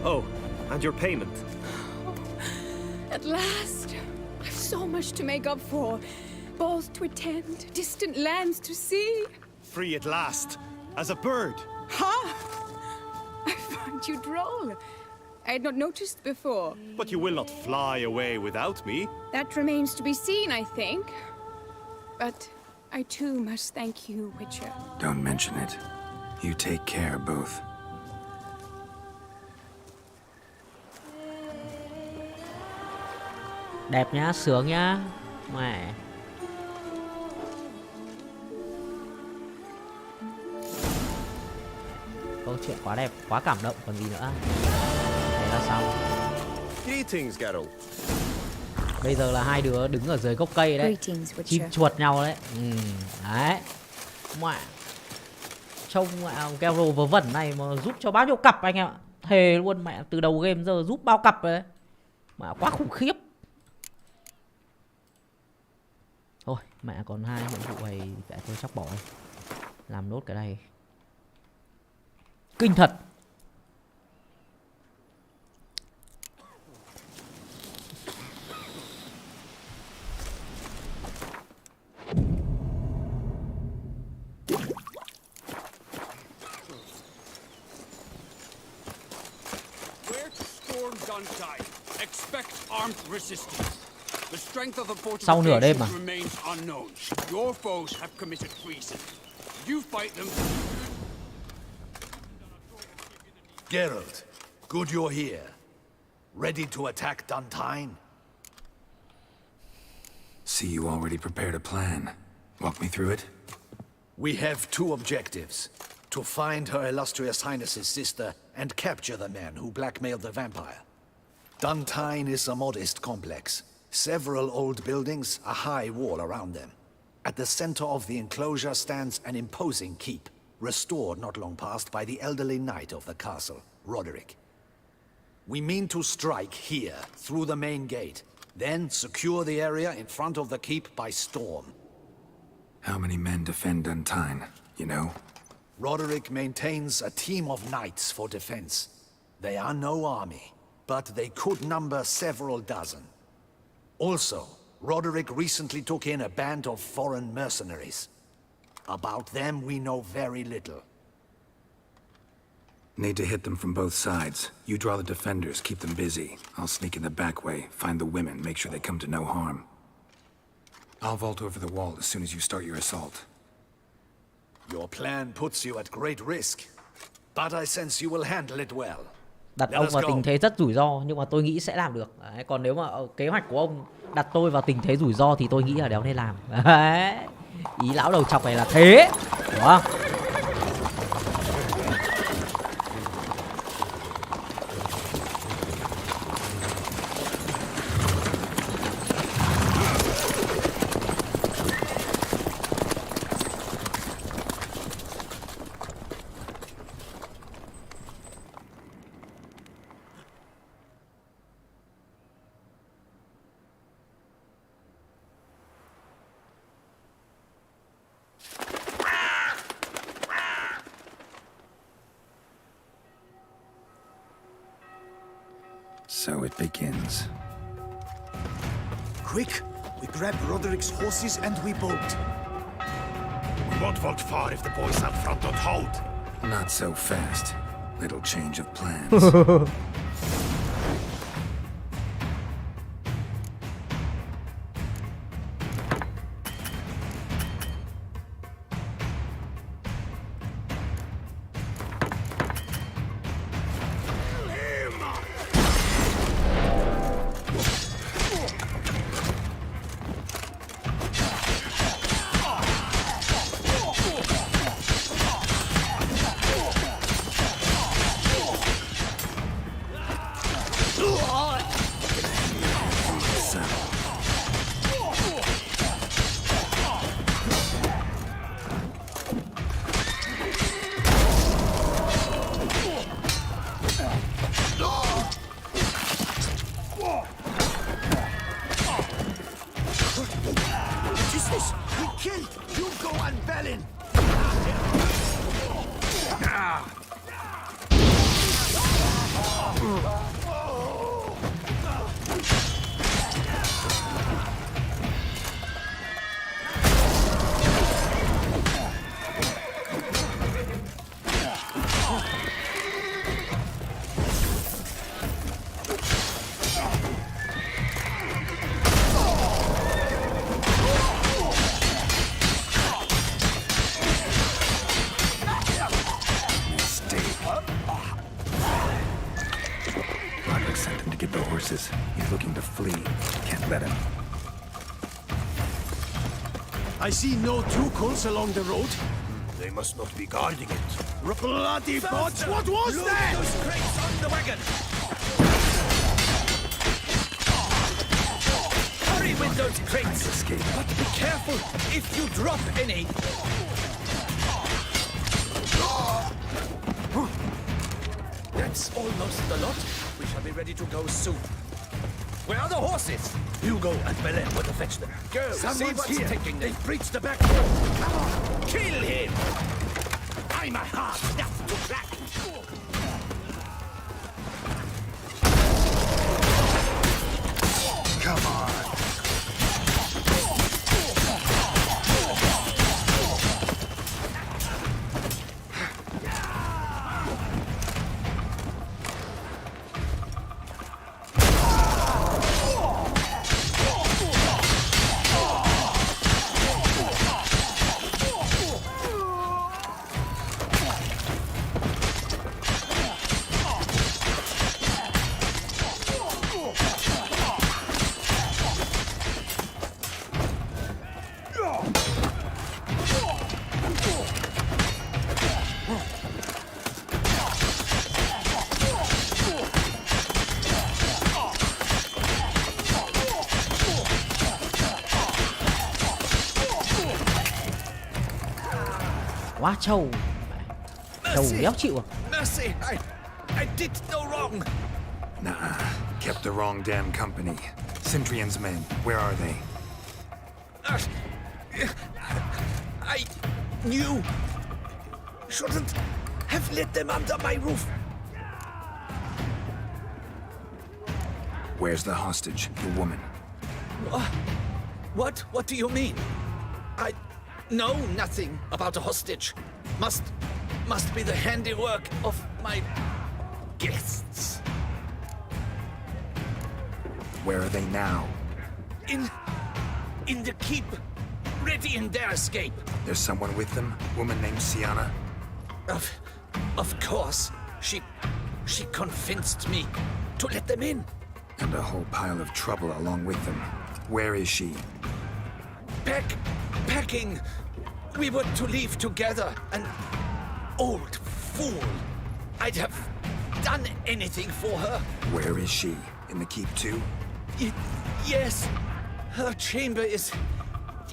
Oh, and your payment. At last! I've so much to make up for. Balls to attend, distant lands to see. Free at last, as a bird. Ha! I find you droll. I had not noticed before. But you will not fly away without me. That remains to be seen, I think. But I too must thank you, Witcher. Don't mention it. You take care, both. Đẹp nhá, sướng nhá. Mẹ. Câu chuyện quá đẹp, quá cảm động còn gì nữa. Thế là xong. Greetings, Geralt. Bây giờ là hai đứa đứng ở dưới gốc cây đấy. Chim chuột nhau đấy. Đấy. Mẹ. Trông Geralt vớ vẩn này mà giúp cho bao nhiêu cặp anh em ạ. Thề luôn mẹ, từ đầu game giờ giúp bao cặp đấy. Mà quá khủng khiếp. Thôi, mẹ còn 2 nhiệm vụ này kệ tôi chắc bỏ. Làm nốt cái này. Kinh thật. Sau nửa đêm mà. Geralt, good you're here. Ready to attack Duntine? See you already prepared a plan. Walk me through it. We have 2 objectives. To find Her Illustrious Highness's sister and capture the men who blackmailed the vampire. Duntine is a modest complex. Several old buildings, a high wall around them. At the center of the enclosure stands an imposing keep, restored not long past by the elderly knight of the castle, Roderick. We mean to strike here, through the main gate, then secure the area in front of the keep by storm. How many men defend Duntine, you know? Roderick maintains a team of knights for defense. They are no army, but they could number several dozen. Also, Roderick recently took in a band of foreign mercenaries. About them we know very little. Need to hit them from both sides. You draw the defenders, keep them busy. I'll sneak in the back way, find the women, make sure they come to no harm. I'll vault over the wall as soon as you start your assault. Your plan puts you at great risk, but I sense you will handle it well. đặt ông vào tình thế rất rủi ro, nhưng mà tôi nghĩ sẽ làm được. Đấy, còn nếu mà kế hoạch của ông đặt tôi vào tình thế rủi ro thì tôi nghĩ là đéo nên làm. Đấy, ý lão đầu chọc này là thế, hiểu không? So it begins. Quick! We grab Roderick's horses and we bolt. We won't vault far if the boys up front don't hold. Not so fast. Little change of plans. He's looking to flee. Can't let him. I see no Tukos along the road. They must not be guarding it. Bloody bots! What was that? Those crates on the wagon! Hurry with those crates! Escape. But be careful if you drop any. That's almost the lot. We shall be ready to go soon. Where are the horses? Hugo and Belen were to fetch them. Go, see Someone's what's here. taking them. They've breached the back door. Come on, kill him! I'm a hard nut to crack. Come on. Quá trâu. Trâu đéo chịu à? Mercy, I did no wrong. Nah, kept the wrong damn company. Centrion's men, where are they? I knew. Shouldn't have let them under my roof. Where's the hostage, the woman? What do you mean? I know nothing about a hostage. Must be the handiwork of my guests. Where are they now? In the keep, ready in their escape. There's someone with them? Woman named Sienna? Of course. She She convinced me to let them in. And a whole pile of trouble along with them. Where is she? Packing. We were to leave together. An old fool. I'd have done anything for her. Where is she? In the keep too? Yes. Her chamber is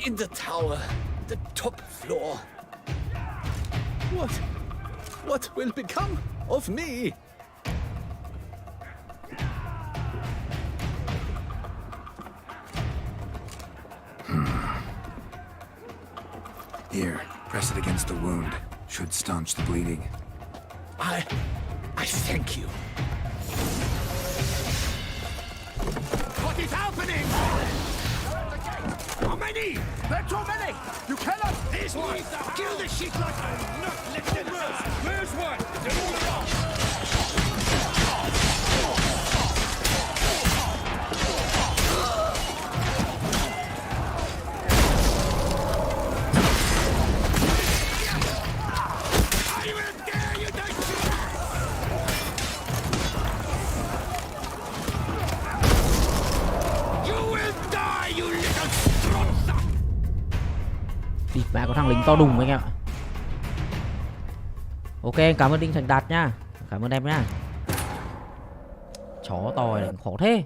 in the tower, the top floor. What will become of me? Here, press it against the wound. Should staunch the bleeding. I thank you. What is happening? How many? There are too many! You cannot... This one! Kill the shit like... Not let them rest! Where's one? They're all around! I will dare you to You will die, you little stronza! Địt mẹ có thằng lính to đùng anh em ạ. Ok, cảm ơn Đinh Thành Đạt nha. Cảm ơn em nha. Chó tòi này khó thế.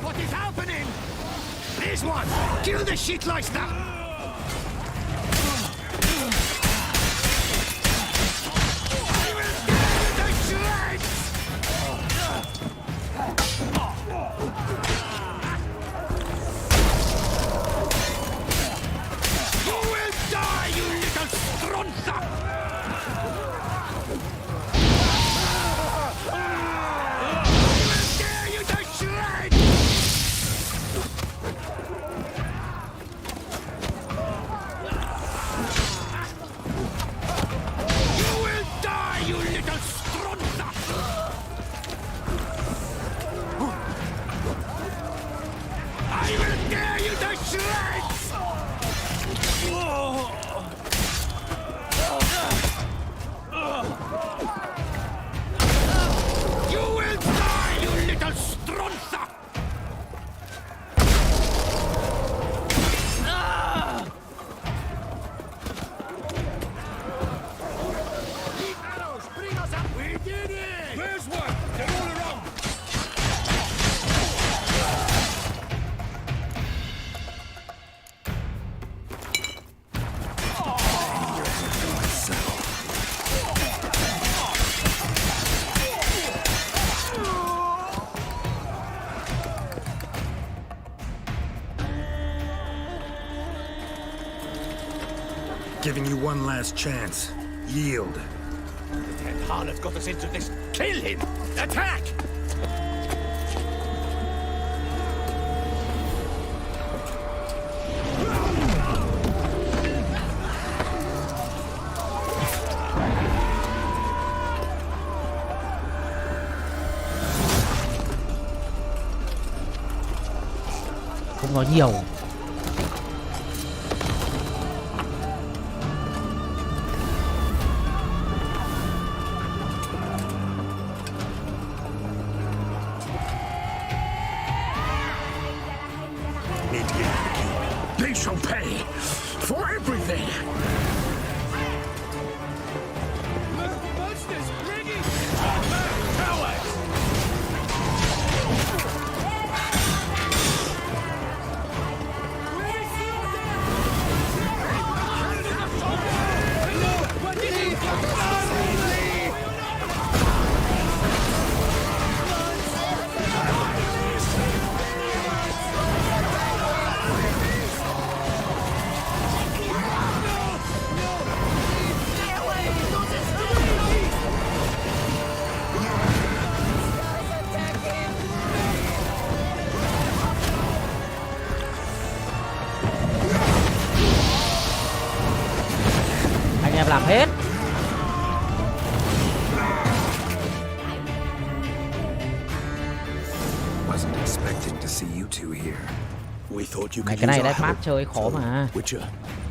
What is happening? This one! Kill the shit like that! I will tear you to shreds! You will die, you little stronza! I will tear you to shreds! You will die, you little stronza! I will tear you to shreds! You will die, you little stronza! Bring us up! We did it! Where's one? They're all around! Giving you one last chance. Yield. The Ten Harlot got us into this. Kill him! Attack! Không nói nhiều. Need to get to the keep. They shall pay for everything. Monsters, rigging! Cowards! Anh em làm hết. Wasn't Mấy cái này Deathmatch chơi khó mà.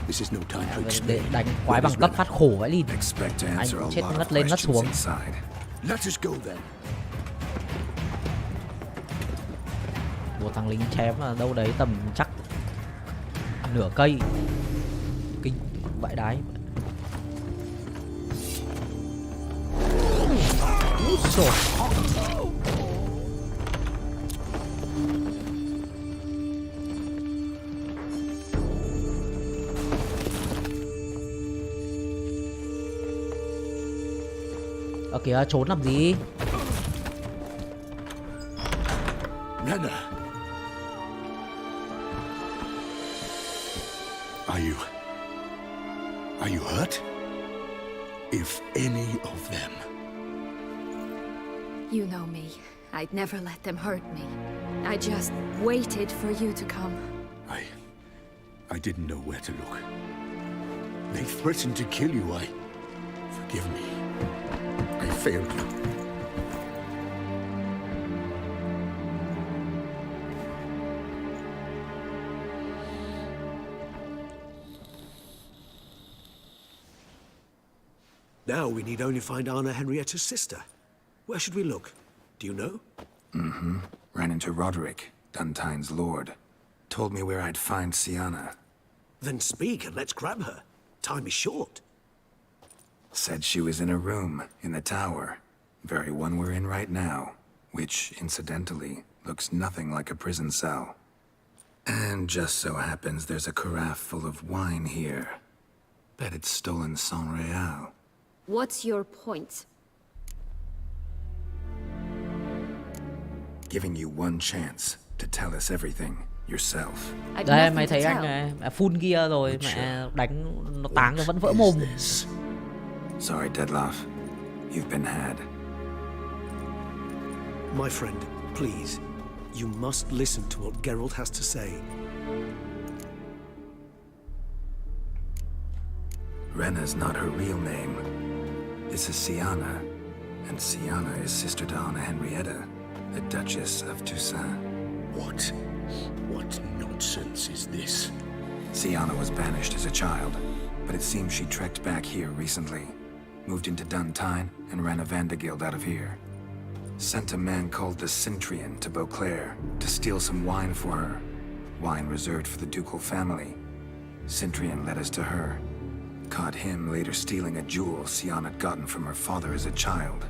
This is no time to Để explain. đánh quái bằng cấp phát khổ vậy Lin. Expect to Anh answer a chết lot ngất of lên ngất questions xuống. inside. Let us go then. Một thằng lính chém là đâu đấy tầm chắc nửa cây. Kinh vãi đái. Trời. Ở kìa trốn làm gì? Nana. Are you hurt? If any of them. You know me. I'd never let them hurt me. I just waited for you to come. I didn't know where to look. They threatened to kill you. Forgive me. I failed you. Now we need only find Anna Henrietta's sister. Where should we look? Do you know? Mm-hmm. Ran into Roderick, Duntine's lord. Told me where I'd find Sienna. Then speak and let's grab her. Time is short. Said she was in a room in the tower. Very one we're in right now. Which, incidentally, looks nothing like a prison cell. And just so happens there's a carafe full of wine here. Bet it's stolen Sans Real. What's your point? Giving you one chance to tell us everything yourself. Đây mày thấy anh này, full gear rồi, mẹ đánh nó táng nó vẫn vỡ mồm. Sorry, Deadloff. You've been had. My friend, please, you must listen to what Geralt has to say. Rena's not her real name. This is Sienna, and Sienna is sister to Anna Henrietta, the Duchess of Toussaint. What nonsense is this? Sienna was banished as a child, but it seems she trekked back here recently. Moved into Duntine and ran a Vandergild out of here. Sent a man called the Centrian to Beauclair to steal some wine for her. Wine reserved for the ducal family. Centrian led us to her. Caught him later stealing a jewel Sienna had gotten from her father as a child.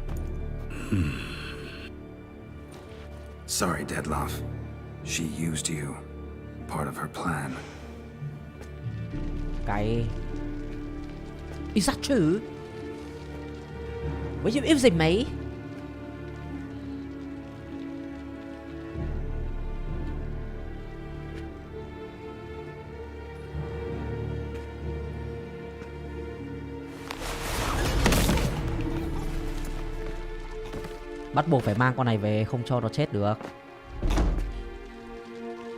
Sorry, Deadloff. She used you. Part of her plan. Is that true? What is it, mate? Bắt buộc phải mang con này về, không cho nó chết được.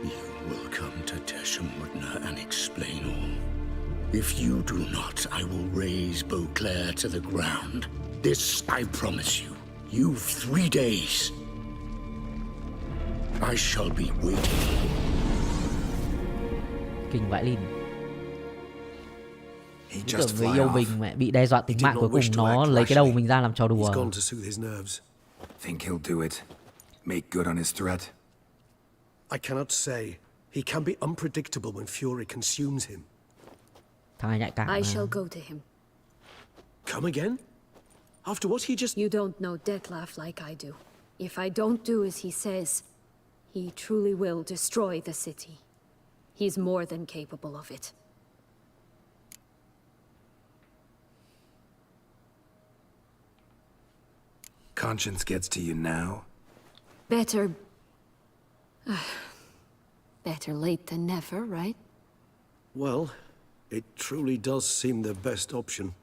You will come to Teshumutna and explain all. If you do not, I will raze Beauclair to the ground. This I promise you. You've 3 days. I shall be waiting. Kinh vãi Lin. Tưởng người yêu mình mẹ bị đe dọa tính mạng, cuối cùng nó lấy cái đầu mình ra làm trò đùa. Think he'll do it? Make good on his threat? I cannot say. He can be unpredictable when fury consumes him. Thằng này nhạy cảm. I shall go to him. Come again? After what he just... You don't know Dettlaff like I do. If I don't do as he says, he truly will destroy the city. He's more than capable of it. Conscience gets to you now? Better late than never, right? Well, it truly does seem the best option.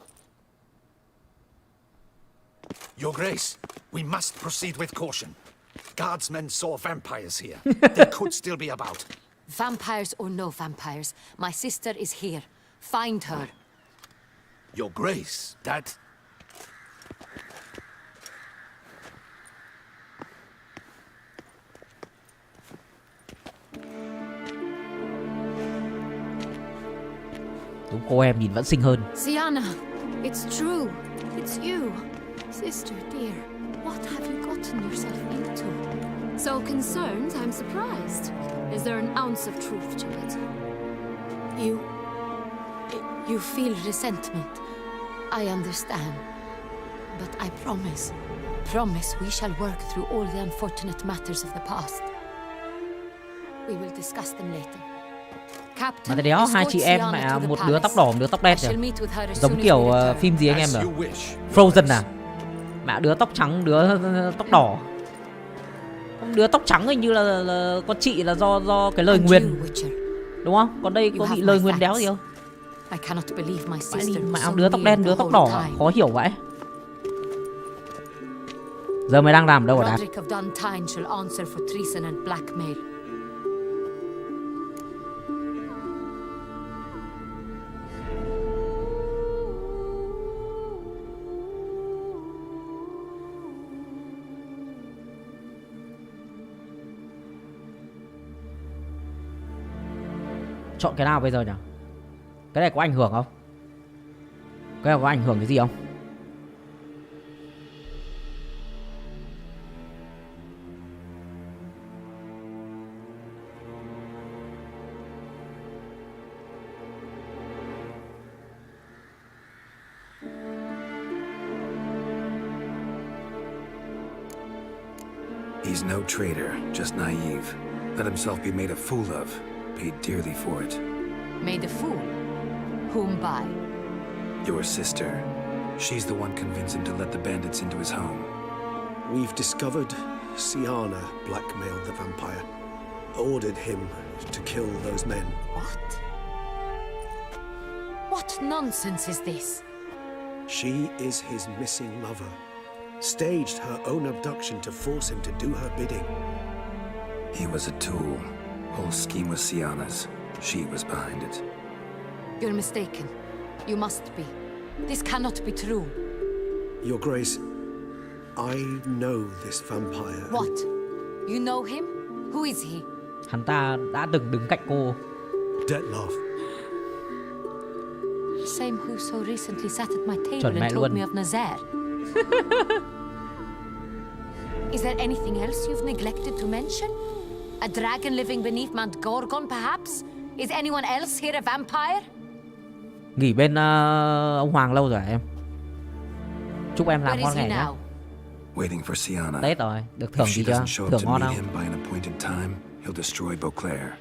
Your Grace, we must proceed with caution. Guardsmen saw vampires here. They could still be about. Vampires or no vampires, my sister is here. Find her. Your Grace, that... Đúng, cô em nhìn vẫn xinh hơn. Sienna, it's true. It's you. Sister dear, what have you gotten yourself into? So concerned, I'm surprised. Is there an ounce of truth to it? You feel resentment. I understand. But I promise we shall work through all the unfortunate matters of the past. We will discuss them later. Mà tại đó hai chị em mẹ một đứa tóc đỏ, một đứa tóc đen nhỉ? Giống kiểu phim gì anh em nhỉ? Frozen à? Mẹ đứa tóc trắng, đứa tóc đỏ. Đứa tóc trắng hình như là con chị là do cái lời nguyền. Đúng không? Còn đây có bị lời nguyền đéo gì không? Mẹ đứa tóc đen, đứa tóc đỏ, khó hiểu vậy. Giờ mày đang làm đâu ở Đạt? Chọn cái nào bây giờ nhỉ? Cái này có ảnh hưởng không? Cái này có ảnh hưởng cái gì không? He's no traitor, just naive. Let himself be made a fool of. Paid dearly for it. Made a fool? Whom by? Your sister. She's the one convinced him to let the bandits into his home. We've discovered Sienna blackmailed the vampire. Ordered him to kill those men. What? What nonsense is this? She is his missing lover. Staged her own abduction to force him to do her bidding. He was a tool. Whole scheme was Sienna's. She was behind it. You're mistaken. You must be. This cannot be true. Your Grace, I know this vampire. What? You know him? Who is he? Hắn ta đã từng đứng cạnh cô. Detlef. Same who so recently sat at my table and told me of Nazaire. Is there anything else you've neglected to mention? A dragon living beneath Mount Gorgon, perhaps? Is anyone else here a vampire? Nghỉ bên ông Hoàng lâu rồi em. Chúc em làm ngon ngày nhé. Waiting for Sienna. Tết rồi, được thưởng gì chưa? Thưởng ngon không? By an appointed time, he'll destroy Beauclair.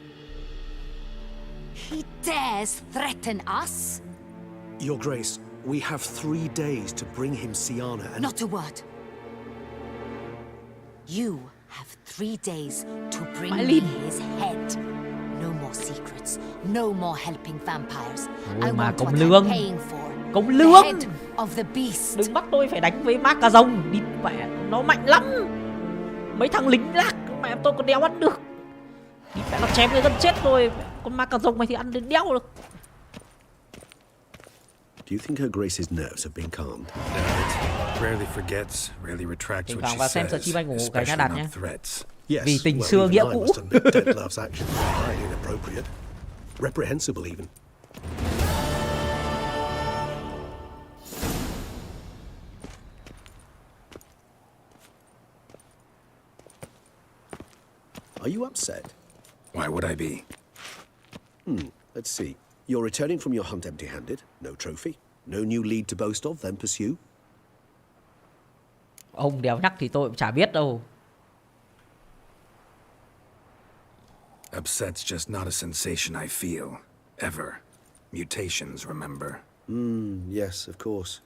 He dares threaten us? Your Grace, we have 3 days to bring him Sienna and... Not a word. You have 3 days to bring me his head. No more secrets. No more helping vampires. I want what I'm paying for. Công lương. The head of the beast. Đừng bắt tôi phải đánh với ma cà rồng. Đi mẹ, nó mạnh lắm. Mấy thằng lính lạc mẹ tôi còn đéo ăn được. Đi mẹ nó chém cái gần chết rồi. Con ma cà rồng mày thì ăn đến đéo được. Do you think Her Grace's nerves have been calmed? Rarely forgets, rarely retracts what she says, especially not threats. Yes, vì tình well, xưa nghĩa I cũ. must admit Detlef's actions are highly inappropriate. Reprehensible even. Are you upset? Why would I be? Let's see. You're returning from your hunt empty-handed. No trophy. No new lead to boast of, then pursue. Ông đéo nhắc thì tôi cũng chả biết đâu. Upset's just not a sensation I feel. Ever. Mutations, remember? Yes, of course.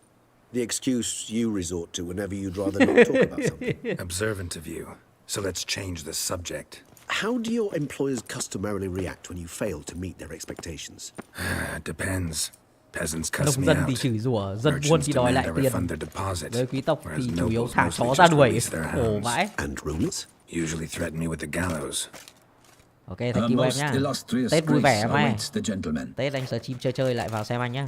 The excuse you resort to whenever you'd rather not talk about something. Observant of you. So let's change the subject. How do your employers customarily react when you fail to meet their expectations? Depends. Peasants cuss Nông me dân thì out. chửi rủa, dân buôn thì đòi lại tiền. Giới quý tộc thì chủ yếu thả chó ra đuổi. Khổ vãi. And rulers? Usually threaten me with the gallows. Ok, thank you em nhá. Tết vui vẻ em ơi. Tết anh stream chơi lại vào xem anh nhá.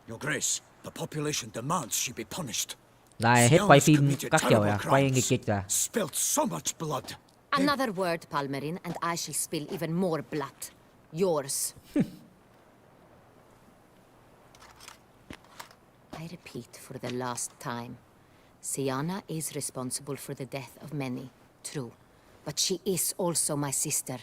Your Grace, the population demands she be punished. Dài hết quay phim các kiểu à, quay nghịch kịch à. Spilled so much blood. Another word, Palmerin, and I shall spill even more blood. Yours. I repeat for the last time. Siana is responsible for the death of many, true. But she is also my sister.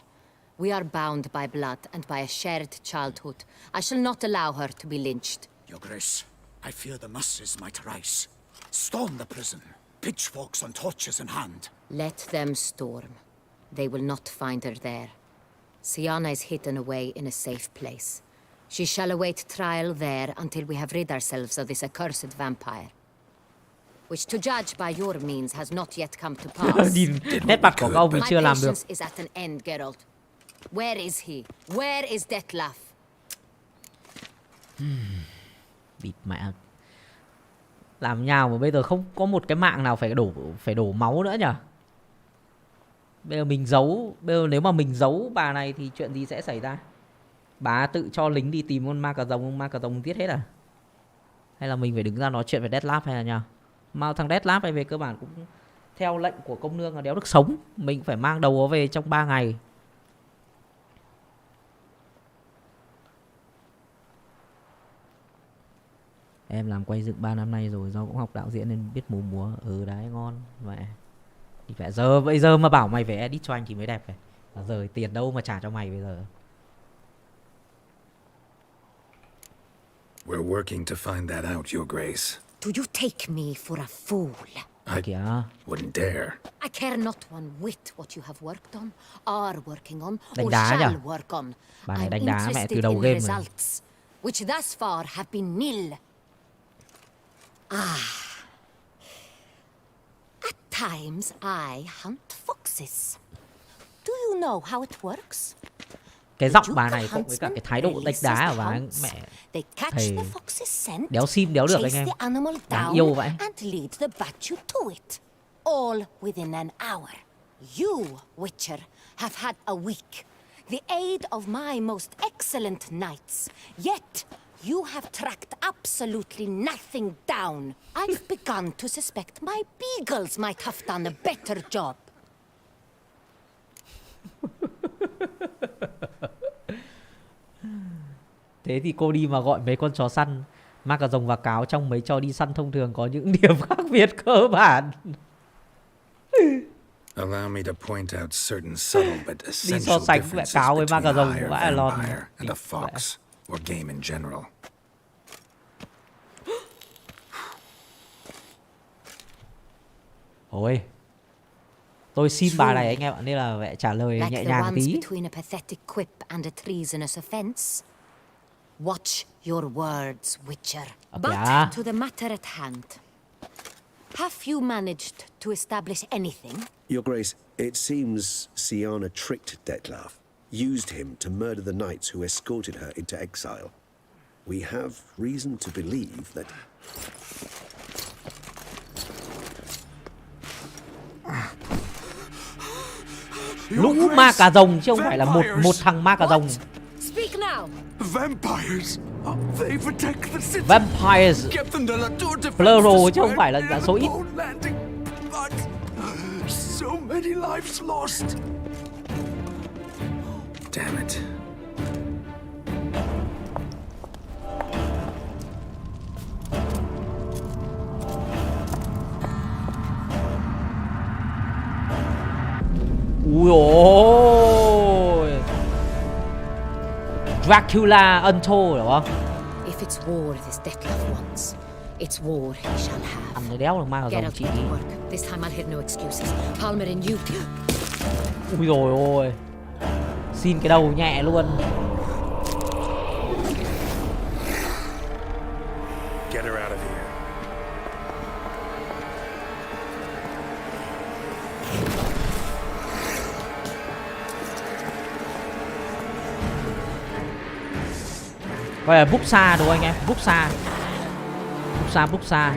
We are bound by blood and by a shared childhood. I shall not allow her to be lynched. Your Grace, I fear the masses might rise. Storm the prison, pitchforks and torches in hand. Let them storm. They will not find her there. Siana is hidden away in a safe place. She shall await trial there until we have rid ourselves of this accursed vampire. Which, to judge by your means, has not yet come to pass. Nhìn nét mặt của ông mình chưa làm được. My patience is at an end, Geralt. Where is he? Where is Detlef? Bịt mẹ. Làm nhào mà bây giờ không có một cái mạng nào phải đổ máu nữa nhỉ? Bây giờ mình giấu, bây giờ nếu mà mình giấu bà này thì chuyện gì sẽ xảy ra? Bà tự cho lính đi tìm con ma cà rồng giết hết à? Hay là mình phải đứng ra nói chuyện với Detlef hay là nhờ? Mà thằng Detlef này về cơ bản cũng theo lệnh của công nương là đéo được sống. Mình phải mang đầu nó về trong 3 ngày. Em làm quay dựng 3 năm nay rồi, do cũng học đạo diễn nên biết múa. Ừ đấy, ngon. Vậy thì phải bây giờ mà bảo mày phải edit cho anh thì mới đẹp này. Giờ tiền đâu mà trả cho mày bây giờ. We're working to find that out, Your Grace. Do you take me for a fool? I wouldn't dare. I care not one whit what you have worked on, are working on, Đánh or đá shall nhỉ? work on. Bà này I'm đánh đá mẹ từ interested đầu in game rồi. results, which thus far have been nil. At times I hunt foxes. Do you know how it works? Cái giọng bà này cộng với cả cái thái độ đánh đá của bà ấy, mẹ thầy đéo sim đéo được anh em. Đáng yêu vậy. All within an hour. You, Witcher, have had a week. The aid of my most excellent knights. Yet you have tracked absolutely nothing down. I've begun to suspect my beagles might have done a better job. Thế thì cô đi mà gọi mấy con chó săn ma cà rồng và cáo trong mấy trò đi săn thông thường có những điểm khác biệt cơ bản. Allow me to point out certain subtle but Đi so essential sánh mẹ differences cáo với ma cà between rồng a higher vãi lon. vampire and a fox, or game in general. Ôi, tôi xin bà này anh em ạ, nên là mẹ trả lời nhẹ nhàng tí. Between a pathetic quip and a treasonous offense. Watch your words, Witcher. But to the matter at hand. Have you managed to establish anything? Your Grace, it seems Siana tricked Detlef, used him to murder the knights who escorted her into exile. We have reason to believe that... Lũ ma cà rồng chứ không phải là một thằng ma cà rồng. Speak now. Vampires. They protect the city. Vampires. Plural chứ không phải là số ít. But so many lives lost. Damn it. Ui ôi. Dracula Untold đúng không? If it's war this Detlef wants, it's war he shall have. Ăn nó đéo được ma cà rồng chị. This time I'll hear no excuses. Palmer and you. Ui rồi ôi. Xin cái đầu nhẹ luôn. Get her out of here. Gọi là búp xa đúng không anh em? Búp xa. Búp xa.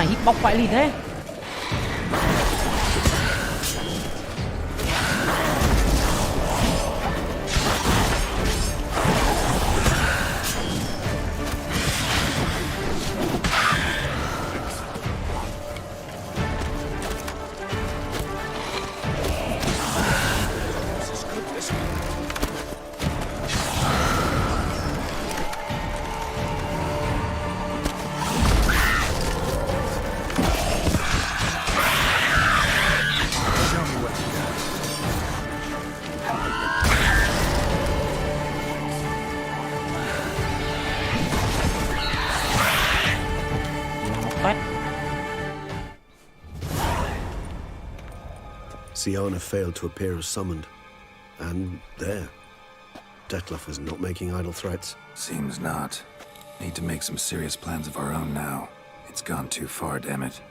này hitbox vãi lìn thế. Siana failed to appear as summoned. And there. Detlef is not making idle threats. Seems not. Need to make some serious plans of our own now. It's gone too far, damn it.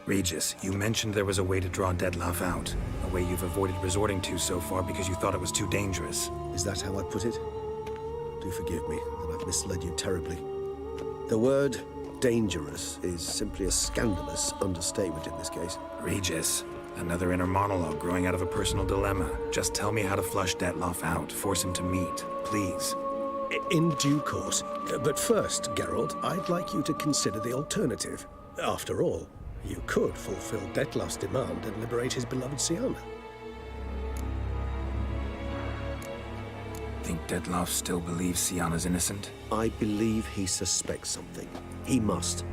Regis, you mentioned there was a way to draw Detlef out. A way you've avoided resorting to so far because you thought it was too dangerous. Is that how I put it? Do forgive me that I've misled you terribly. The word dangerous is simply a scandalous understatement in this case. Regis, another inner monologue growing out of a personal dilemma. Just tell me how to flush Detlef out, force him to meet, please. In due course. But first, Geralt, I'd like you to consider the alternative. After all, you could fulfill Detlef's demand and liberate his beloved Siana. Think Detlef still believes Siana's innocent? I believe he suspects something. He must.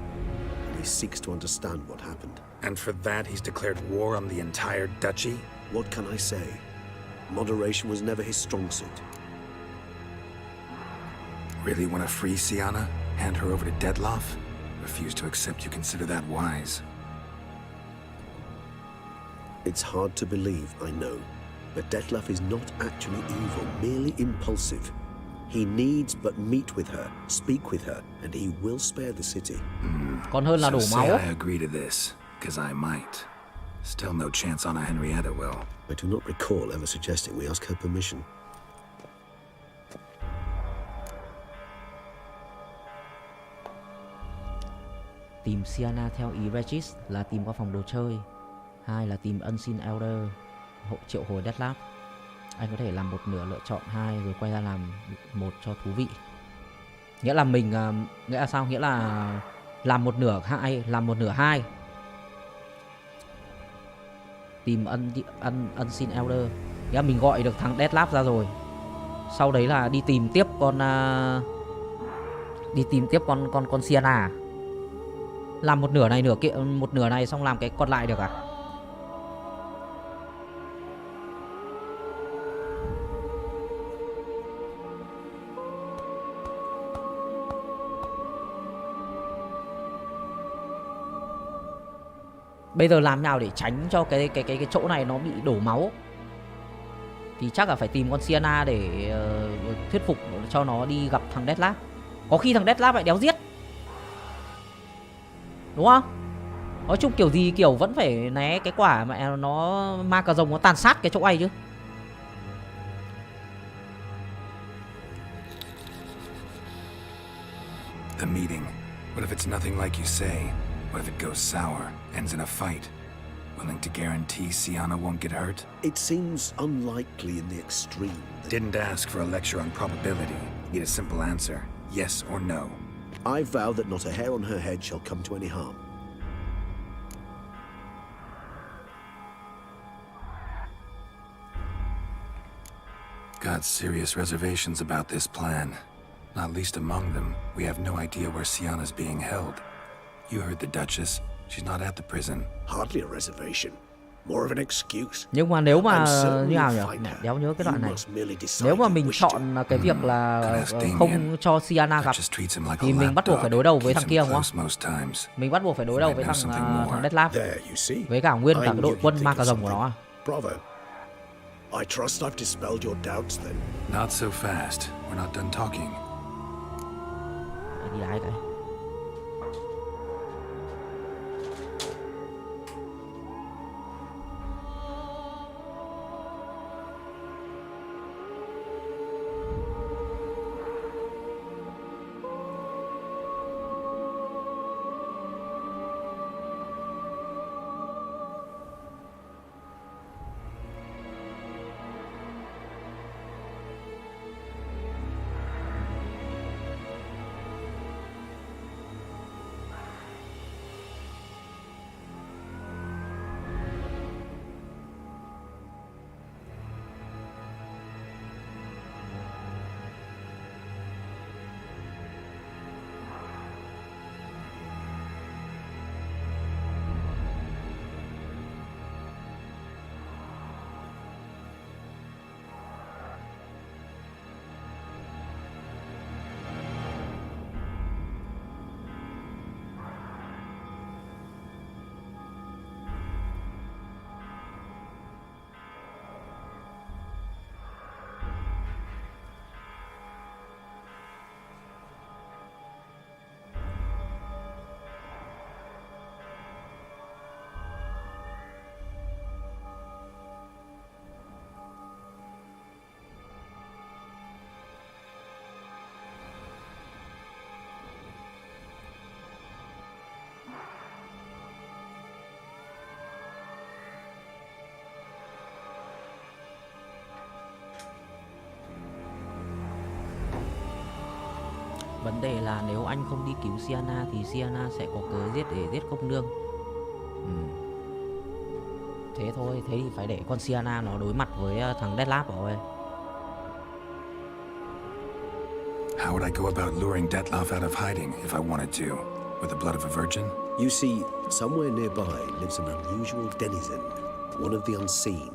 And he seeks to understand what happened. And for that, he's declared war on the entire duchy? What can I say? Moderation was never his strong suit. Really want to free Siana? Hand her over to Detlef? Refuse to accept you consider that wise. It's hard to believe, I know. But Detlef is not actually evil, merely impulsive. He needs but meet with her, speak with her, and he will spare the city. Còn hơn là đổ So máu. say I agree to this, because I might. Still no chance Anna Henrietta will. I do not recall ever suggesting we ask her permission. Tìm Siana theo ý Regis là tìm qua phòng đồ chơi. 2 là tìm Unseen Elder, triệu hồi Detlef. Anh có thể làm một nửa lựa chọn 2 rồi quay ra làm một cho thú vị. Nghĩa là mình nghĩa là sao? Nghĩa là làm một nửa 2, làm một nửa 2. Tìm Unseen Elder. Nghĩa là mình gọi được thằng Detlef ra rồi. Sau đấy là đi tìm tiếp con Siana. Làm một nửa này nửa kia, một nửa này xong làm cái còn lại được à? Bây giờ làm nào để tránh cho cái chỗ này nó bị đổ máu? Thì chắc là phải tìm con Siana để thuyết phục cho nó đi gặp thằng Detlef. Có khi thằng Detlef lại đéo giết. Đúng không? Nói chung kiểu gì kiểu vẫn phải né cái quả mà nó ma cà rồng nó tàn sát cái chỗ ấy chứ. The meeting. What if it's nothing like you say? What if it goes sour, ends in a fight? Willing to guarantee Siana won't get hurt? It seems unlikely in the extreme. Didn't ask for a lecture on probability. Need a simple answer. Yes or no. I vow that not a hair on her head shall come to any harm. Got serious reservations about this plan. Not least among them, we have no idea where Siana's being held. You heard the Duchess. She's not at the prison. Hardly a reservation. More of an excuse. Nhưng mà nếu mà như nào nhỉ? Mẹ đéo nhớ cái đoạn này. Nếu mà mình chọn cái việc là không cho Siana gặp thì mình bắt buộc phải đối đầu với thằng kia không? Mình bắt buộc phải đối đầu với thằng Detlef với cả nguyên cả cái đội quân ma cà rồng của nó à? Bravo. I trust I've dispelled your doubts then. Not so fast. We're not done talking. Đi đái cái. Vấn đề là nếu anh không đi cứu Sienna thì Sienna sẽ có cớ giết để giết công nương. Thế thôi, thế thì phải để con Sienna nó đối mặt với thằng Detlef rồi. How would I go about luring Detlef out of hiding if I wanted to? With the blood of a virgin? You see, somewhere nearby lives an unusual denizen, one of the unseen,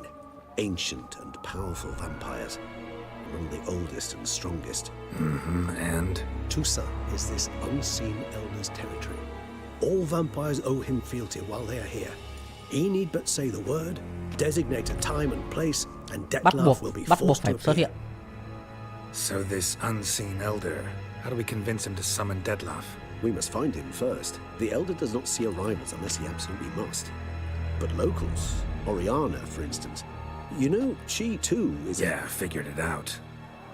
ancient and powerful vampires, among the oldest and strongest. And? Toussaint is this unseen elder's territory. All vampires owe him fealty while they are here. He need but say the word, designate a time and place, and Detlef will be forced to appear. So this unseen elder, how do we convince him to summon Detlef? We must find him first. The elder does not see arrivals unless he absolutely must. But locals, Oriana, for instance, you know, she too is Yeah, figured it out.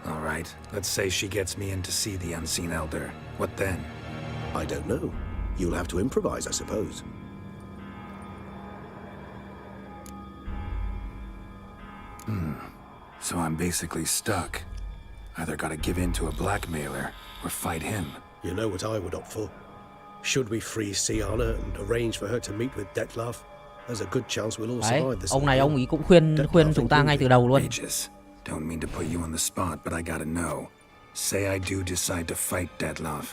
All right, let's say she gets me in to see the unseen elder. What then? I don't know. You'll have to improvise, I suppose. So I'm basically stuck. Either gotta give in to a blackmailer or fight him. You know what I would opt for? Should we free Sienna and arrange for her to meet with Detlef? There's a good chance we'll all survive this. Ông này ông ý cũng khuyên chúng ta ngay từ đầu luôn. Don't mean to put you on the spot, but I gotta know. Say I do decide to fight Detlef.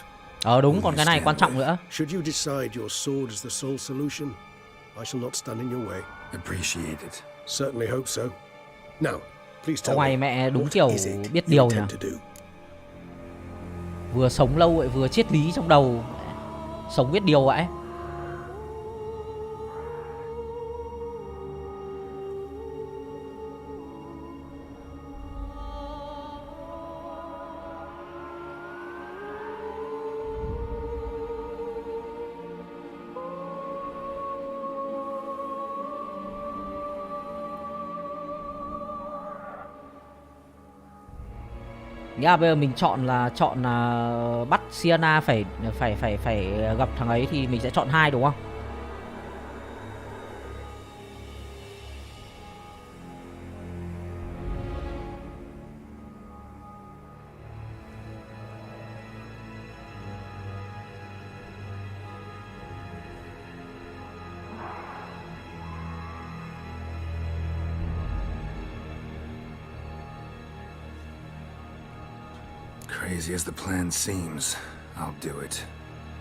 Đúng, còn cái này quan trọng nữa. Should you decide your sword is the sole solution, I shall not stand in your way. Appreciate it. Certainly hope so. Now, please tell Ông này me, mẹ đúng kiểu biết điều nhỉ. Vừa sống lâu vậy vừa triết lý trong đầu. Sống biết điều vậy. Nghĩa là bây giờ mình chọn là bắt Sienna phải gặp thằng ấy thì mình sẽ chọn 2 đúng không? Crazy as the plan seems, I'll do it.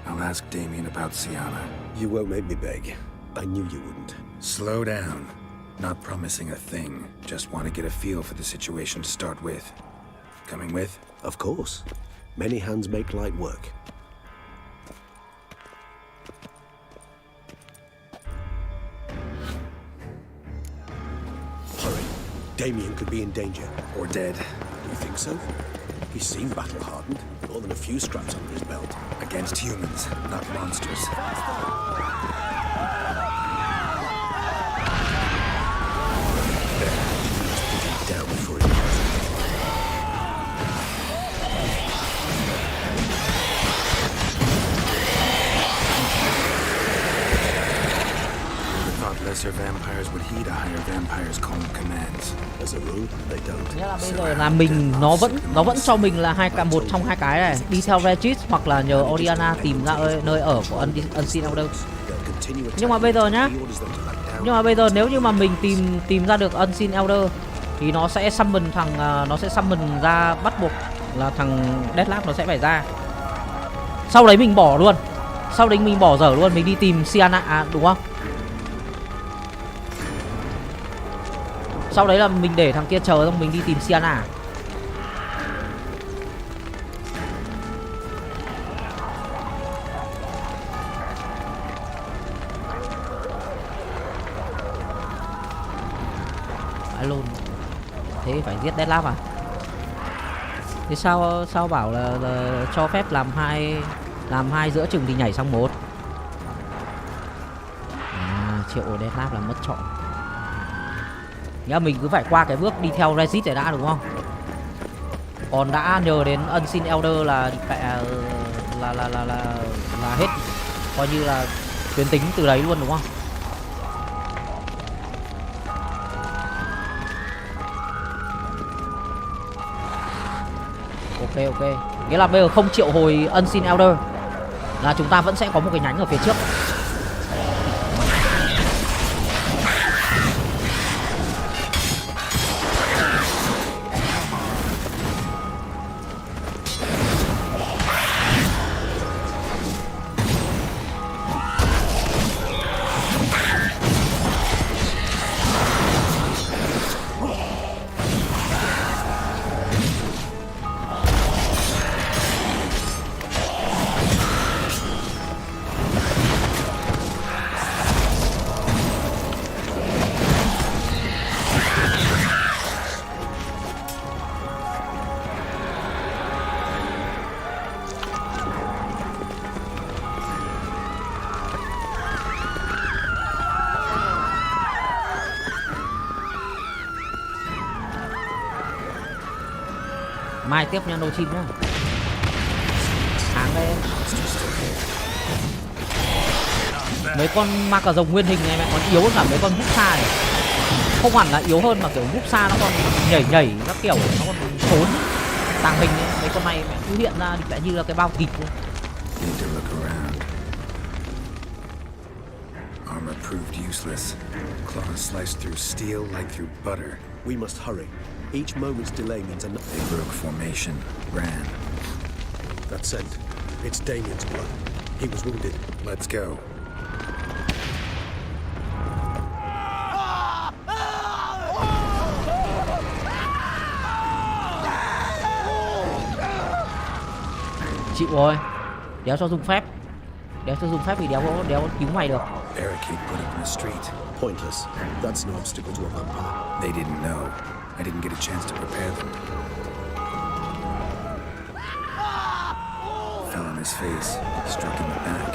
I'll ask Damien about Sienna. You won't make me beg. I knew you wouldn't. Slow down. Not promising a thing. Just want to get a feel for the situation to start with. Coming with? Of course. Many hands make light work. Hurry. Damien could be in danger. Or dead. Do you think so? He seemed battle-hardened. More than a few scraps under his belt. Against humans, not monsters. Down before he passes. I thought lesser vampires would heed a higher vampire's calling commands. As a rule, they don't. Nghĩa là bây giờ là mình nó vẫn cho mình là một trong 2 cái này, đi theo Regis hoặc là nhờ Oriana tìm ra nơi ở của Unseen Elder. Nhưng mà bây giờ nhá, nếu như mà mình tìm ra được Unseen Elder thì nó sẽ summon ra, bắt buộc là thằng Detlef nó sẽ phải ra. Sau đấy mình bỏ luôn. Sau đấy mình bỏ dở luôn, mình đi tìm Sienna đúng không? Sau đấy là mình để thằng kia chờ xong mình đi tìm Sienna. Luôn. Thế phải giết Detlef à? Thế sao bảo là cho phép làm hai giữa chừng thì nhảy sang 1. Triệu Detlef là mất chọn. Nghĩa là mình cứ phải qua cái bước đi theo Regis để đã đúng không? Còn đã nhờ đến Unseen Elder là hết, coi như là tuyến tính từ đấy luôn đúng không? Ok. Nghĩa là bây giờ không triệu hồi Unseen Elder là chúng ta vẫn sẽ có một cái nhánh ở phía trước. Mai tiếp nha, nô chim nhá. Sáng đây. Mấy con ma cà rồng nguyên hình này mẹ còn yếu hơn cả mấy con hút xa này. Không hẳn là yếu hơn mà kiểu hút xa nó còn nhảy các kiểu, nó còn trốn tàng hình ấy. Mấy con này mẹ cứ hiện ra thì lại như là cái bao kịch luôn. Armor proved useless. Claws sliced through steel like through butter. We must hurry. Each moment's delay means another. They broke formation, ran. That's sent. It's Damien's blood. He was wounded. Let's go. Chịu rồi. Đéo cho dùng phép. Đéo cho dùng phép vì đéo cứu mày được. Barricade put up in the street. Pointless. That's no obstacle to a vampire. They didn't know. I didn't get a chance to prepare them. Fell on his face, struck in the back.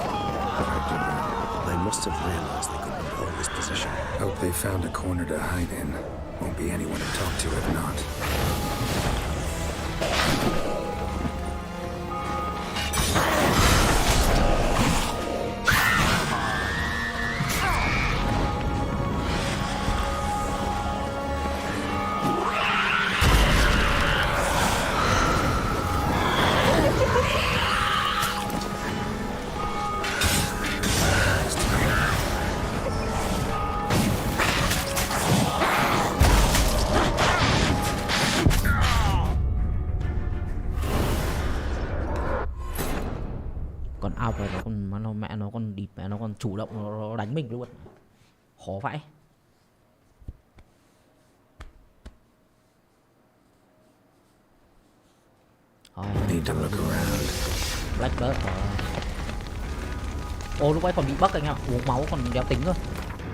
They must have realized they couldn't hold this position. Hope they found a corner to hide in. Won't be anyone to talk to if not. Còn ao này nó còn mẹ nó còn địt, mẹ nó còn chủ động nó đánh mình luôn. Khó vãi. Blackbird. Ô lúc ấy còn bị bug anh ạ, uống máu còn đéo tính cơ.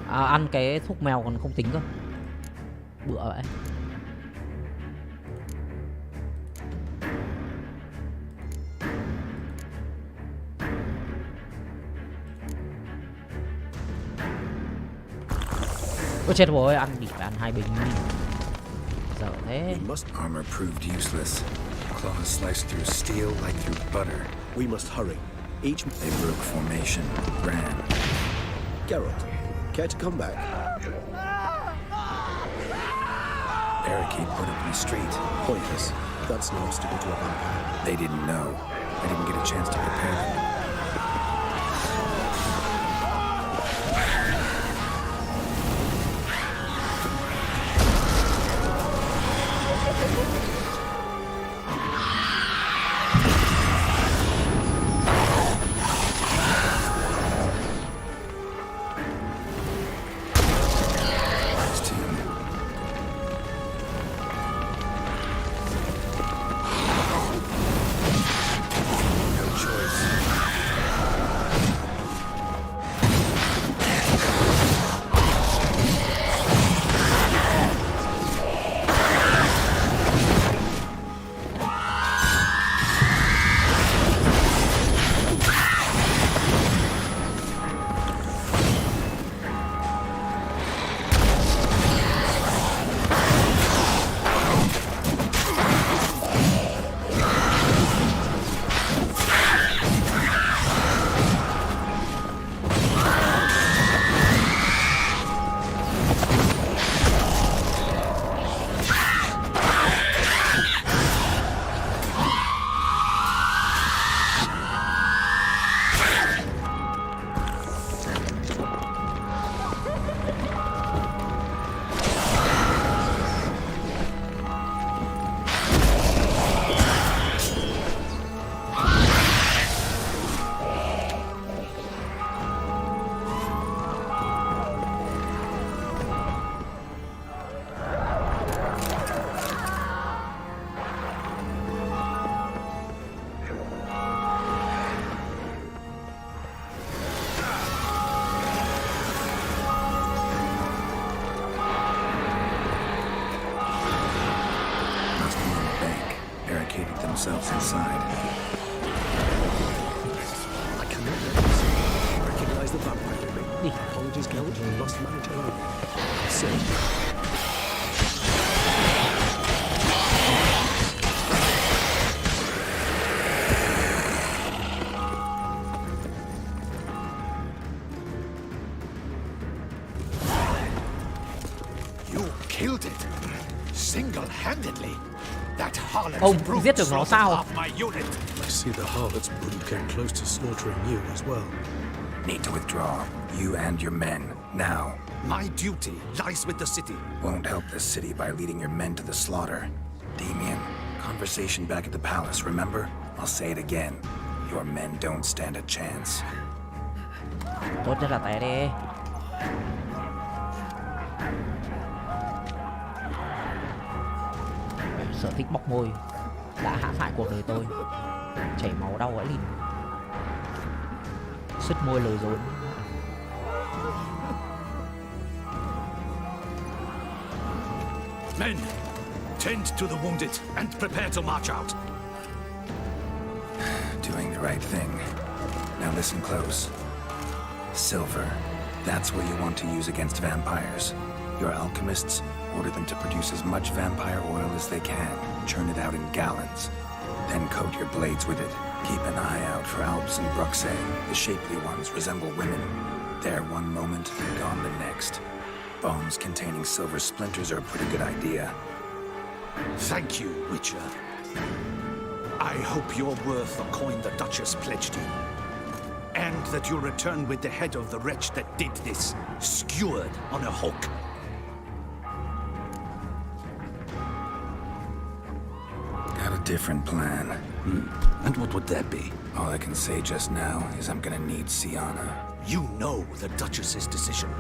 Ăn cái thuốc mèo còn không tính cơ. Bựa vậy. Ôi chết rồi, ăn bị phải ăn 2 bình. Giờ thế. Armor proved useless. Claws sliced through steel like through butter. We must hurry. Each. They broke formation, ran. Geralt, care to come back? Barricade put up in the street. Pointless. That's no obstacle to a vampire. They didn't know. I didn't get a chance to prepare them. barricaded themselves inside. I cannot let this. Recognize the vampire in me. Apologies, Count. Lost manager alone. Search. Killed it single-handedly. That harlot's Ông brute giết được nó slaughtered sao? half my unit. I see the harlot's brood came close to slaughtering you as well. Need to withdraw. You and your men, now. My duty lies with the city. Won't help the city by leading your men to the slaughter. Damien, conversation back at the palace, remember? I'll say it again. Your men don't stand a chance. Tốt nhất là té đi. Sở thích bóc môi đã hãm hại cuộc đời tôi, chảy máu đau gãy lìn, sứt môi lời dối. Men, tend to the wounded and prepare to march out. Doing the right thing. Now listen close. Silver, that's what you want to use against vampires. Your alchemists, order them to produce as much vampire oil as they can, churn it out in gallons. Then coat your blades with it. Keep an eye out for Alps and Bruxae. The shapely ones resemble women. There one moment, gone the next. Bombs containing silver splinters are a pretty good idea. Thank you, Witcher. I hope you're worth the coin the Duchess pledged you. And that you'll return with the head of the wretch that did this, skewered on a hook. Got a different plan. And what would that be? All I can say just now is I'm gonna need Sienna. You know the Duchess's decision.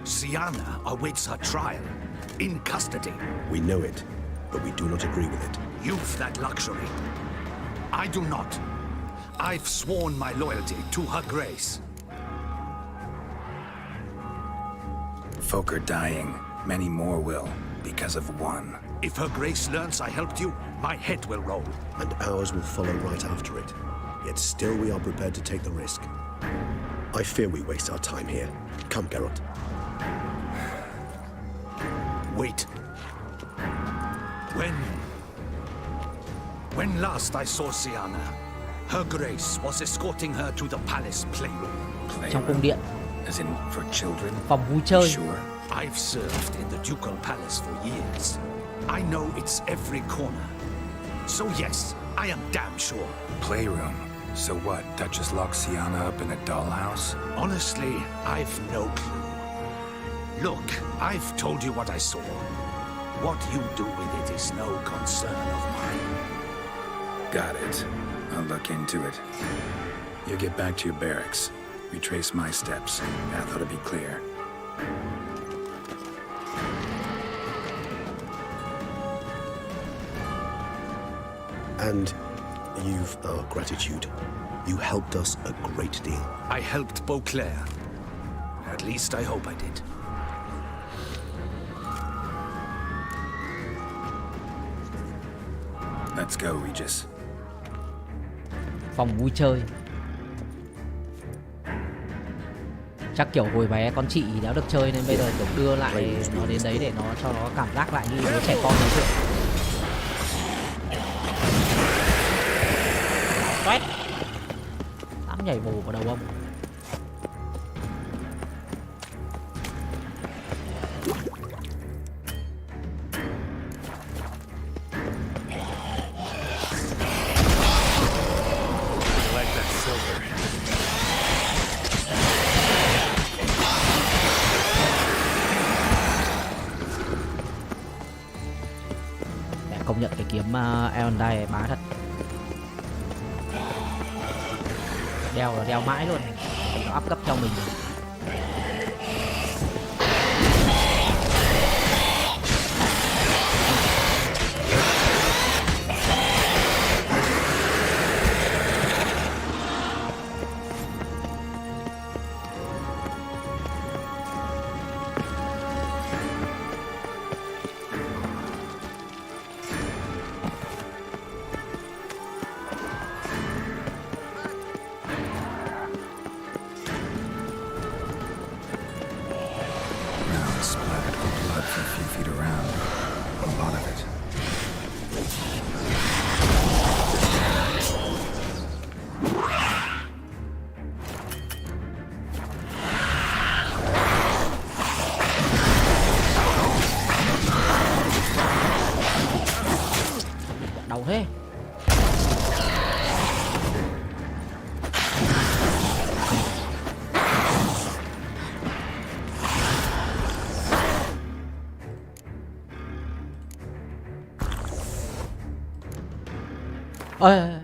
Sienna awaits her trial, in custody. We know it, but we do not agree with it. You've that luxury. I do not. I've sworn my loyalty to her grace. Folk are dying. Many more will, because of one. If her grace learns I helped you, my head will roll. And ours will follow right after it. Yet still we are prepared to take the risk. I fear we waste our time here. Come, Geralt. Wait. When last I saw Sienna, her grace was escorting her to the palace playroom. Trong cung điện. As in for children? Phòng vui chơi. Sure. I've served in the ducal palace for years. I know its every corner. So yes, I am damn sure. Playroom? So what, Duchess locked Sienna up in a dollhouse? Honestly, I've no clue. Look, I've told you what I saw. What you do with it is no concern of mine. Got it. I'll look into it. You get back to your barracks. Retrace my steps. Path ought to be clear. And you've our gratitude. You helped us a great deal. I helped Beauclair. At least I hope I did. Let's go, Regis. Phòng vui chơi. Chắc kiểu hồi bé con chị đã được chơi nên bây giờ kiểu đưa lại nó đến đấy để nó cho nó cảm giác lại như đứa trẻ con nói chuyện. Toét. Dám nhảy bổ vào đầu ông. Công nhận cái kiếm Eondai bá thật. Đeo là đeo mãi luôn. Nó up cấp cho mình. Ê.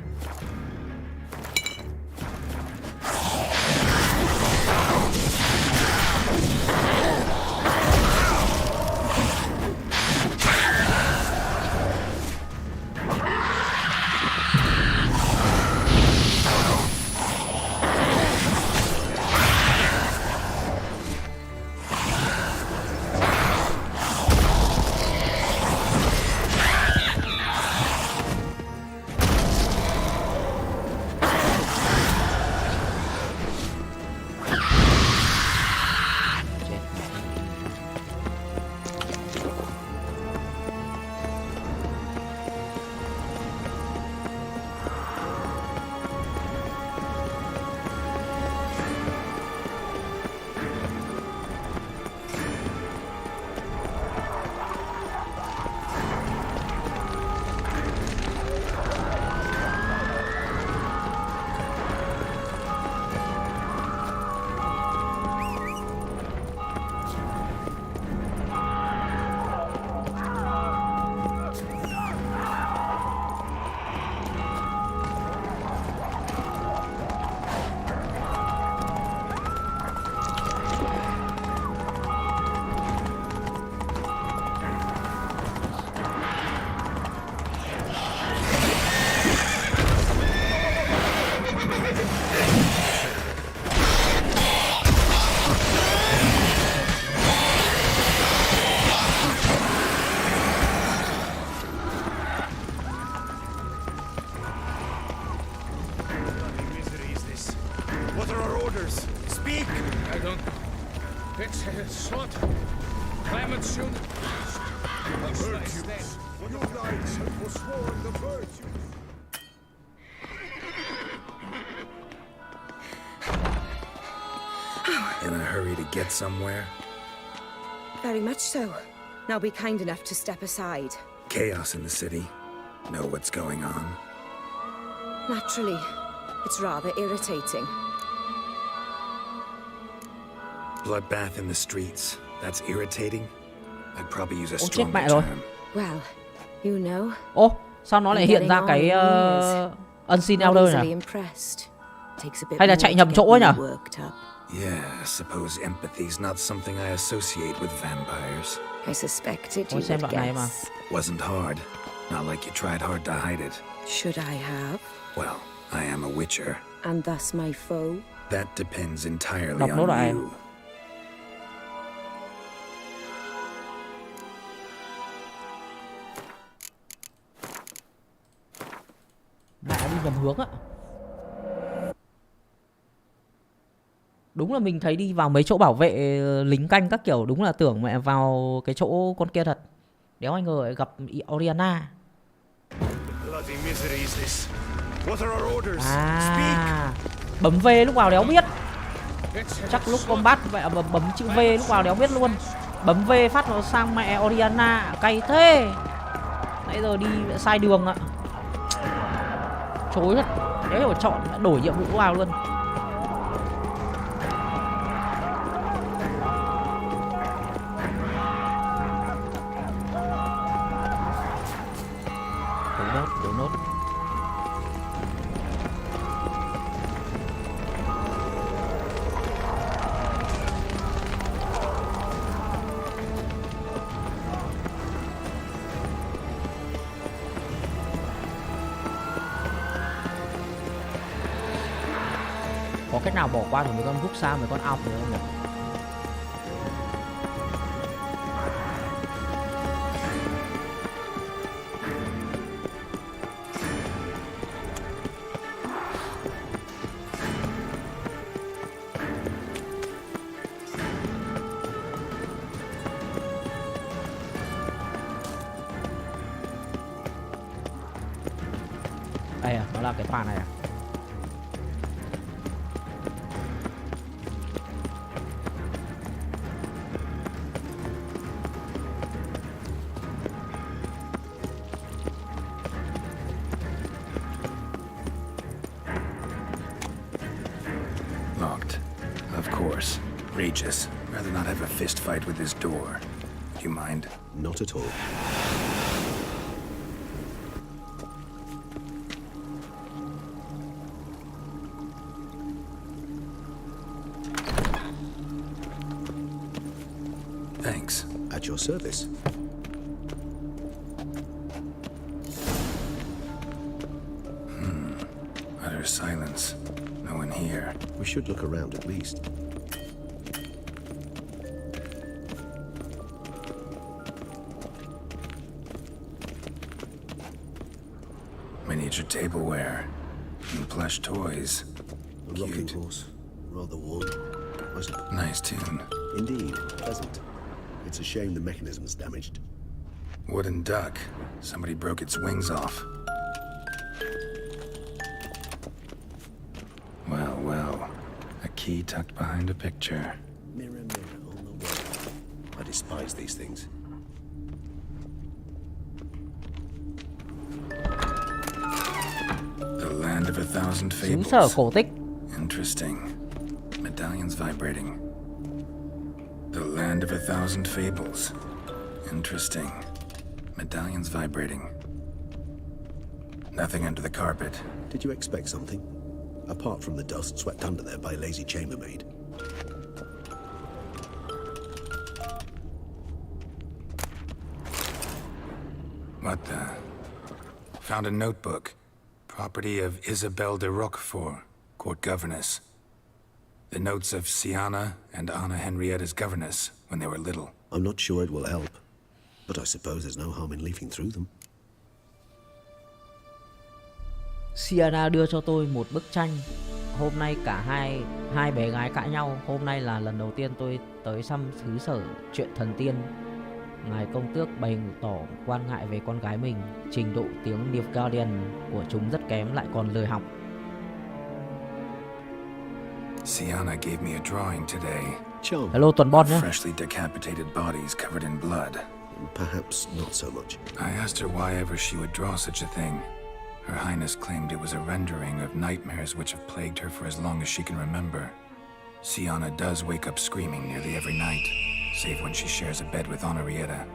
In a hurry to get somewhere? Very much so. Now be kind enough to step aside. Chaos in the city. Know what's going on? Naturally. It's rather irritating. Bloodbath in the streets. That's irritating? I'd probably use a chết stronger mẹ rồi. term. Well, you know. Ô, sao nó lại hiện ra cái Unseen Elder nhỉ? Hay là chạy nhầm chỗ ấy nhỉ? Yeah, I suppose empathy's not something I associate with vampires. I suspected you xem would đoạn này mà. guess. Wasn't hard. Not like you tried hard to hide it. Should I have? Well, I am a witcher. And thus my foe? That depends entirely Đọc nốt on lại. you. Mẹ đi nhầm hướng á. Đúng là mình thấy đi vào mấy chỗ bảo vệ lính canh các kiểu, đúng là tưởng mẹ vào cái chỗ con kia thật. Đéo ai ngờ lại gặp Oriana. À, bấm V lúc vào đéo biết. Chắc lúc combat vậy bấm chữ V lúc vào đéo biết luôn. Bấm V phát nó sang mẹ Oriana, cay thế. Nãy giờ đi sai đường ạ. Chối thật. Đéo hiểu chọn đã đổi nhiệm vụ vào luôn. Đổ nốt. Có cách nào bỏ qua được mấy con vúc xa, mấy con ọc nữa không nhỉ? Đây à, nó là cái pha này à? Locked. Of course. Regis. Rather not have a fist fight with this door. Would you mind? Not at all. At your service. Utter silence. No one here. We should look around at least. Miniature tableware and plush toys. A rocking horse. Rather worn. Nice tune. Indeed, pleasant. It's a shame the mechanism's damaged. Wooden duck. Somebody broke its wings off. Well, well. A key tucked behind a picture. Mirror, mirror on the wall. I despise these things. The land of 1,000 fables. Xứ sở cổ tích. Interesting. Medallions vibrating. The land of 1,000 fables. Interesting. Medallions vibrating. Nothing under the carpet. Did you expect something? Apart from the dust swept under there by a lazy chambermaid. What the? Found a notebook. Property of Isabelle de Roquefort, court governess. The notes of Sienna and Anna Henrietta's governess when they were little. I'm not sure it will help, but I suppose there's no harm in leafing through them. Sienna đưa cho tôi một bức tranh. Hôm nay cả hai bé gái cãi nhau. Hôm nay là lần đầu tiên tôi tới xứ sở chuyện thần tiên. Ngài công tước bày tỏ quan ngại về con gái mình. Trình độ tiếng Nilfgaardian của chúng rất kém, lại còn lười học. Sienna gave me a drawing today. Hello Tuần Bon nhé. Freshly decapitated bodies covered in blood. Perhaps not so much. I asked her why ever she would draw such a thing. Her Highness claimed it was a rendering of nightmares which have plagued her for as long as she can remember. Sienna does wake up screaming nearly every night, save when she shares a bed with Henrietta.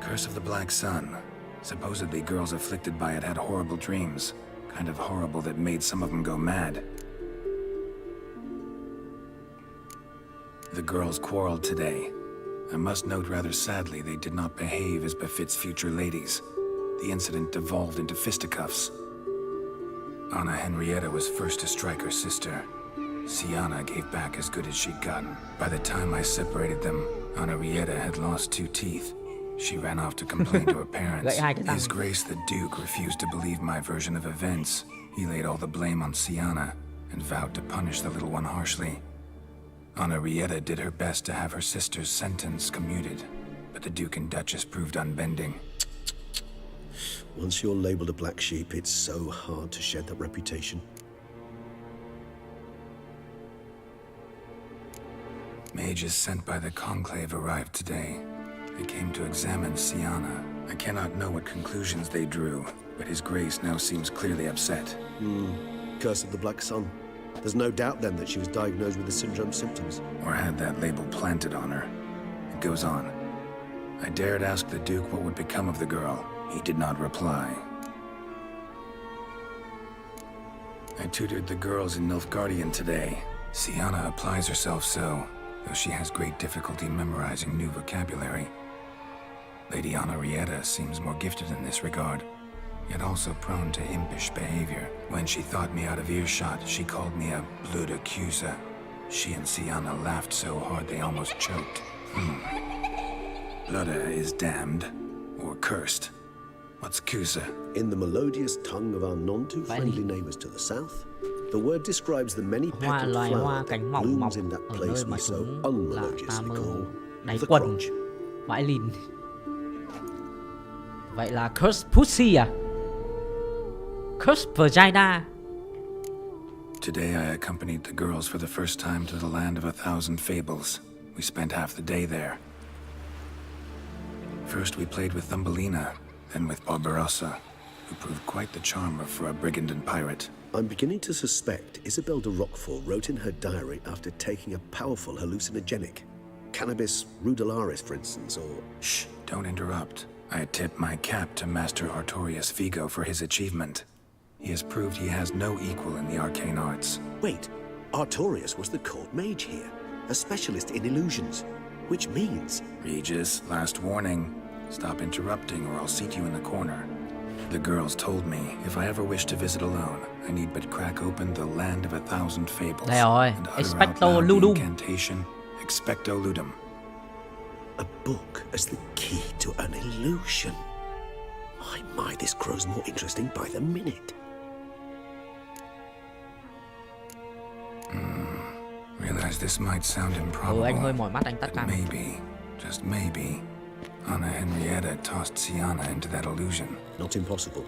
Curse of the Black Sun. Supposedly girls afflicted by it had horrible dreams. Kind of horrible that made some of them go mad. The girls quarreled today. I must note rather sadly they did not behave as befits future ladies. The incident devolved into fisticuffs. Anna Henrietta was first to strike her sister. Sienna gave back as good as she'd gotten. By the time I separated them, Henrietta had lost 2 teeth. She ran off to complain to her parents. His Grace the Duke refused to believe my version of events. He laid all the blame on Sienna and vowed to punish the little one harshly. Henrietta did her best to have her sister's sentence commuted, but the Duke and Duchess proved unbending. Once you're labeled a black sheep, it's so hard to shed that reputation. Mages sent by the Conclave arrived today. They came to examine Sienna. I cannot know what conclusions they drew, but His Grace now seems clearly upset. Curse of the Black Sun. There's no doubt then that she was diagnosed with the syndrome symptoms. Or had that label planted on her. It goes on. I dared ask the Duke what would become of the girl. He did not reply. I tutored the girls in Nilfgaardian today. Sienna applies herself so, though she has great difficulty memorizing new vocabulary. Lady Henrietta seems more gifted in this regard, yet also prone to impish behavior. When she thought me out of earshot, she called me a blood accuser. She and Sienna laughed so hard they almost choked. Blooda is damned, or cursed. What's Cusa? In the melodious tongue of our none-too-friendly neighbors to the south, the word describes the many-petaled flower that blooms in that place we so unmelodiously call the crotch. Vãi lìn. Vậy là Cursed Pussy à? Cursed Vagina. Today I accompanied the girls for the first time to the land of 1,000 fables. We spent half the day there. First we played with Thumbelina, then with Barbarossa, who proved quite the charmer for a brigand and pirate. I'm beginning to suspect Isabelle de Roquefort wrote in her diary after taking a powerful hallucinogenic. Cannabis rudelaris, for instance, or... Shh, don't interrupt. I tip my cap to Master Artorius Vigo for his achievement. He has proved he has no equal in the arcane arts. Wait, Artorius was the court mage here, a specialist in illusions. which means... Regis, last warning. Stop interrupting or I'll seat you in the corner. The girls told me if I ever wish to visit alone, I need but crack open the land of 1,000 fables. Đây rồi, and utter out Expecto loud the Ludum. incantation, Expecto Ludum. A book as the key to an illusion. My, this grows more interesting by the minute. Realize this might sound improbable, anh hơi mỏi mắt, anh tắt but cam. maybe, just maybe, Anna Henrietta tossed Sienna into that illusion. Not impossible.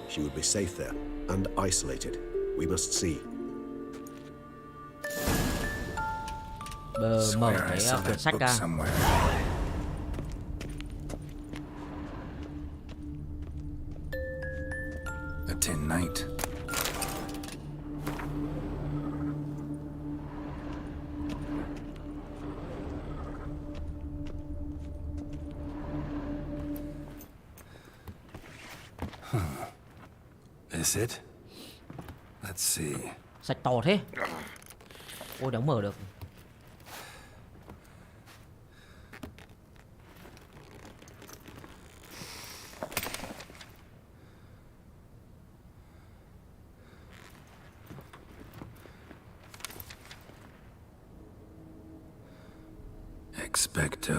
She would be safe there, and isolated. We must see. Mở cái quyển sách ra. Somewhere. A Tin Knight. Is it? Let's see. Sách to thế. Ôi đéo mở được. Expecto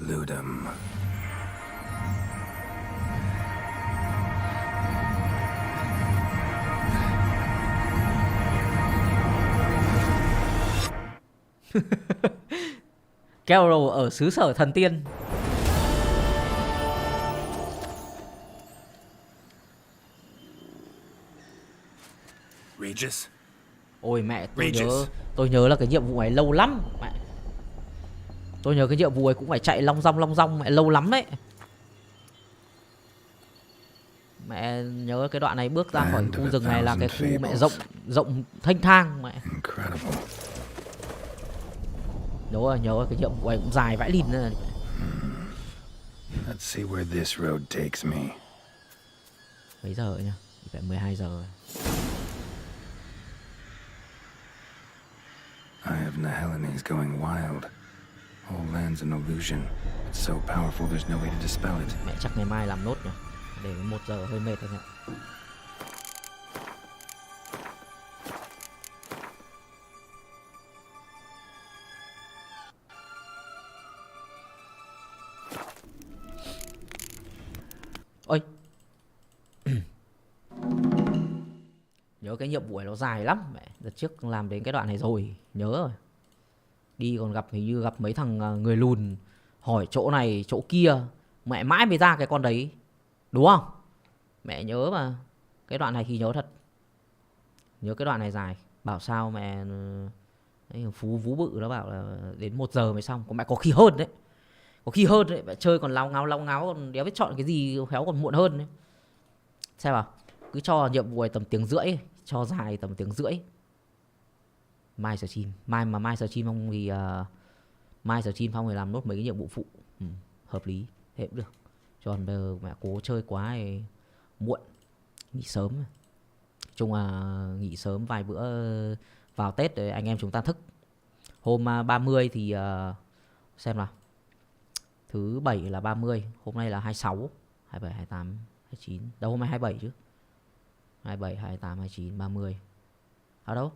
Ludum. Carol ở xứ sở thần tiên. Regis. Ôi mẹ, tôi nhớ là cái nhiệm vụ này lâu lắm mẹ. Tôi nhớ cái nhiệm vụ ấy cũng phải chạy long dong mẹ, lâu lắm đấy. Mẹ nhớ cái đoạn này bước ra khỏi khu rừng này là cái khu mẹ rộng thênh thang mẹ. Đúng rồi, nhớ cái nhiệm vụ ấy cũng dài vãi lìn nữa. Let's see where this road takes me. Mấy giờ nhỉ? Phải 12 giờ rồi. Eye of Nehelines going wild. Whole land's an illusion. It's so powerful there's no way to dispel it. Mẹ chắc ngày mai làm nốt nhỉ. Để 1 giờ hơi mệt anh ạ. Ôi. Nhớ cái nhiệm vụ này nó dài lắm mẹ. Đợt trước làm đến cái đoạn này rồi, nhớ rồi. Đi còn gặp hình như gặp mấy thằng người lùn, hỏi chỗ này chỗ kia, mẹ mãi mới ra cái con đấy. Đúng không? Mẹ nhớ mà. Cái đoạn này thì nhớ thật. Nhớ cái đoạn này dài. Bảo sao mẹ Phú Vú Bự nó bảo là đến 1 giờ mới xong. Còn mẹ có khi hơn đấy. Có khi hơn đấy. Mẹ chơi còn lao ngáo còn đéo biết chọn cái gì, khéo còn muộn hơn đấy. Xem vào. Cứ cho nhiệm vụ này tầm tiếng rưỡi. Cho dài tầm tiếng rưỡi. Mai giờ chim. Mai giờ chim không thì mai giờ chim Phong thì làm nốt mấy cái nhiệm vụ phụ. Hợp lý. Thế cũng được. Còn bây giờ mẹ cố chơi quá thì muộn. Nghỉ sớm. Chung là nghỉ sớm vài bữa vào Tết để anh em chúng ta thức. Hôm 30 thì xem nào. Thứ 7 là 30. Hôm nay là 26, 27, 28, 29. Đâu hôm nay 27 chứ. 27, 28, 29, 30. Ở đâu?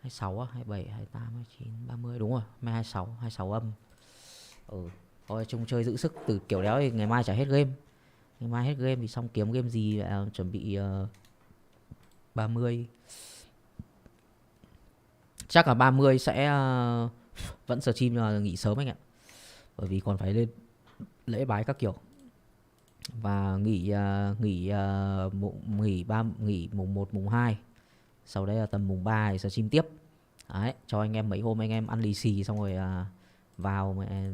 26 á, 27, 28, 29, 30. Đúng rồi, hôm nay 26 âm. Thôi chung chơi giữ sức từ kiểu đéo thì ngày mai chả hết game. Ngày mai hết game thì xong kiếm game gì chuẩn bị 30. Chắc là 30 sẽ vẫn stream nhưng mà nghỉ sớm anh ạ. Bởi vì còn phải lên lễ bái các kiểu. Và nghỉ mùng 1 mùng 2. Sau đấy là tầm mùng 3 thì stream tiếp. Đấy, cho anh em mấy hôm anh em ăn lì xì xong rồi vào mẹ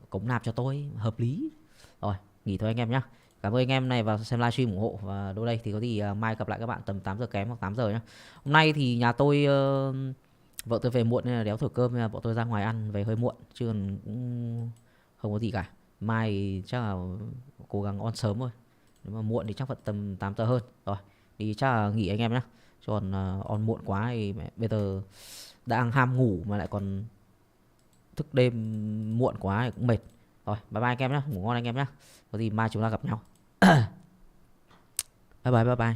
cống nạp cho tôi hợp lý. Rồi, nghỉ thôi anh em nhá. Cảm ơn anh em này vào xem livestream ủng hộ. Và đâu đây thì có gì mai gặp lại các bạn tầm 8 giờ kém hoặc 8 giờ nhá. Hôm nay thì nhà tôi vợ tôi về muộn nên là đéo thổi cơm nên là bọn tôi ra ngoài ăn về hơi muộn chứ cũng không có gì cả. Mai thì chắc là cố gắng on sớm thôi. Nếu mà muộn thì chắc vẫn tầm 8 giờ hơn. Rồi, thì chắc là nghỉ anh em nhá. Còn on muộn quá thì bây giờ đang ham ngủ mà lại còn thức đêm muộn quá thì cũng mệt. Rồi, bye bye anh em nhé, ngủ ngon anh em nhé. Có gì mai chúng ta gặp nhau. Bye bye.